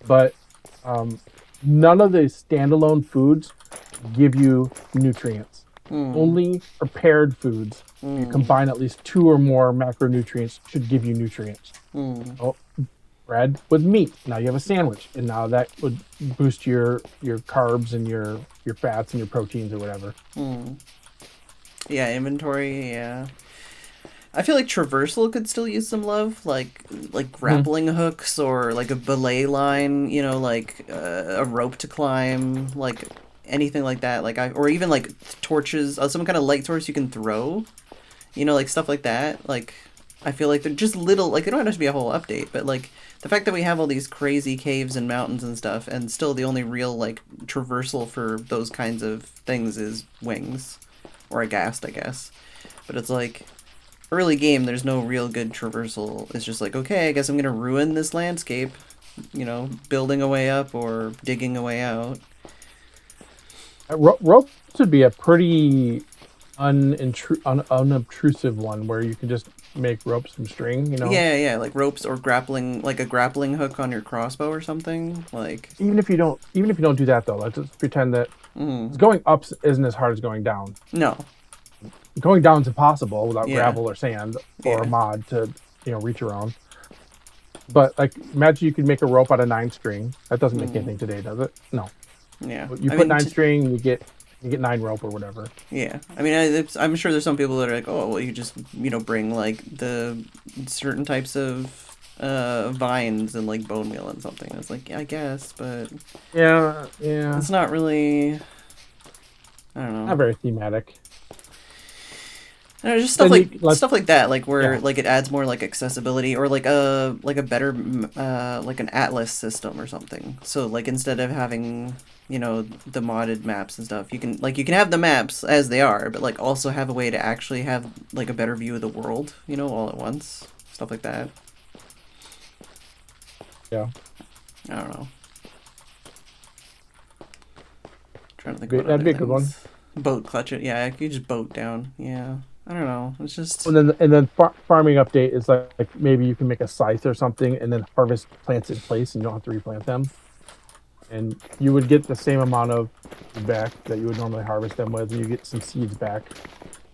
But none of the standalone foods give you nutrients. Only prepared foods, you combine at least 2 or more macronutrients, should give you nutrients. Bread with meat. Now you have a sandwich, and now that would boost your carbs and your fats and your proteins or whatever. Yeah, inventory. Yeah, I feel like traversal could still use some love, like grappling hooks or like a belay line. You know, like a rope to climb, like anything like that. Or even like torches, some kind of light source you can throw. You know, like stuff like that. Like I feel like they're just little. Like they don't have to be a whole update, but like. The fact that we have all these crazy caves and mountains and stuff, and still the only real, like, traversal for those kinds of things is wings. Or a ghast, I guess. But it's like, early game, there's no real good traversal. It's just like, okay, I guess I'm gonna ruin this landscape. You know, building a way up or digging a way out. Ropes would be a pretty unobtrusive one where you can just make ropes from string, you know? Yeah, like ropes or grappling, like a grappling hook on your crossbow or something. Like even if you don't do that though, let's just pretend that going up isn't as hard as going down. No. Going down is impossible without Yeah. gravel or sand or a mod to, you know, reach around. But like, imagine you could make a rope out of 9 string. That doesn't make anything today, does it? No. Yeah. You put 9 string, you get 9 rope or whatever. Yeah. I mean, I'm sure there's some people that are like, oh, well, you just, you know, bring like the certain types of vines and like bone meal and something. It's like, yeah, I guess, but yeah, it's not really. I don't know. Not very thematic. No, just stuff stuff like that, like where like it adds more like accessibility or like a better like an atlas system or something. So like instead of having, you know, the modded maps and stuff, you can have the maps as they are, but like also have a way to actually have like a better view of the world, you know, all at once. Stuff like that. Yeah. I don't know. Trying to think. That'd be a good one. Boat clutch it. Yeah, you just boat down. Yeah. I don't know. It's just. And then farming update is like maybe you can make a scythe or something, and then harvest plants in place, and you don't have to replant them. And you would get the same amount of back that you would normally harvest them with. You get some seeds back.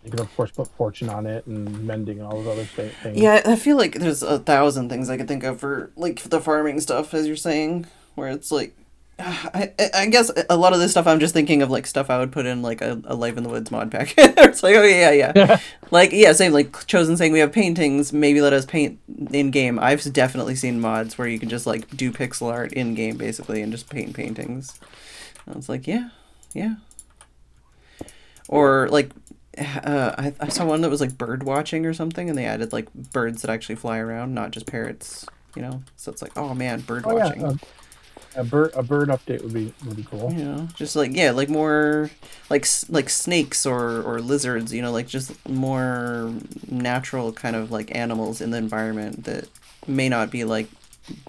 You can of course put fortune on it and mending and all those other things. Yeah, I feel like there's 1,000 things I could think of for like the farming stuff, as you're saying, where it's like. I guess a lot of this stuff I'm just thinking of like stuff I would put in like a Life in the Woods mod pack. It's like, oh yeah. Like, yeah, same, like Chosen saying we have paintings, maybe let us paint in game. I've definitely seen mods where you can just like do pixel art in game basically and just paint paintings. And it's like, yeah. Or like I saw one that was like bird watching or something, and they added like birds that actually fly around, not just parrots, you know. So it's like, oh man, bird watching. Yeah. A bird update would be cool. You know, just like like more like snakes or lizards. You know, like just more natural kind of like animals in the environment that may not be like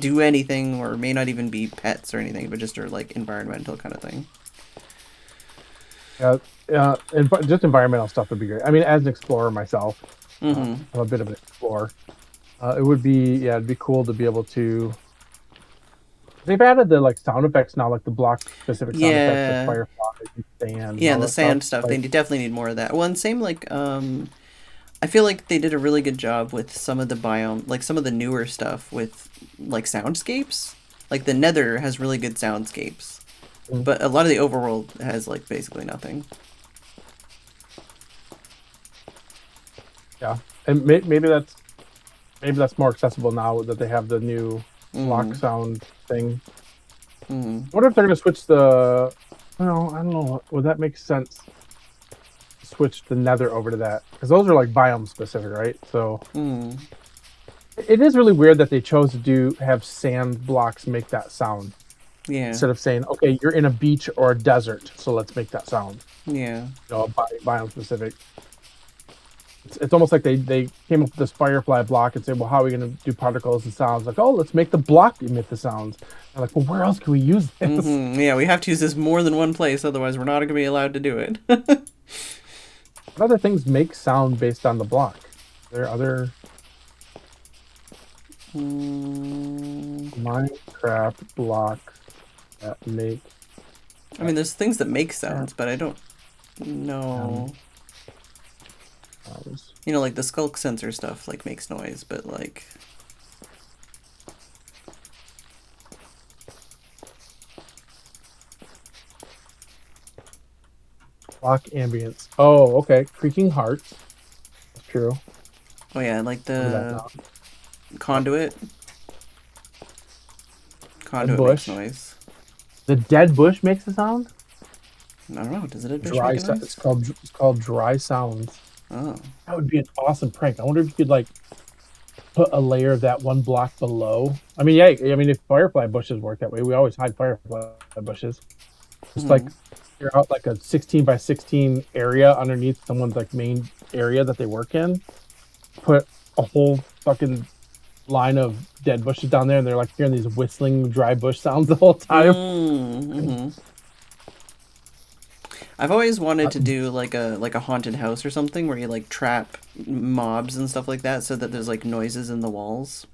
do anything or may not even be pets or anything, but just are like environmental kind of thing. Yeah, and just environmental stuff would be great. I mean, as an explorer myself, I'm a bit of an explorer. It would be it'd be cool to be able to. They've added the like sound effects now, like the block specific sound effects, like firefly, sand. Yeah, and the sand stuff. Like, they definitely need more of that. Well, and same like I feel like they did a really good job with some of the biome, like some of the newer stuff with like soundscapes. Like the Nether has really good soundscapes, but a lot of the overworld has like basically nothing. Yeah, and maybe that's more accessible now that they have the new block sound thing. I wonder if they're gonna switch the. Well, I don't know. Would that make sense? Switch the Nether over to that, because those are like biome specific, right? So it is really weird that they chose to have sand blocks make that sound. Yeah. Instead of saying, okay, you're in a beach or a desert, so let's make that sound. Yeah. You know, biome specific. It's almost like they came up with this firefly block and said, well, how are we going to do particles and sounds? Like, oh, let's make the block emit the sounds. I'm like, well, where else can we use this? Yeah, we have to use this more than one place, otherwise we're not going to be allowed to do it. What other things make sound based on the block? There are other Minecraft blocks that make. I mean, there's things that make sounds, but I don't know. You know, like the skulk sensor stuff, like makes noise, but like. Block ambience. Oh, okay. Creaking hearts. That's true. Oh yeah, like the conduit. Conduit makes noise. The dead bush makes a sound? I don't know. Does it make a noise? It's called dry sounds. Oh. That would be an awesome prank. I wonder if you could like put a layer of that one block below. I mean, yeah. I mean, if firefly bushes work that way, we always hide firefly bushes. Just like you're out like a 16 by 16 area underneath someone's like main area that they work in. Put a whole fucking line of dead bushes down there, and they're like hearing these whistling dry bush sounds the whole time. I've always wanted to do like a haunted house or something where you like trap mobs and stuff like that, so that there's like noises in the walls.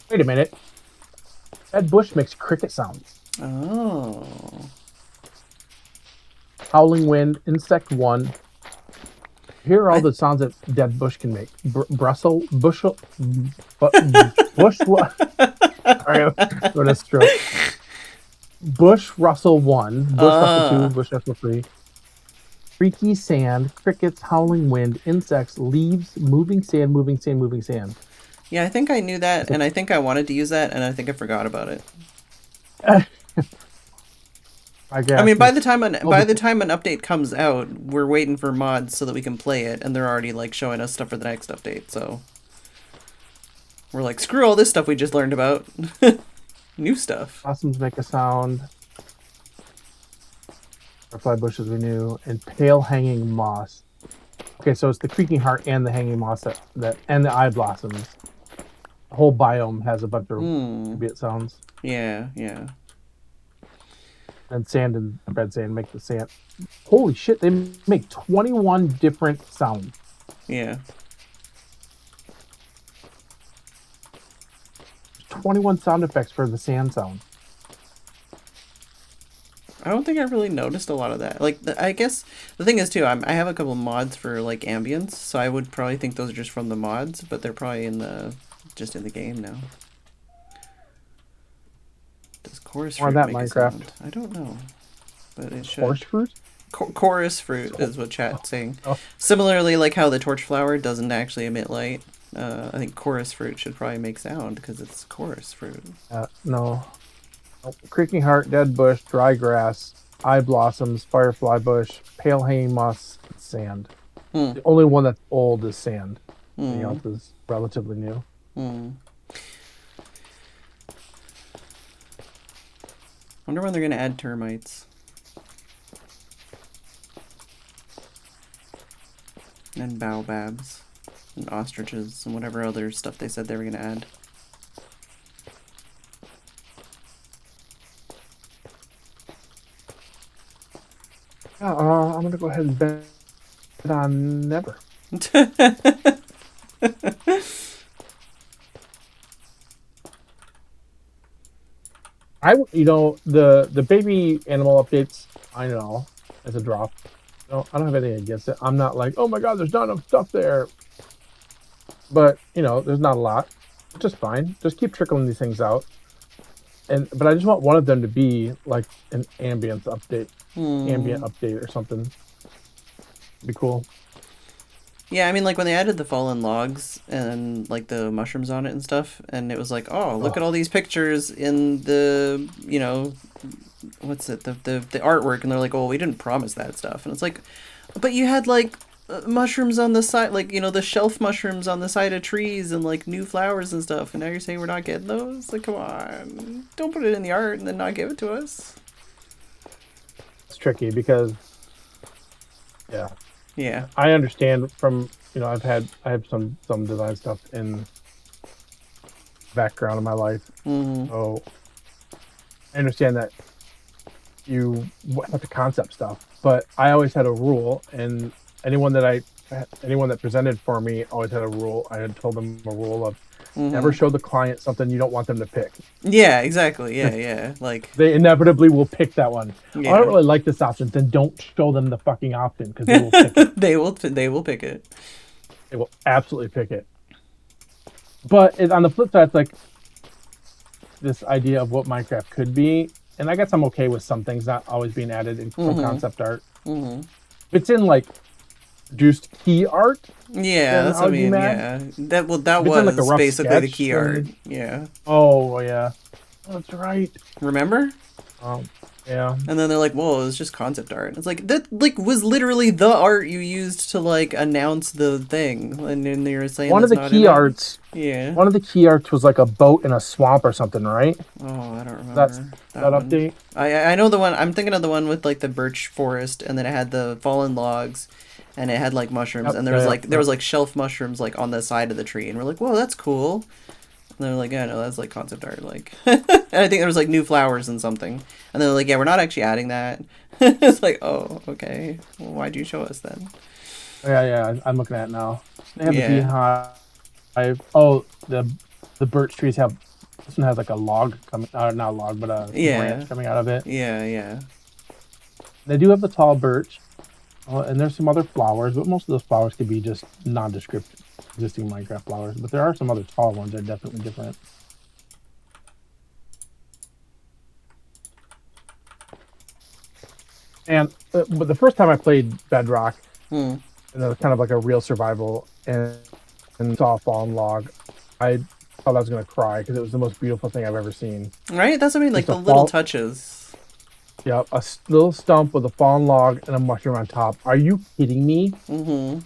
Wait a minute. That bush makes cricket sounds. Oh. Howling wind, insect 1. Here are all the sounds that dead bush can make. Brussels bushel, bush. All right, what a stroke. Bush rustle 1, bush rustle 2, bush rustle 3. Freaky sand, crickets, howling wind, insects, leaves, moving sand, moving sand, moving sand. Yeah, I think I knew that, and I think I wanted to use that, and I think I forgot about it. I mean, by the time an update comes out, we're waiting for mods so that we can play it, and they're already like showing us stuff for the next update. So we're like, screw all this stuff we just learned about. New stuff. Blossoms make a sound. Butterfly bushes we knew, and pale hanging moss. Okay, so it's the creaking heart and the hanging moss that and the eye blossoms. The whole biome has a bunch of ambient sounds. Yeah, yeah. And sand and red sand make the sand. Holy shit, they make 21 different sounds. Yeah. 21 sound effects for the sand sound. I don't think I really noticed a lot of that. Like, I guess the thing is too, I have a couple mods for like ambience, so I would probably think those are just from the mods, but they're probably just in the game now. Does chorus fruit make a sound? I don't know, but it should. Chorus fruit? Chorus fruit is what chat's saying. Oh. Similarly, like how the torch flower doesn't actually emit light, I think chorus fruit should probably make sound because it's chorus fruit. No. Creaking heart, dead bush, dry grass, eye blossoms, firefly bush, pale hanging moss, sand. The only one that's old is sand. Everything else is relatively new. Wonder when they're gonna add termites. And baobabs. And ostriches and whatever other stuff they said they were gonna add. I'm gonna go ahead and bet on never. The baby animal updates, I know, as a drop. I don't have anything against it. I'm not like, oh my god, there's not enough stuff there. But, there's not a lot. It's just fine. Just keep trickling these things out. But I just want one of them to be like an ambient update or something. Be cool. Yeah, I mean, like when they added the fallen logs and like the mushrooms on it and stuff, and it was like, oh, look at all these pictures in the, what's it, the artwork, and they're like, oh, we didn't promise that stuff, and it's like, but you had like mushrooms on the side, like, the shelf mushrooms on the side of trees and like new flowers and stuff, and now you're saying we're not getting those? Like, come on, don't put it in the art and then not give it to us. It's tricky because, yeah, I understand from, I have some design stuff in background of my life. So I understand that you have to concept stuff, but I always had a rule, and anyone that presented for me always had a rule. I had told them a rule of never show the client something you don't want them to pick. Yeah, exactly. Yeah. Like they inevitably will pick that one. Yeah. I don't really like this option. Then don't show them the fucking option because they will pick it. They will pick it. They will absolutely pick it. But on the flip side, it's like this idea of what Minecraft could be, and I guess I'm okay with some things not always being added in from concept art. If it's in like produced key art. Yeah, that's what I mean. Yeah, that was like basically the key art. Yeah. Oh yeah, that's right. Remember? Yeah. And then they're like, "Whoa, it's just concept art." It's like that, like, was literally the art you used to like announce the thing, and then they were saying one of the key arts. Yeah. One of the key arts was like a boat in a swamp or something, right? Oh, I don't remember. That update. I know the one. I'm thinking of the one with like the birch forest, and then it had the fallen logs. And it had like mushrooms, and there was like shelf mushrooms like on the side of the tree, and we're like, "Whoa, that's cool." And they're like, yeah, no, that's like concept art. Like, and I think there was like new flowers and something. And they're like, yeah, we're not actually adding that. It's like, oh, okay. Well, why'd you show us then? Yeah, I'm looking at it now. They have the beehive. Oh, the birch trees have. This one has like a log coming. Not a log, but a branch coming out of it. Yeah. They do have the tall birch, and there's some other flowers, but most of those flowers could be just nondescript existing Minecraft flowers. But there are some other tall ones that are definitely different. And but the first time I played Bedrock, and it was kind of like a real survival, and saw a fallen log, I thought I was gonna cry because it was the most beautiful thing I've ever seen. Right? That's what I mean. Like the little touches. Yeah, a little stump with a fallen log and a mushroom on top. Are you kidding me? Mm-hmm.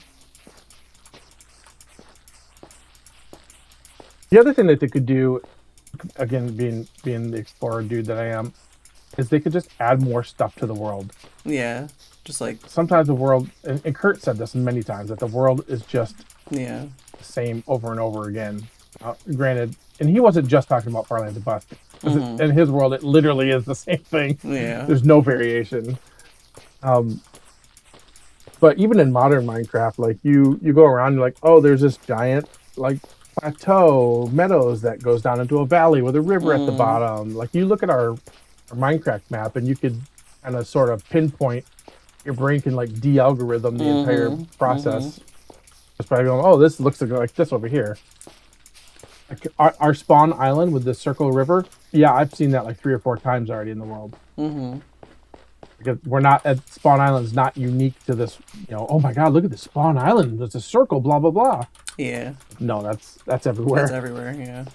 The other thing that they could do, again, being the explorer dude that I am, is they could just add more stuff to the world. Yeah, just like sometimes the world, and Kurt said this many times, that the world is just the same over and over again. Granted, and he wasn't just talking about Farland to Bust. In his world, it literally is the same thing. Yeah, there's no variation. But even in modern Minecraft, like you go around, you're like, oh, there's this giant like plateau meadows that goes down into a valley with a river at the bottom. Like you look at our Minecraft map, and you could kind of sort of pinpoint. Your brain can like de-algorithm the entire process just by going, oh, this looks like this over here. Like our spawn island with the circle river, yeah, I've seen that like 3 or 4 times already in the world. Because we're not at Spawn Island is not unique to this. Oh my God, look at this Spawn Island. There's a circle, blah blah blah. Yeah. No, that's everywhere. That's everywhere. Yeah.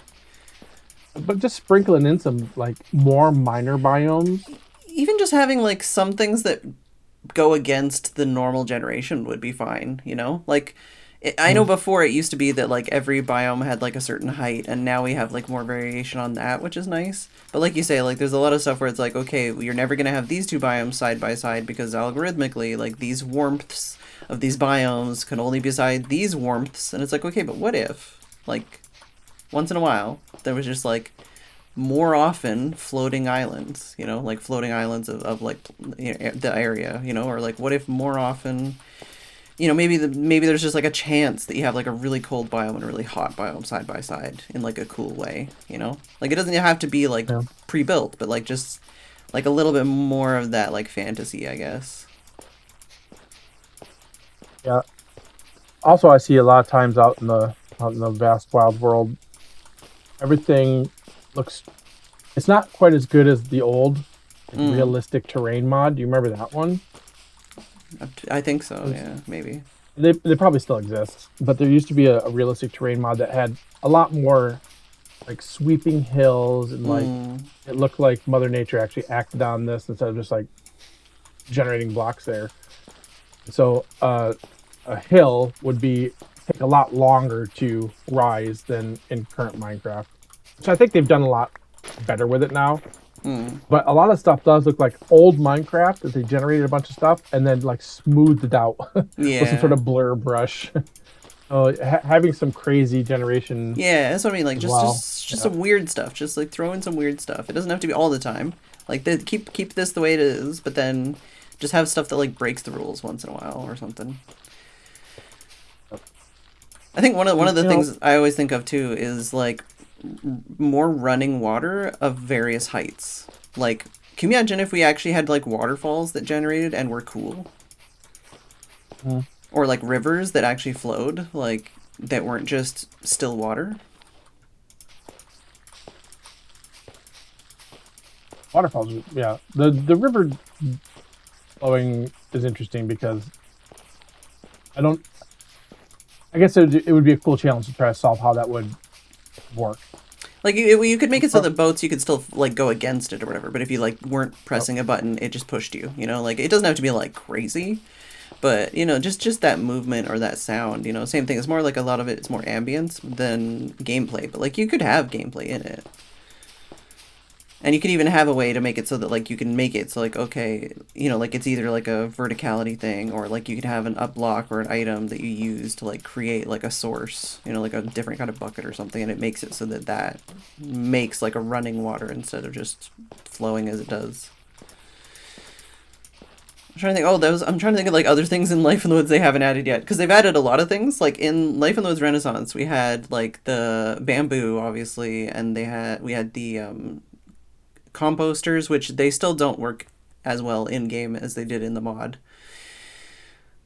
But just sprinkling in some like more minor biomes. Even just having like some things that go against the normal generation would be fine. Like. I know before it used to be that like every biome had like a certain height, and now we have like more variation on that, which is nice. But like you say, like there's a lot of stuff where it's like, okay, you're never gonna have these two biomes side by side because algorithmically, like these warmths of these biomes can only be beside these warmths, and it's like, okay, but what if like once in a while there was just like more often floating islands, like floating islands of like the area, or like what if more often. Maybe there's just like a chance that you have like a really cold biome and a really hot biome side by side in like a cool way, Like it doesn't have to be like pre-built, but like just like a little bit more of that like fantasy, I guess. Yeah. Also, I see a lot of times out in the vast wild world, everything looks. It's not quite as good as the old realistic terrain mod. Do you remember that one? I think so, yeah, maybe. They probably still exist, but there used to be a realistic terrain mod that had a lot more like sweeping hills, and like it looked like Mother Nature actually acted on this instead of just like generating blocks there. So a hill would take a lot longer to rise than in current Minecraft, which I think they've done a lot better with it now. But a lot of stuff does look like old Minecraft that they generated a bunch of stuff and then like smoothed it out with some sort of blur brush. Having some crazy generation. Yeah, that's what I mean. Like just some weird stuff. Just like throw in some weird stuff. It doesn't have to be all the time. Like keep this the way it is, but then just have stuff that like breaks the rules once in a while or something. I think one of the things I always think of too is like more running water of various heights. Like, can you imagine if we actually had like waterfalls that generated and were cool? Or like rivers that actually flowed, like that weren't just still water? Waterfalls, yeah. The river flowing is interesting because I guess it would be a cool challenge to try to solve how that would work. Like you could make it so that boats you could still like go against it or whatever, but if you like weren't pressing a button, it just pushed you. Like it doesn't have to be like crazy, but just that movement or that sound. Same thing. It's more like a lot of it's more ambience than gameplay, but like you could have gameplay in it. And you can even have a way to make it so that like you can make it so like, okay, you know, like it's either like a verticality thing, or like you could have an up block or an item that you use to like create like a source, you know, like a different kind of bucket or something, and it makes it so that that makes like a running water instead of just flowing as it does. I'm trying to think. I'm trying to think of like other things in Life in the Woods they haven't added yet, because they've added a lot of things. Like in Life in the Woods Renaissance, we had like the bamboo, obviously, and we had the composters, which they still don't work as well in game as they did in the mod.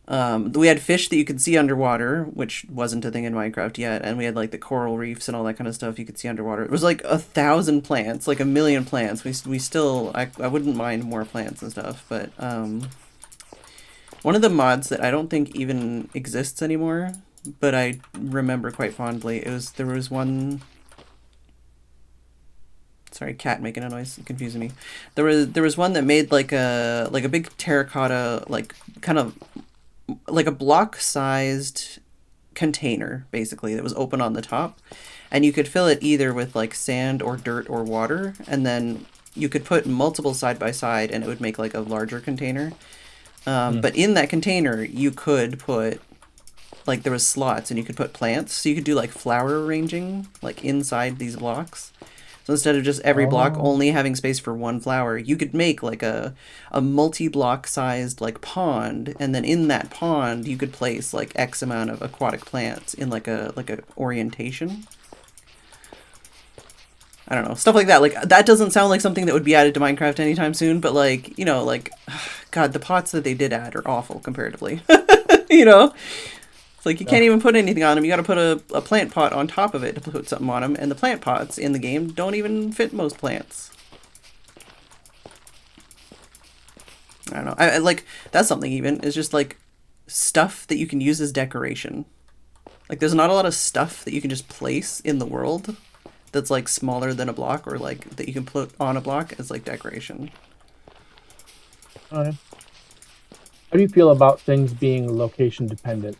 We had fish that you could see underwater, which wasn't a thing in Minecraft yet, and we had like the coral reefs and all that kind of stuff you could see underwater. It was like 1,000 plants, like 1,000,000 plants. We still, I wouldn't mind more plants and stuff, but one of the mods that I don't think even exists anymore, but I remember quite fondly, there was one. Sorry, cat making a noise, confusing me. There was one that made like a big terracotta, like kind of like a block-sized container, basically, that was open on the top, and you could fill it either with like sand or dirt or water, and then you could put multiple side by side, and it would make like a larger container. But in that container, you could put like there was slots, and you could put plants, so you could do like flower arranging like inside these blocks. So instead of just every block only having space for one flower, you could make like a multi-block sized like pond, and then in that pond you could place like X amount of aquatic plants in like a orientation. I don't know, stuff like that. Like that doesn't sound like something that would be added to Minecraft anytime soon, but like, you know, like God, the pots that they did add are awful comparatively. You know? It's like you can't even put anything on them. You got to put a plant pot on top of it to put something on them, and the plant pots in the game don't even fit most plants. I don't know. I like that's something even is just like stuff that you can use as decoration. Like there's not a lot of stuff that you can just place in the world that's like smaller than a block, or like that you can put on a block as like decoration. How do you feel about things being location dependent?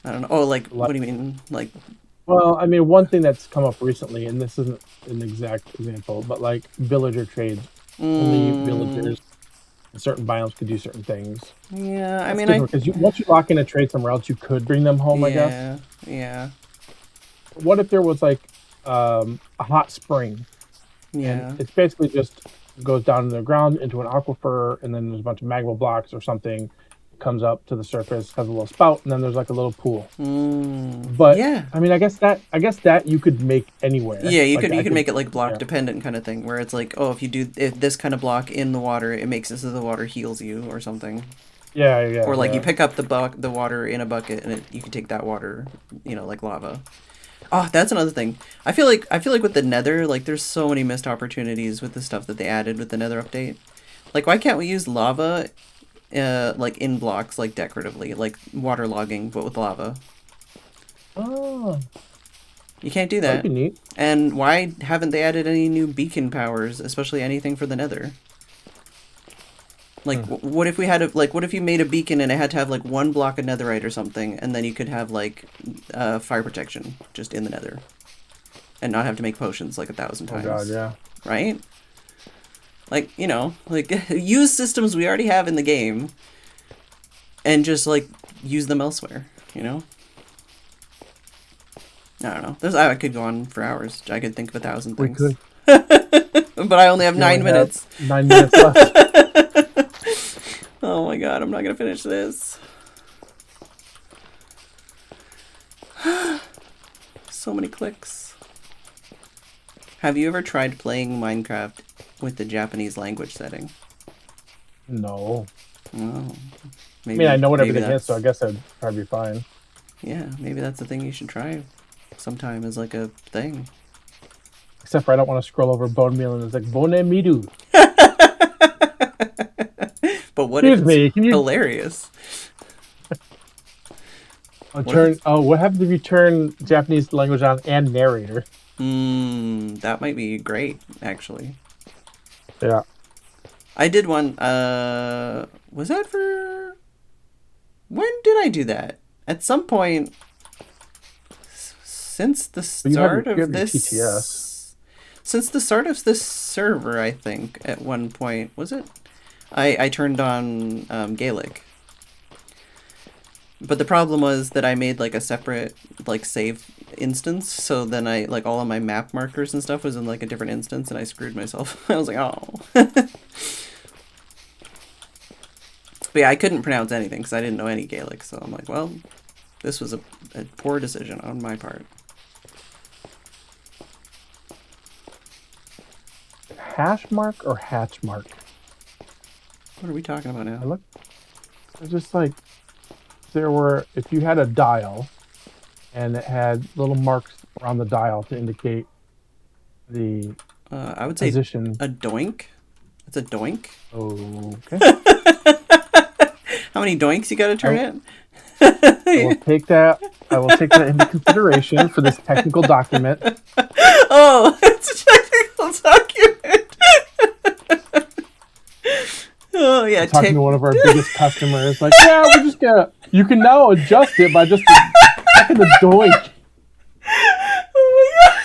I don't know. Oh, like what do you mean? Like, well, I mean, one thing that's come up recently, and this isn't an exact example, but like villager trades. Only villagers in certain biomes could do certain things. Yeah, I that's mean, because once you lock in a trade somewhere else, you could bring them home. I guess. Yeah. What if there was like a hot spring? Yeah. And it's basically just goes down in the ground into an aquifer, and then there's a bunch of magma blocks or something. Comes up to the surface, has a little spout, and then there's like a little pool. But yeah, I mean, I guess that you could make anywhere. Yeah, you could make it like block dependent kind of thing, where it's like, oh, if this kind of block in the water, it makes it so the water heals you or something. Yeah. Or like you pick up the water in a bucket, and you can take that water, you know, like lava. Oh, that's another thing. I feel like with the Nether, like there's so many missed opportunities with the stuff that they added with the Nether update. Like, why can't we use lava? Like in blocks, like decoratively, like waterlogging, but with lava. Oh. You can't do that. That'd be neat. And why haven't they added any new beacon powers, especially anything for the Nether? Like, what if we had what if you made a beacon and it had to have like one block of netherite or something, and then you could have like fire protection just in the Nether, and not have to make potions like 1,000 times. Oh God, yeah. Right? Like, you know, like use systems we already have in the game and just like use them elsewhere, you know? I don't know. I could go on for hours. I could think of 1,000 things. We could. But I only have 9 minutes. 9 minutes left. Oh my God, I'm not going to finish this. So many clicks. Have you ever tried playing Minecraft with the Japanese language setting? No. Oh. I mean, I know what everything is, so I guess I'd probably be fine. Yeah, maybe that's the thing you should try sometime as like a thing. Except for I don't want to scroll over bone meal and it's like bone miru. But what if it's hilarious? What happens if you turn Japanese language on and narrator? That might be great, actually. Yeah. I did one, was that for... When did I do that? At some point since the start of this... TTS. since the start of this server, I think, at one point, was it? I turned on Gaelic. But the problem was that I made like a separate like save instance, so then I like all of my map markers and stuff was in like a different instance, and I screwed myself. I was like, oh. But yeah, I couldn't pronounce anything because I didn't know any Gaelic, so I'm like, well, this was a poor decision on my part. Hash mark or hatch mark? What are we talking about now? Look, it's just like there were, if you had a dial and it had little marks around the dial to indicate the I would say position. A doink. It's a doink. Okay. How many doinks you gotta turn it? I will take that. I will take that into consideration for this technical document. Oh, it's a technical document. Oh yeah, talking to one of our biggest customers, like, yeah, we're just gonna. You can now adjust it by just checking the doink. Oh my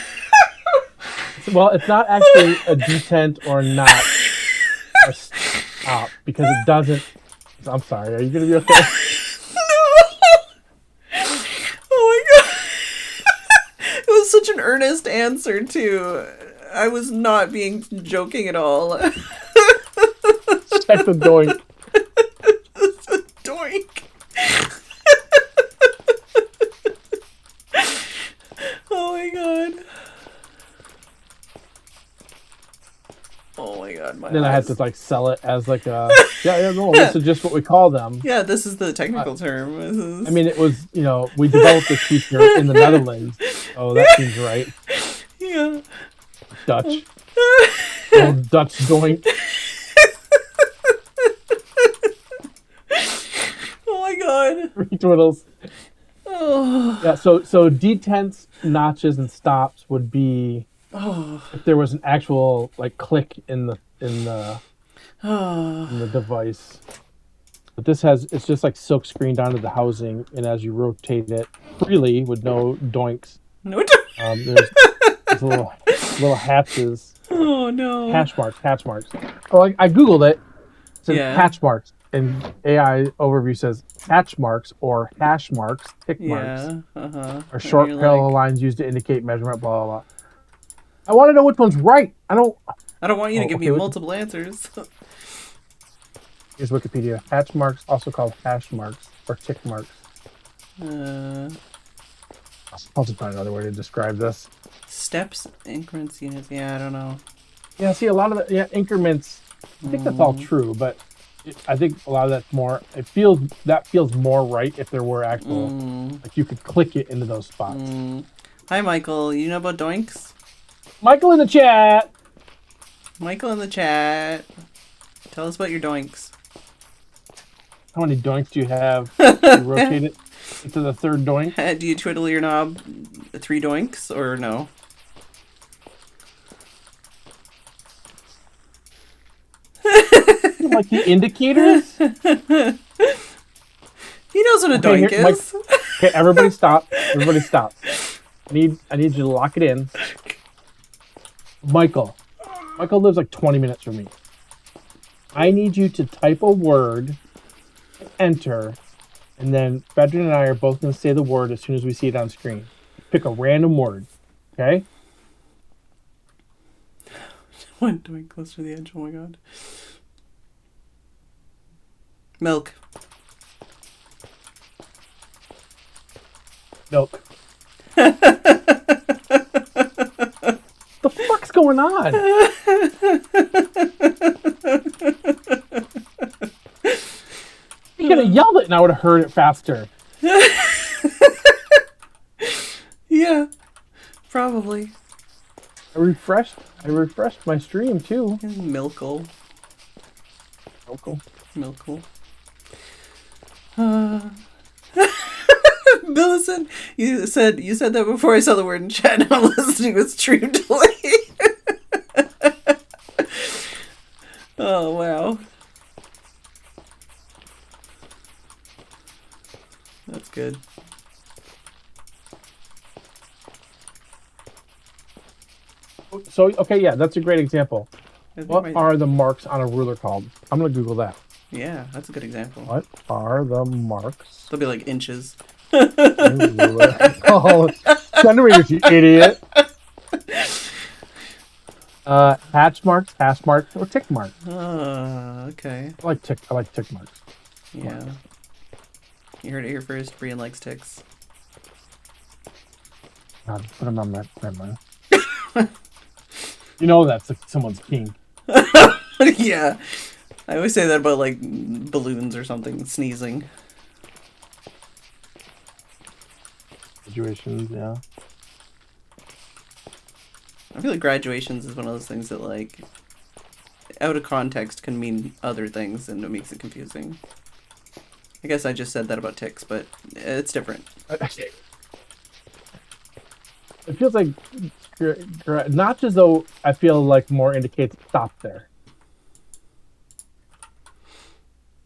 god. Well, it's not actually a detent or not a stop because it doesn't. I'm sorry. Are you gonna be okay? Oh my god. It was such an earnest answer too. I was not being joking at all. Check the doink. Doink. Oh my god. Oh my god, my Then eyes. I had to like sell it as like a no, this is just what we call them. Yeah, this is the technical term. This is... I mean, it was, we developed this feature in the Netherlands. Oh, that seems right. Yeah. Dutch. Oh, Dutch doink. Oh my god. Retwiddles. Oh. Yeah, so detents, notches, and stops would be if there was an actual like click in the device. But this it's just like silk screened onto the housing, and as you rotate it freely with no doinks, No. there's little hatches. Oh no. Hatch marks. Oh, I googled it. It says Yeah. hatch marks, and AI overview says hatch marks or hash marks, tick marks, are short parallel lines used to indicate measurement. Blah blah blah. I want to know which one's right. I don't want you to give me multiple answers. Here's Wikipedia. Hatch marks, also called hash marks or tick marks. Uh, I'll just find another way to describe this. Steps, increments, units. Yeah, I don't know. Yeah, see, a lot of the increments. I think that's all true, but I think a lot of that's more. That feels more right if there were actual, like you could click it into those spots. Hi, Michael. You know about doinks? Michael in the chat. Michael in the chat. Tell us about your doinks. How many doinks do you have? You rotate it into the third doink. Do you twiddle your knob 3 doinks or no? Like the indicators? He knows what a doink is. Okay, everybody stop. Everybody stop. I need you to lock it in. Michael lives like 20 minutes from me. I need you to type a word, enter, and then Phedran and I are both going to say the word as soon as we see it on screen. Pick a random word, okay? One doink close to the edge. Oh my god. Milk. Milk. The fuck's going on? You could have yelled it and I would have heard it faster. Yeah, probably. I refreshed my stream too. Milkle. Milkle. Millicent, you said that before I saw the word in chat, and I'm listening with stream delay. Oh wow. That's good. So okay, yeah, that's a great example. What are the marks on a ruler called? I'm gonna Google that. Yeah, that's a good example. What are the marks? They'll be like inches. Oh, centimeters, you idiot. Hatch marks, hash marks, or tick marks. Okay. I like tick marks. Yeah. You heard it here first. Brian likes ticks. God, put them on that camera. You know that's someone's king. Yeah. I always say that about like balloons or something, sneezing. Graduations, yeah. I feel like graduations is one of those things that like out of context can mean other things and it makes it confusing. I guess I just said that about ticks, but it's different. It feels like not as though I feel like more indicates stop there.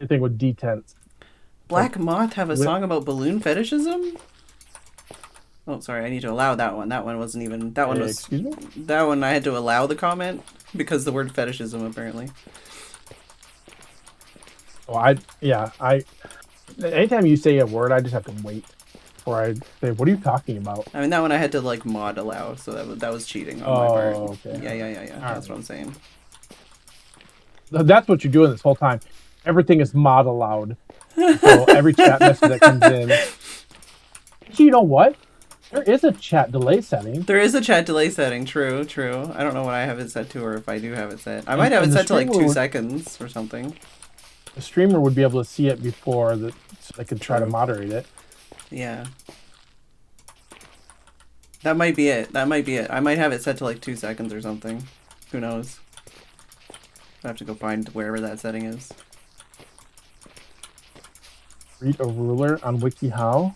I think with detents. Black Moth have a song about balloon fetishism? Oh, sorry, I need to allow that one. That one wasn't even... That one was... Excuse me? That one I had to allow the comment because the word fetishism, apparently. Oh, anytime you say a word, I just have to wait before I say, what are you talking about? I mean, that one I had to, like, mod allow, so that was cheating on my part. Okay. Yeah. That's what I'm saying. That's what you're doing this whole time. Everything is mod allowed. So every chat message that comes in... Actually, you know what? There is a chat delay setting. There is a chat delay setting, true. I don't know what I have it set to or if I do have it set. I might have it set to like 2 seconds or something. The streamer would be able to see it before so they could try to moderate it. Yeah. That might be it. I might have it set to like 2 seconds or something. Who knows? I have to go find wherever that setting is. Read a ruler on WikiHow.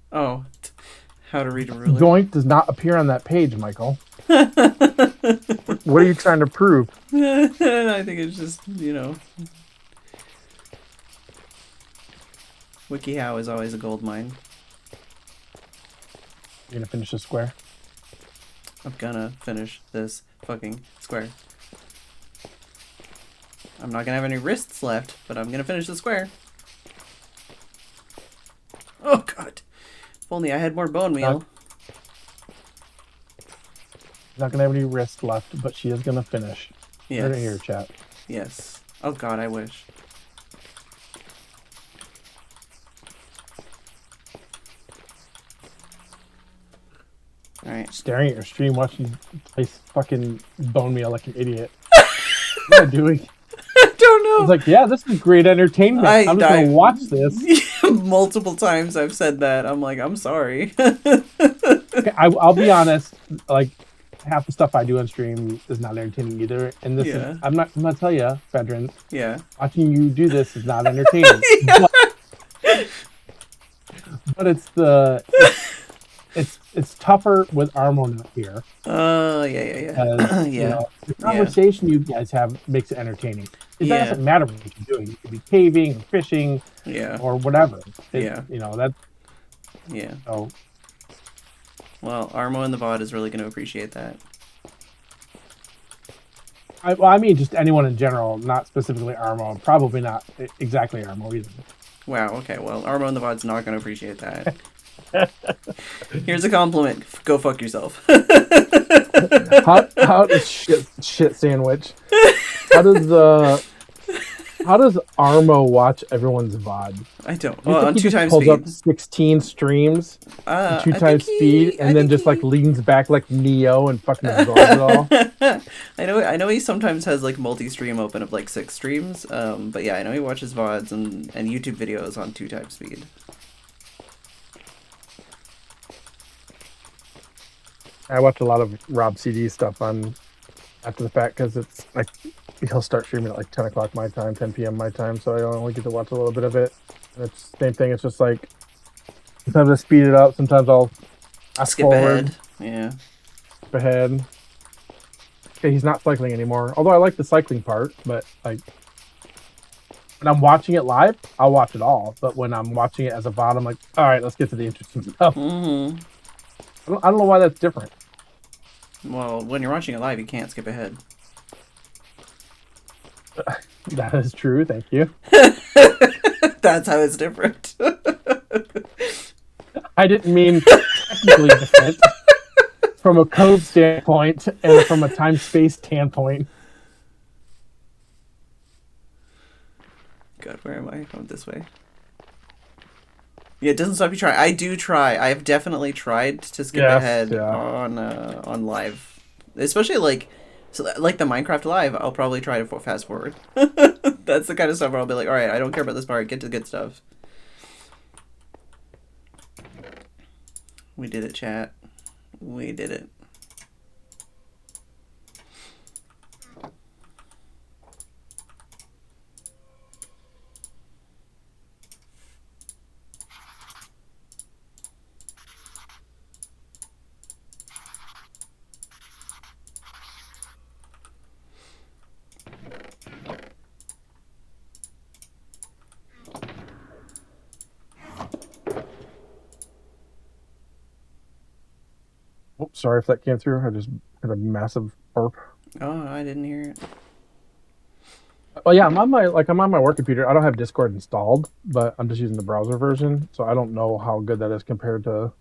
Oh, how to read a ruler. Joint does not appear on that page, Michael. What are you trying to prove? I think it's just, WikiHow is always a gold mine. You're gonna finish the square? I'm gonna finish this fucking square. I'm not gonna have any wrists left, but I'm gonna finish the square. Oh god. If only I had more bone meal. Not gonna have any wrists left, but she is gonna finish. Yes. Right here, chat. Yes. Oh god, I wish. Alright. Staring at your stream, watching you place fucking bone meal like an idiot. What am I doing? I don't know. I was like, yeah, this is great entertainment. I'm just gonna watch this. Multiple times I've said that. I'm like, I'm sorry. Okay, I'll be honest. Like, half the stuff I do on stream is not entertaining either. And this is, I'm not gonna tell you, Phedran. Yeah. Watching you do this is not entertaining. But it's tougher with Armo not here. Yeah. You know, the conversation you guys have makes it entertaining. It doesn't matter what you're doing. You could be caving or fishing, or whatever. You know that. Yeah. So. Well, Armo in the VOD is really going to appreciate that. I mean, just anyone in general, not specifically Armo. Probably not exactly Armo either. Wow. Okay. Well, Armo in the VOD's not going to appreciate that. Here's a compliment. Go fuck yourself. How does shit sandwich? How does Armo watch everyone's VOD? I don't. Well, on 2 times pulls speed. Up 16 streams, 2 times speed, and then just like leans back like Neo and fucking absorbs it all. I know. He sometimes has like multi-stream open of like 6 streams. But yeah, I know he watches VODs and YouTube videos on 2 times speed. I watch a lot of Rob CD stuff on after the fact because it's like he'll start streaming at like 10 o'clock my time, 10 p.m. my time, so I only get to watch a little bit of it. And it's the same thing. It's just like sometimes I speed it up, sometimes I'll skip forward, ahead. Yeah. Skip ahead. Okay, he's not cycling anymore. Although I like the cycling part, but like when I'm watching it live, I'll watch it all. But when I'm watching it as a VOD, I'm like, all right, let's get to the interesting stuff. Mm-hmm. I don't know why that's different. Well, when you're watching it live, you can't skip ahead. That is true. Thank you. That's how it's different. I didn't mean technically different from a code standpoint and from a time-space standpoint. God, where am I? Oh, this way. Yeah, it doesn't stop you trying. I do try. I have definitely tried to skip ahead on live, especially like the Minecraft live. I'll probably try to fast forward. That's the kind of stuff where I'll be like, all right, I don't care about this part. Get to the good stuff. We did it, chat. We did it. Oops, sorry if that came through. I just had a massive burp. Oh, I didn't hear it. Well, yeah, I'm on my work computer. I don't have Discord installed, but I'm just using the browser version, so I don't know how good that is compared to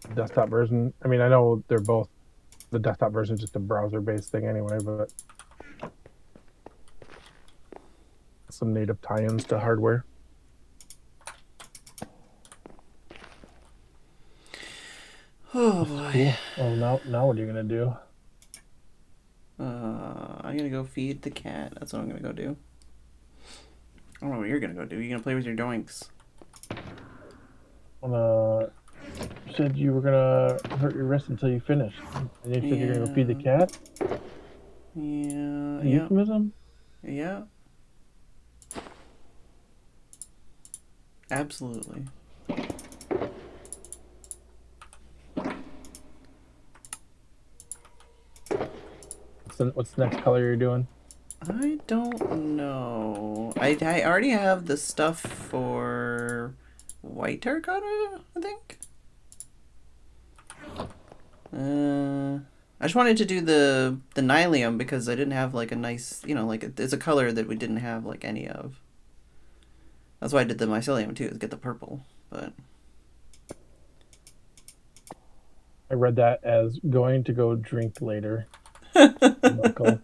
the desktop version. I mean, I know they're both the desktop version is just a browser-based thing anyway, but some native tie-ins to hardware. Oh boy. Cool. Oh, now what are you gonna do? I'm gonna go feed the cat. That's what I'm gonna go do. I don't know what you're gonna go do. You're gonna play with your doinks. You said you were gonna hurt your wrist until you finished, and you said you're gonna go feed the cat. Yeah. Euphemism? Yeah. Absolutely. What's the next color you're doing? I don't know. I already have the stuff for white terracotta, I think. I just wanted to do the nylium because I didn't have like a nice, like it's a color that we didn't have like any of. That's why I did the mycelium too, is get the purple, but I read that as going to go drink later. Michael.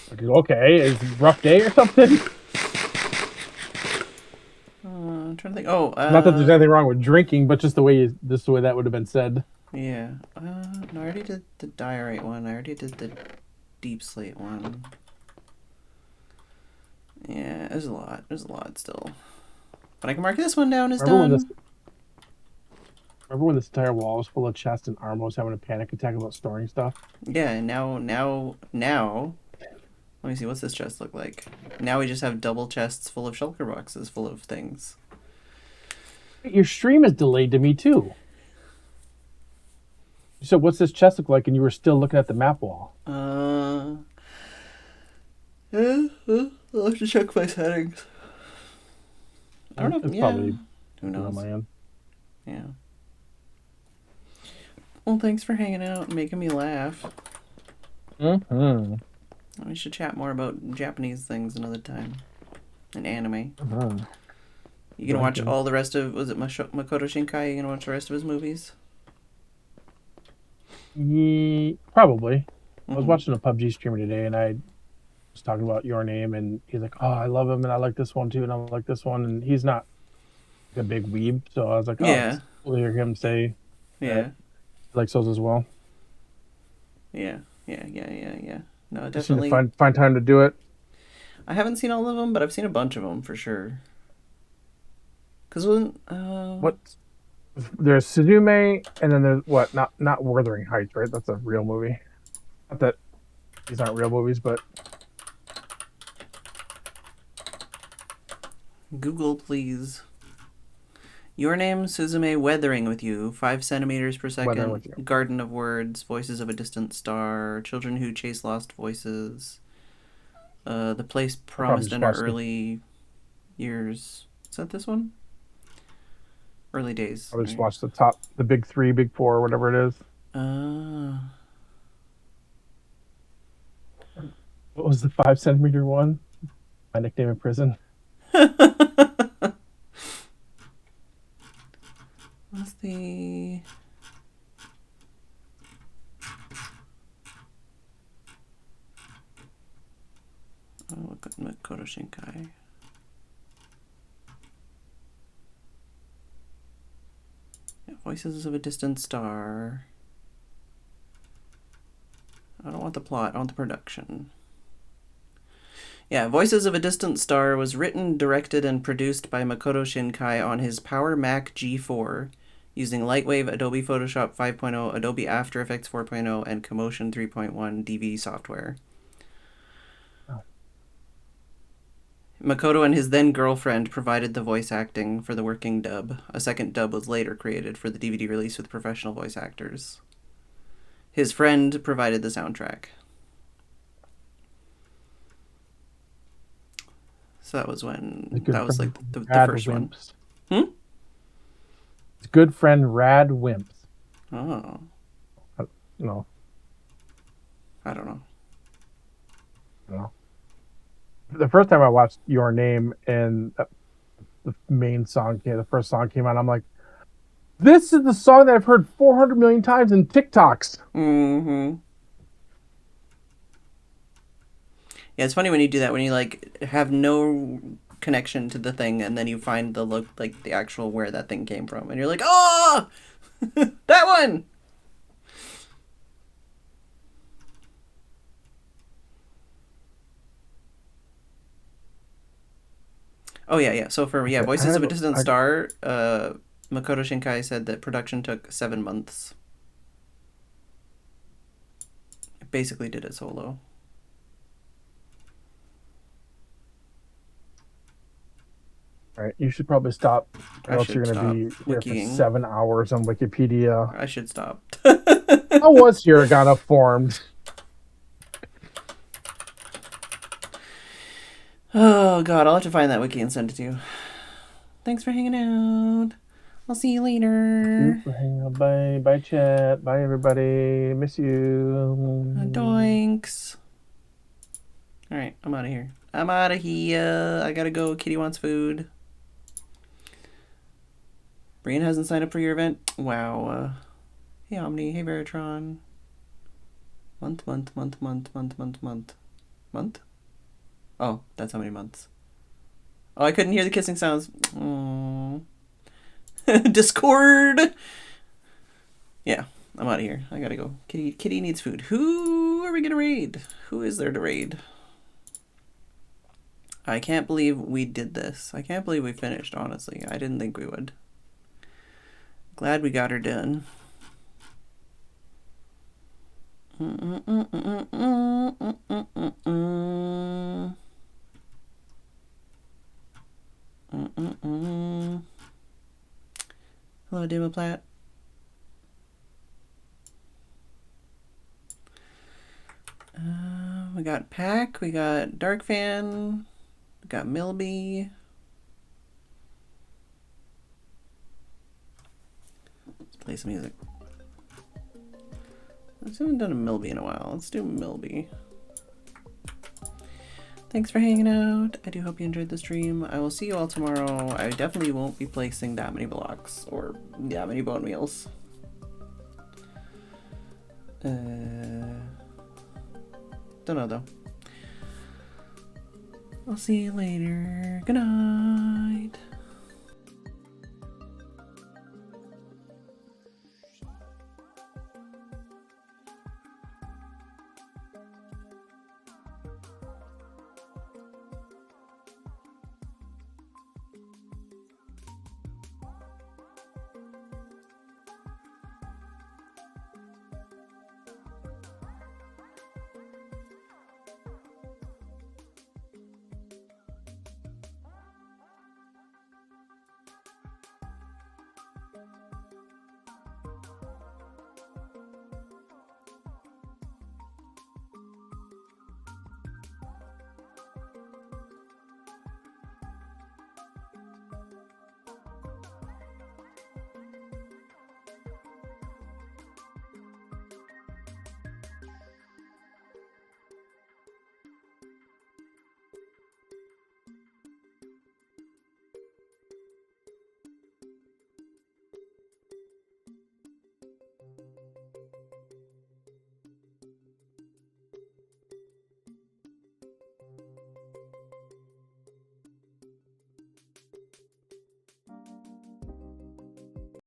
Okay, is it a rough day or something? I'm trying to think. Oh, not that there's anything wrong with drinking, but just the way that would have been said. Yeah. No, I already did the diorite one. I already did the deep slate one. Yeah, there's a lot. There's a lot still. But I can mark this one down as done. Remember when this entire wall was full of chests and Armo was having a panic attack about storing stuff? Yeah, and now, let me see, what's this chest look like? Now we just have double chests full of shulker boxes full of things. Your stream is delayed to me too. You said, what's this chest look like? And you were still looking at the map wall. Yeah, I'll have to check my settings. I don't know. It's probably who knows? On my end. Yeah. Well, thanks for hanging out and making me laugh. Mm-hmm. We should chat more about Japanese things another time. And anime. Mm-hmm. You gonna watch all the rest of, was it Makoto Shinkai? You gonna watch the rest of his movies? Probably. I was watching a PUBG streamer today, and I was talking about Your Name, and he's like, "Oh, I love him, and I like this one too, and I like this one." And he's not a big weeb, so I was like, "Oh, yeah." We'll hear him say, "Yeah, he likes those as well." Yeah. No, definitely. Find time to do it. I haven't seen all of them, but I've seen a bunch of them for sure. Cause when what? There's Suzume, and then there's what? Not Wuthering Heights, right? That's a real movie. Not that these aren't real movies, but Google, please. Your Name, Suzume, Weathering with You, 5 centimeters per second, Garden of Words, Voices of a Distant Star, Children Who Chase Lost Voices, The Place Promised in Our Early Years. Is that this one? early days. I just watched the big 3, big 4, whatever it is. What was the 5-centimeter one? My nickname in prison. What's the... Oh, look at Makoto Shinkai. Yeah, Voices of a Distant Star. I don't want the plot, I want the production. Yeah, Voices of a Distant Star was written, directed, and produced by Makoto Shinkai on his Power Mac G4 using Lightwave, Adobe Photoshop 5.0, Adobe After Effects 4.0, and Commotion 3.1 DV software. Oh. Makoto and his then-girlfriend provided the voice acting for the working dub. A second dub was later created for the DVD release with professional voice actors. His friend provided the soundtrack. So that was when... That was like the first one. His good friend Rad Wimps. Oh. No. I don't know. No. The first time I watched Your Name and the main song came, the first song came out, I'm like, this is the song that I've heard 400 million times in TikToks. Mm-hmm. Yeah, it's funny when you do that, when you like have no connection to the thing and then you find the look, like the actual where that thing came from, and you're like, oh, that one. Oh yeah. So for Voices of a Distant Star, Makoto Shinkai said that production took 7 months. It basically did it solo. All right, you should probably stop, or else you're going to be here for 7 hours on Wikipedia. I should stop. How was hiragana formed? Oh god, I'll have to find that wiki and send it to you. Thanks for hanging out. I'll see you later. Thanks for hanging out. Bye chat. Bye everybody. Miss you. Doinks. Alright, I'm out of here. I gotta go. Kitty wants food. Brian hasn't signed up for your event. Wow. Hey Omni. Hey Veritron. Month. Month? Oh, that's how many months. Oh, I couldn't hear the kissing sounds. Aww. Discord! Yeah, I'm out of here. I gotta go. Kitty needs food. Who are we gonna raid? Who is there to raid? I can't believe we did this. I can't believe we finished, honestly. I didn't think we would. Glad we got her done. Hello, Demoplat. We got Pack, we got Dark Fan, we got Milby. Let's play some music. I haven't done a Milby in a while. Let's do Milby. Thanks for hanging out. I do hope you enjoyed the stream. I will see you all tomorrow. I definitely won't be placing that many blocks or that many bone meals. Don't know though. I'll see you later. Good night.